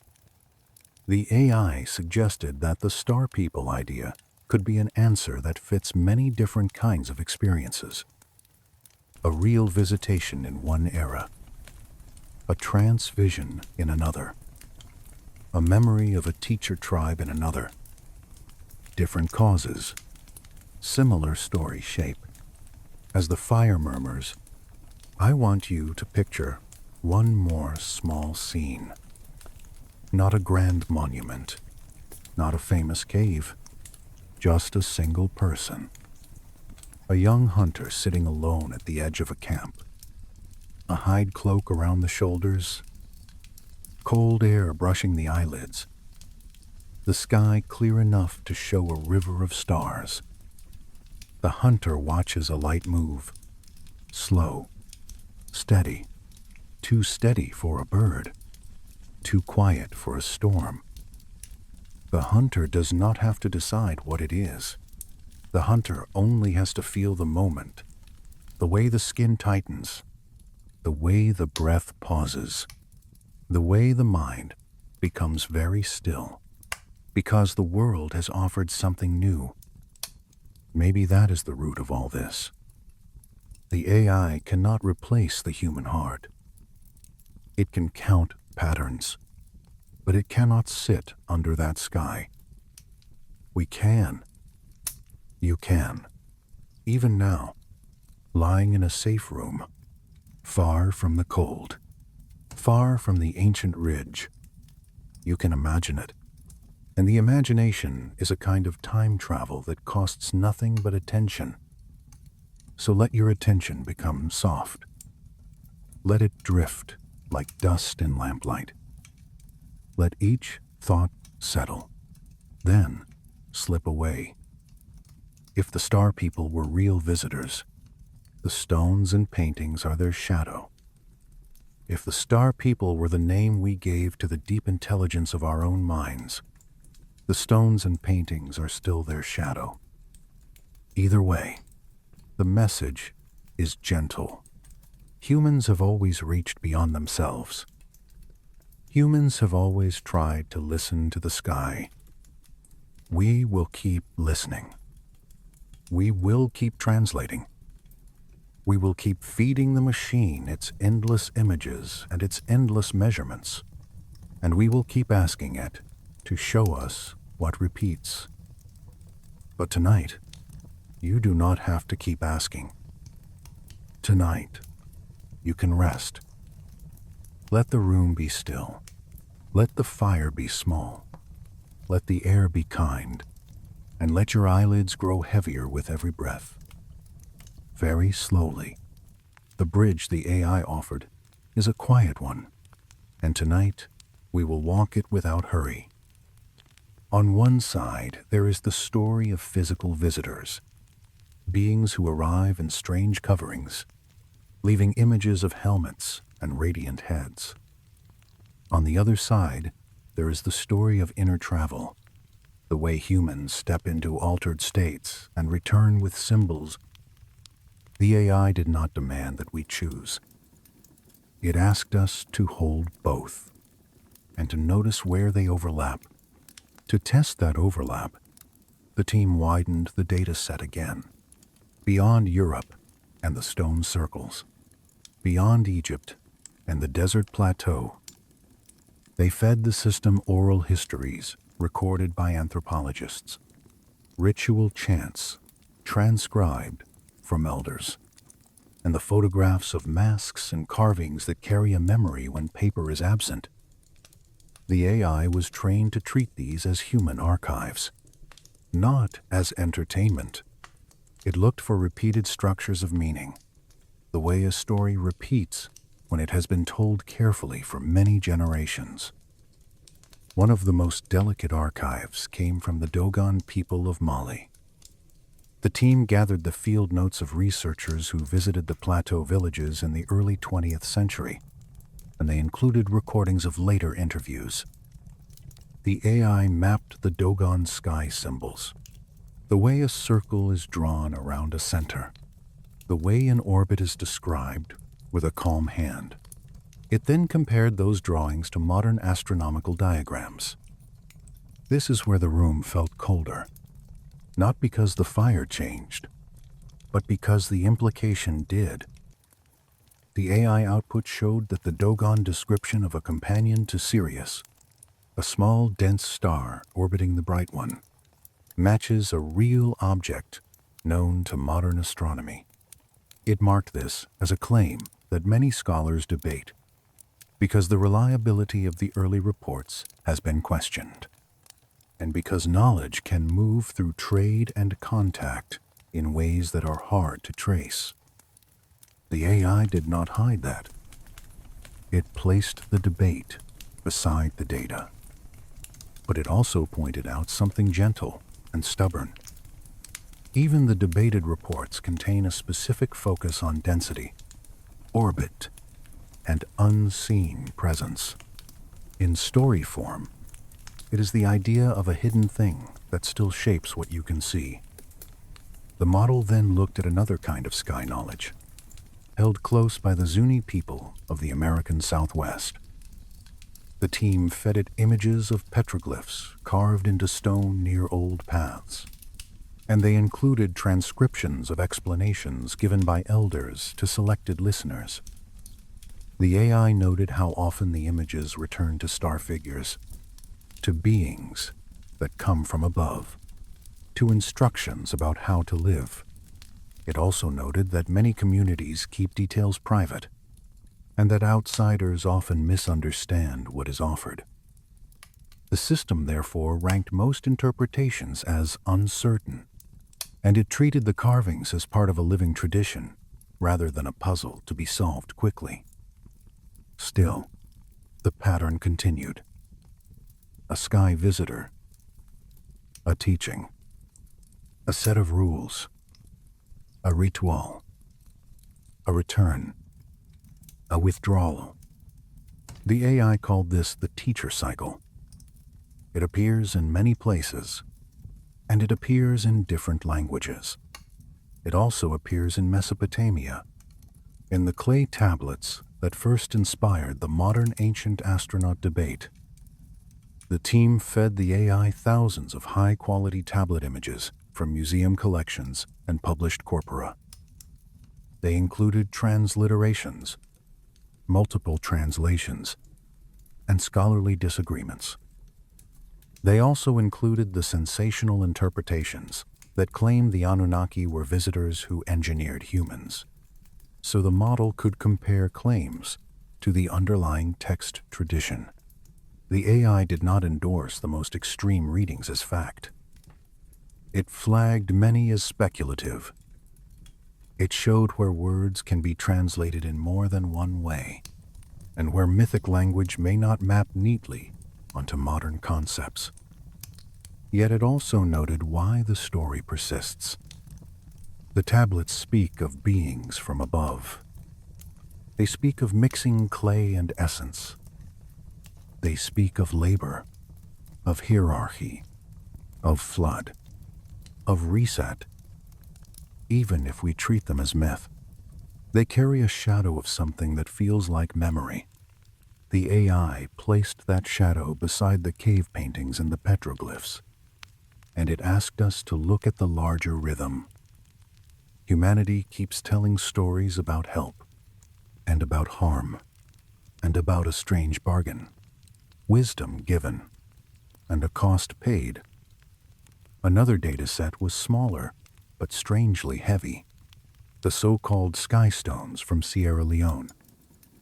S1: The AI suggested that the star people idea could be an answer that fits many different kinds of experiences. A real visitation in one era, a trance vision in another, a memory of a teacher tribe in another. Different causes, similar story shape. As the fire murmurs, I want you to picture one more small scene. Not a grand monument, not a famous cave, just a single person. A young hunter sitting alone at the edge of a camp, a hide cloak around the shoulders, cold air brushing the eyelids, the sky clear enough to show a river of stars. The hunter watches a light move, slow, steady, too steady for a bird, too quiet for a storm. The hunter does not have to decide what it is. The hunter only has to feel the moment, the way the skin tightens, the way the breath pauses, the way the mind becomes very still, because the world has offered something new. Maybe that is the root of all this. The AI cannot replace the human heart. It can count patterns, but it cannot sit under that sky. We can. You can. Even now, lying in a safe room, far from the cold, far from the ancient ridge. You can imagine it. And the imagination is a kind of time travel that costs nothing but attention. So let your attention become soft. Let it drift like dust in lamplight. Let each thought settle, then slip away. If the star people were real visitors, the stones and paintings are their shadow. If the star people were the name we gave to the deep intelligence of our own minds, the stones and paintings are still their shadow. Either way, the message is gentle. Humans have always reached beyond themselves. Humans have always tried to listen to the sky. We will keep listening. We will keep translating. We will keep feeding the machine its endless images and its endless measurements. And we will keep asking it to show us what repeats. But tonight, you do not have to keep asking. Tonight, you can rest. Let the room be still. Let the fire be small. Let the air be kind. And let your eyelids grow heavier with every breath. Very slowly, the bridge the AI offered is a quiet one, and tonight we will walk it without hurry. On one side, there is the story of physical visitors, beings who arrive in strange coverings, leaving images of helmets and radiant heads. On the other side, there is the story of inner travel, the way humans step into altered states and return with symbols. The AI did not demand that we choose. It asked us to hold both, and to notice where they overlap. To test that overlap, the team widened the data set again, beyond Europe and the stone circles, beyond Egypt and the desert plateau. They fed the system oral histories recorded by anthropologists, ritual chants transcribed from elders, and the photographs of masks and carvings that carry a memory when paper is absent. The AI was trained to treat these as human archives, not as entertainment. It looked for repeated structures of meaning, the way a story repeats when it has been told carefully for many generations. One of the most delicate archives came from the Dogon people of Mali. The team gathered the field notes of researchers who visited the plateau villages in the early 20th century, and they included recordings of later interviews. The AI mapped the Dogon sky symbols, the way a circle is drawn around a center, the way an orbit is described with a calm hand. It then compared those drawings to modern astronomical diagrams. This is where the room felt colder. Not because the fire changed, but because the implication did. The AI output showed that the Dogon description of a companion to Sirius, a small dense star orbiting the bright one, matches a real object known to modern astronomy. It marked this as a claim that many scholars debate, because the reliability of the early reports has been questioned, and because knowledge can move through trade and contact in ways that are hard to trace. The AI did not hide that. It placed the debate beside the data. But it also pointed out something gentle and stubborn. Even the debated reports contain a specific focus on density, orbit, and unseen presence. In story form, it is the idea of a hidden thing that still shapes what you can see. The model then looked at another kind of sky knowledge, held close by the Zuni people of the American Southwest. The team fed it images of petroglyphs carved into stone near old paths, and they included transcriptions of explanations given by elders to selected listeners. The AI noted how often the images returned to star figures, to beings that come from above, to instructions about how to live. It also noted that many communities keep details private, and that outsiders often misunderstand what is offered. The system, therefore, ranked most interpretations as uncertain, and it treated the carvings as part of a living tradition rather than a puzzle to be solved quickly. Still, the pattern continued. A sky visitor, a teaching, a set of rules, a ritual, a return, a withdrawal. The AI called this the teacher cycle. It appears in many places, and it appears in different languages. It also appears in Mesopotamia, in the clay tablets that first inspired the modern ancient astronaut debate. The team fed the AI thousands of high-quality tablet images from museum collections and published corpora. They included transliterations, multiple translations, and scholarly disagreements. They also included the sensational interpretations that claimed the Anunnaki were visitors who engineered humans, so the model could compare claims to the underlying text tradition. The AI did not endorse the most extreme readings as fact. It flagged many as speculative. It showed where words can be translated in more than one way, and where mythic language may not map neatly onto modern concepts. Yet it also noted why the story persists. The tablets speak of beings from above. They speak of mixing clay and essence. They speak of labor, of hierarchy, of flood, of reset. Even if we treat them as myth, they carry a shadow of something that feels like memory. The AI placed that shadow beside the cave paintings and the petroglyphs, and it asked us to look at the larger rhythm. Humanity keeps telling stories about help, and about harm, and about a strange bargain, wisdom given, and a cost paid. Another data set was smaller, but strangely heavy. The so-called sky stones from Sierra Leone.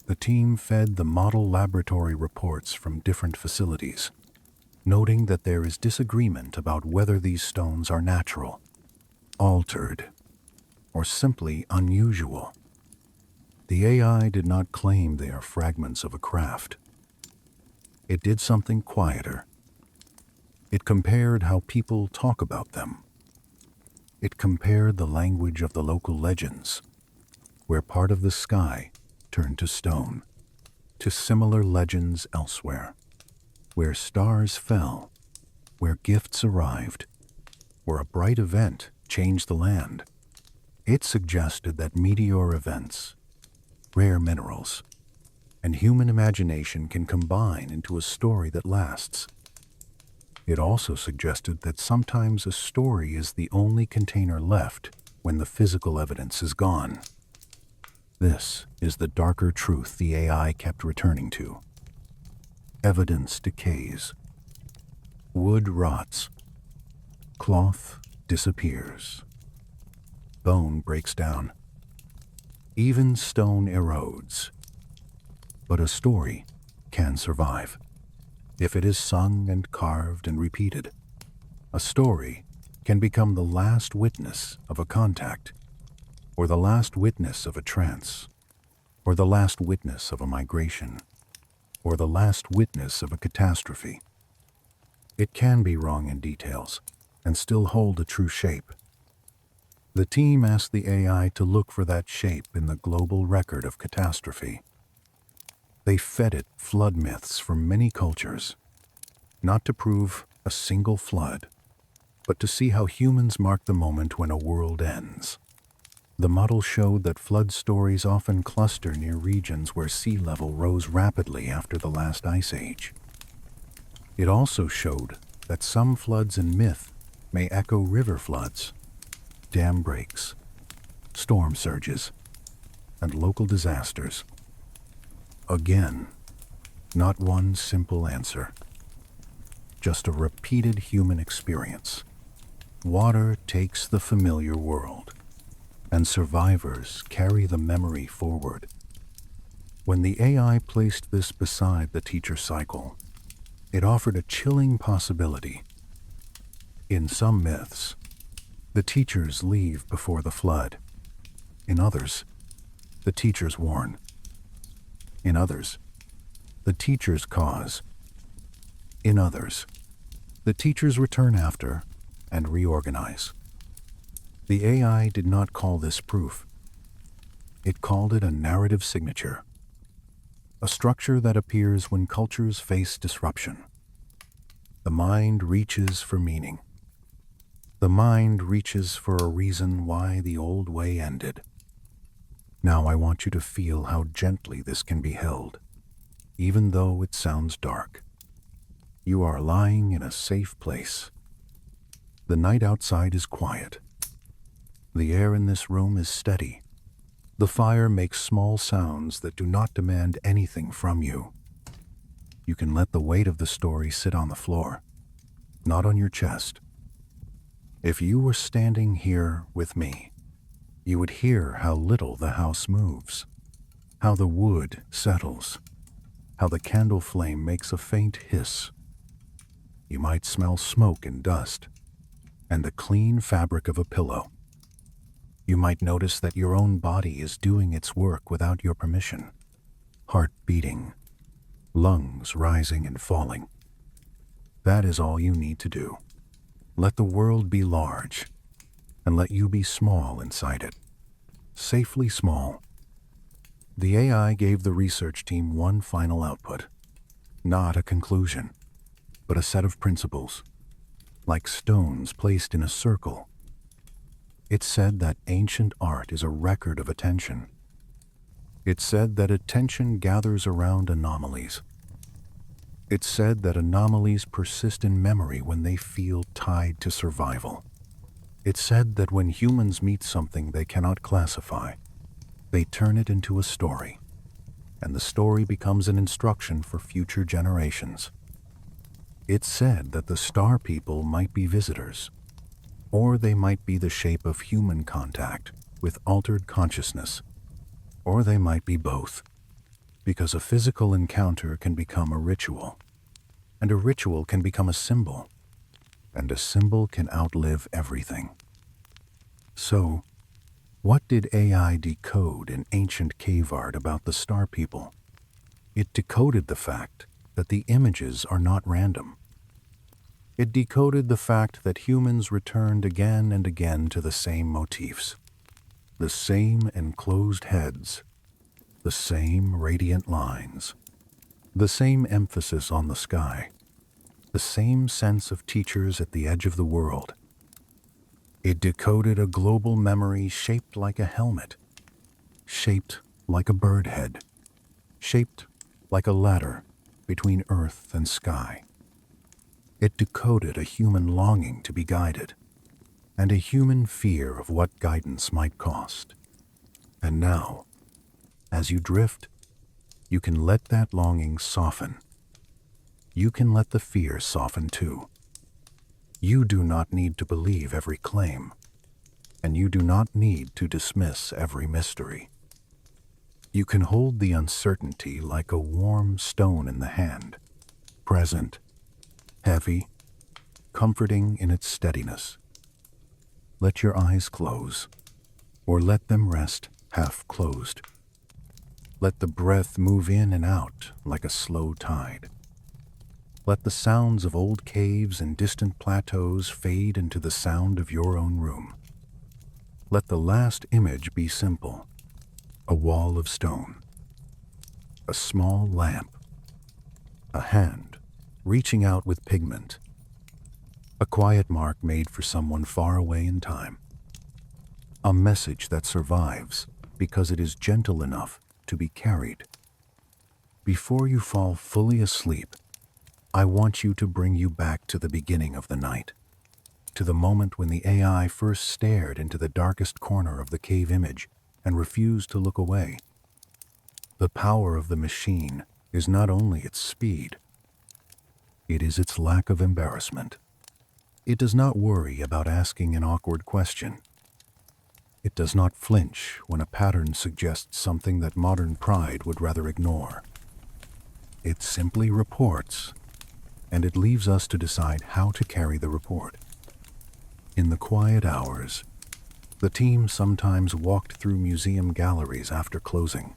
S1: The team fed the model laboratory reports from different facilities, noting that there is disagreement about whether these stones are natural, altered, or simply unusual. The AI did not claim they are fragments of a craft. It did something quieter. It compared how people talk about them. It compared the language of the local legends, where part of the sky turned to stone, to similar legends elsewhere, where stars fell, where gifts arrived, where a bright event changed the land. It suggested that meteor events, rare minerals, and human imagination can combine into a story that lasts. It also suggested that sometimes a story is the only container left when the physical evidence is gone. This is the darker truth the AI kept returning to. Evidence decays. Wood rots. Cloth disappears. Bone breaks down. Even stone erodes. But a story can survive if it is sung and carved and repeated. A story can become the last witness of a contact, or the last witness of a trance, or the last witness of a migration, or the last witness of a catastrophe. It can be wrong in details and still hold a true shape. The team asked the AI to look for that shape in the global record of catastrophe. They fed it flood myths from many cultures, not to prove a single flood, but to see how humans mark the moment when a world ends. The model showed that flood stories often cluster near regions where sea level rose rapidly after the last ice age. It also showed that some floods in myth may echo river floods, dam breaks, storm surges, and local disasters. Again, not one simple answer, just a repeated human experience. Water takes the familiar world, and survivors carry the memory forward. When the AI placed this beside the teacher cycle, it offered a chilling possibility. In some myths, the teachers leave before the flood. In others, the teachers warn. In others, the teachers cause. In others, the teachers return after and reorganize. The AI did not call this proof. It called it a narrative signature, a structure that appears when cultures face disruption. The mind reaches for meaning. The mind reaches for a reason why the old way ended. Now I want you to feel how gently this can be held, even though it sounds dark. You are lying in a safe place. The night outside is quiet. The air in this room is steady. The fire makes small sounds that do not demand anything from you. You can let the weight of the story sit on the floor, not on your chest. If you were standing here with me, you would hear how little the house moves, how the wood settles, how the candle flame makes a faint hiss. You might smell smoke and dust, and the clean fabric of a pillow. You might notice that your own body is doing its work without your permission. Heart beating, lungs rising and falling. That is all you need to do. Let the world be large, and let you be small inside it. Safely small. The AI gave the research team one final output. Not a conclusion, but a set of principles, like stones placed in a circle. It said that ancient art is a record of attention. It said that attention gathers around anomalies. It said that anomalies persist in memory when they feel tied to survival. It said that when humans meet something they cannot classify, they turn it into a story, and the story becomes an instruction for future generations. It said that the star people might be visitors, or they might be the shape of human contact with altered consciousness, or they might be both, because a physical encounter can become a ritual, and a ritual can become a symbol, and a symbol can outlive everything. So, what did AI decode in ancient cave art about the star people? It decoded the fact that the images are not random. It decoded the fact that humans returned again and again to the same motifs, the same enclosed heads, the same radiant lines, the same emphasis on the sky, the same sense of teachers at the edge of the world. It decoded a global memory shaped like a helmet, shaped like a bird head, shaped like a ladder between earth and sky. It decoded a human longing to be guided, and a human fear of what guidance might cost. And now, as you drift, you can let that longing soften. You can let the fear soften too. You do not need to believe every claim, and you do not need to dismiss every mystery. You can hold the uncertainty like a warm stone in the hand, present, heavy, comforting in its steadiness. Let your eyes close, or let them rest half closed. Let the breath move in and out like a slow tide. Let the sounds of old caves and distant plateaus fade into the sound of your own room. Let the last image be simple, a wall of stone, a small lamp, a hand reaching out with pigment, a quiet mark made for someone far away in time, a message that survives because it is gentle enough to be carried. Before you fall fully asleep, I want you to bring you back to the beginning of the night, to the moment when the AI first stared into the darkest corner of the cave image and refused to look away. The power of the machine is not only its speed, it is its lack of embarrassment. It does not worry about asking an awkward question. It does not flinch when a pattern suggests something that modern pride would rather ignore. It simply reports, and it leaves us to decide how to carry the report. In the quiet hours, the team sometimes walked through museum galleries after closing,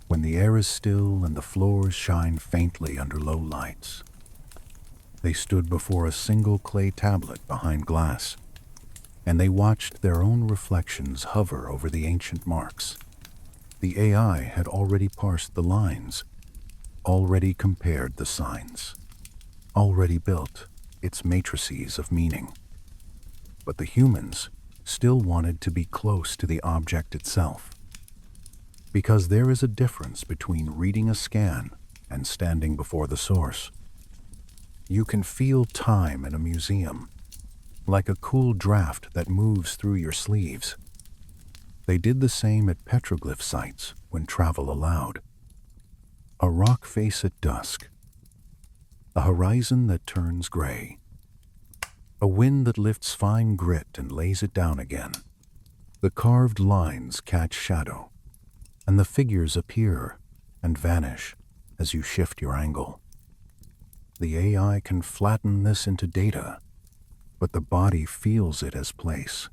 S1: when the air is still and the floors shine faintly under low lights. They stood before a single clay tablet behind glass, and they watched their own reflections hover over the ancient marks. The AI had already parsed the lines, already compared the signs, already built its matrices of meaning. But the humans still wanted to be close to the object itself. Because there is a difference between reading a scan and standing before the source. You can feel time in a museum, like a cool draft that moves through your sleeves. They did the same at petroglyph sites when travel allowed. A rock face at dusk, a horizon that turns gray, a wind that lifts fine grit and lays it down again. The carved lines catch shadow, and the figures appear and vanish as you shift your angle. The AI can flatten this into data, but the body feels it as place,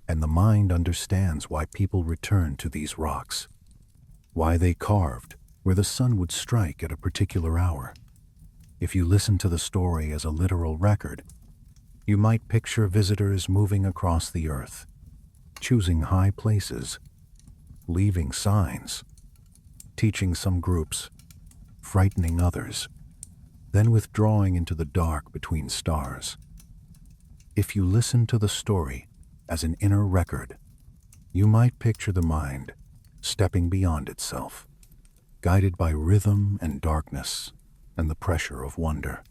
S1: and the mind understands why people return to these rocks, why they carved where the sun would strike at a particular hour. If you listen to the story as a literal record, you might picture visitors moving across the earth, choosing high places, leaving signs, teaching some groups, frightening others, then withdrawing into the dark between stars. If you listen to the story as an inner record, you might picture the mind stepping beyond itself, guided by rhythm and darkness and the pressure of wonder,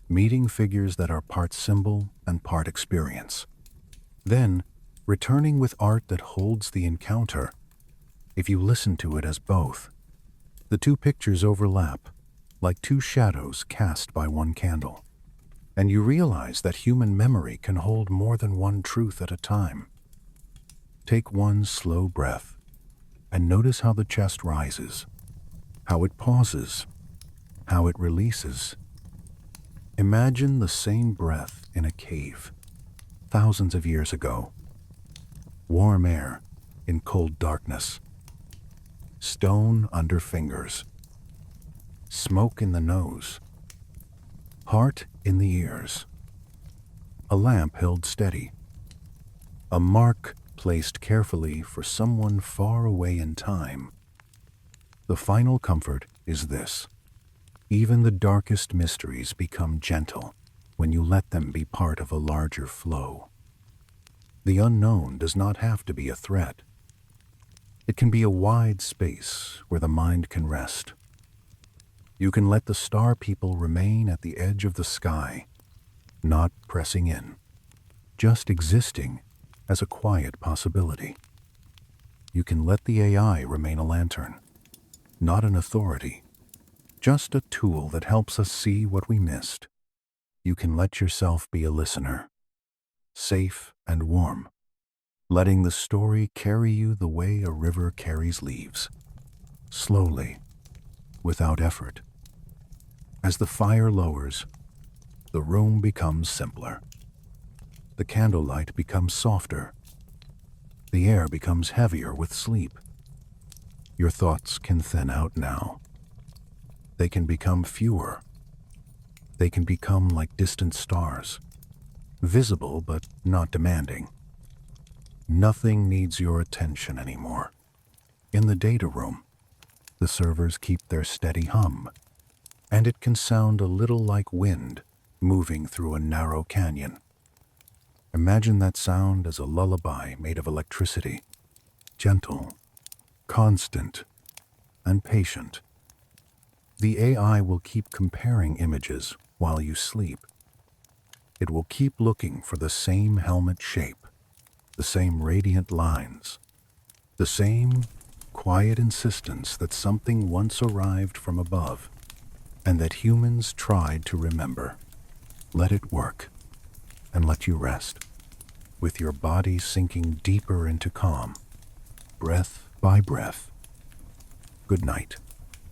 S1: meeting figures that are part symbol and part experience. Then, returning with art that holds the encounter. If you listen to it as both, the two pictures overlap, like two shadows cast by one candle, and you realize that human memory can hold more than one truth at a time. Take one slow breath, and notice how the chest rises, how it pauses, how it releases. Imagine the same breath in a cave, thousands of years ago. Warm air in cold darkness. Stone under fingers. Smoke in the nose. Heart in the ears. A lamp held steady. A mark placed carefully for someone far away in time. The final comfort is this: even the darkest mysteries become gentle when you let them be part of a larger flow. The unknown does not have to be a threat. It can be a wide space where the mind can rest. You can let the star people remain at the edge of the sky, not pressing in, just existing as a quiet possibility. You can let the AI remain a lantern, not an authority, just a tool that helps us see what we missed. You can let yourself be a listener, safe and warm, letting the story carry you the way a river carries leaves, slowly, without effort. As the fire lowers, the room becomes simpler. The candlelight becomes softer. The air becomes heavier with sleep. Your thoughts can thin out now. They can become fewer. They can become like distant stars, visible but not demanding. Nothing needs your attention anymore. In the data room, the servers keep their steady hum, and it can sound a little like wind moving through a narrow canyon. Imagine that sound as a lullaby made of electricity, gentle, constant, and patient. The AI will keep comparing images while you sleep. It will keep looking for the same helmet shape, the same radiant lines, the same quiet insistence that something once arrived from above, and that humans tried to remember. Let it work, and let you rest, with your body sinking deeper into calm, breath by breath. Good night.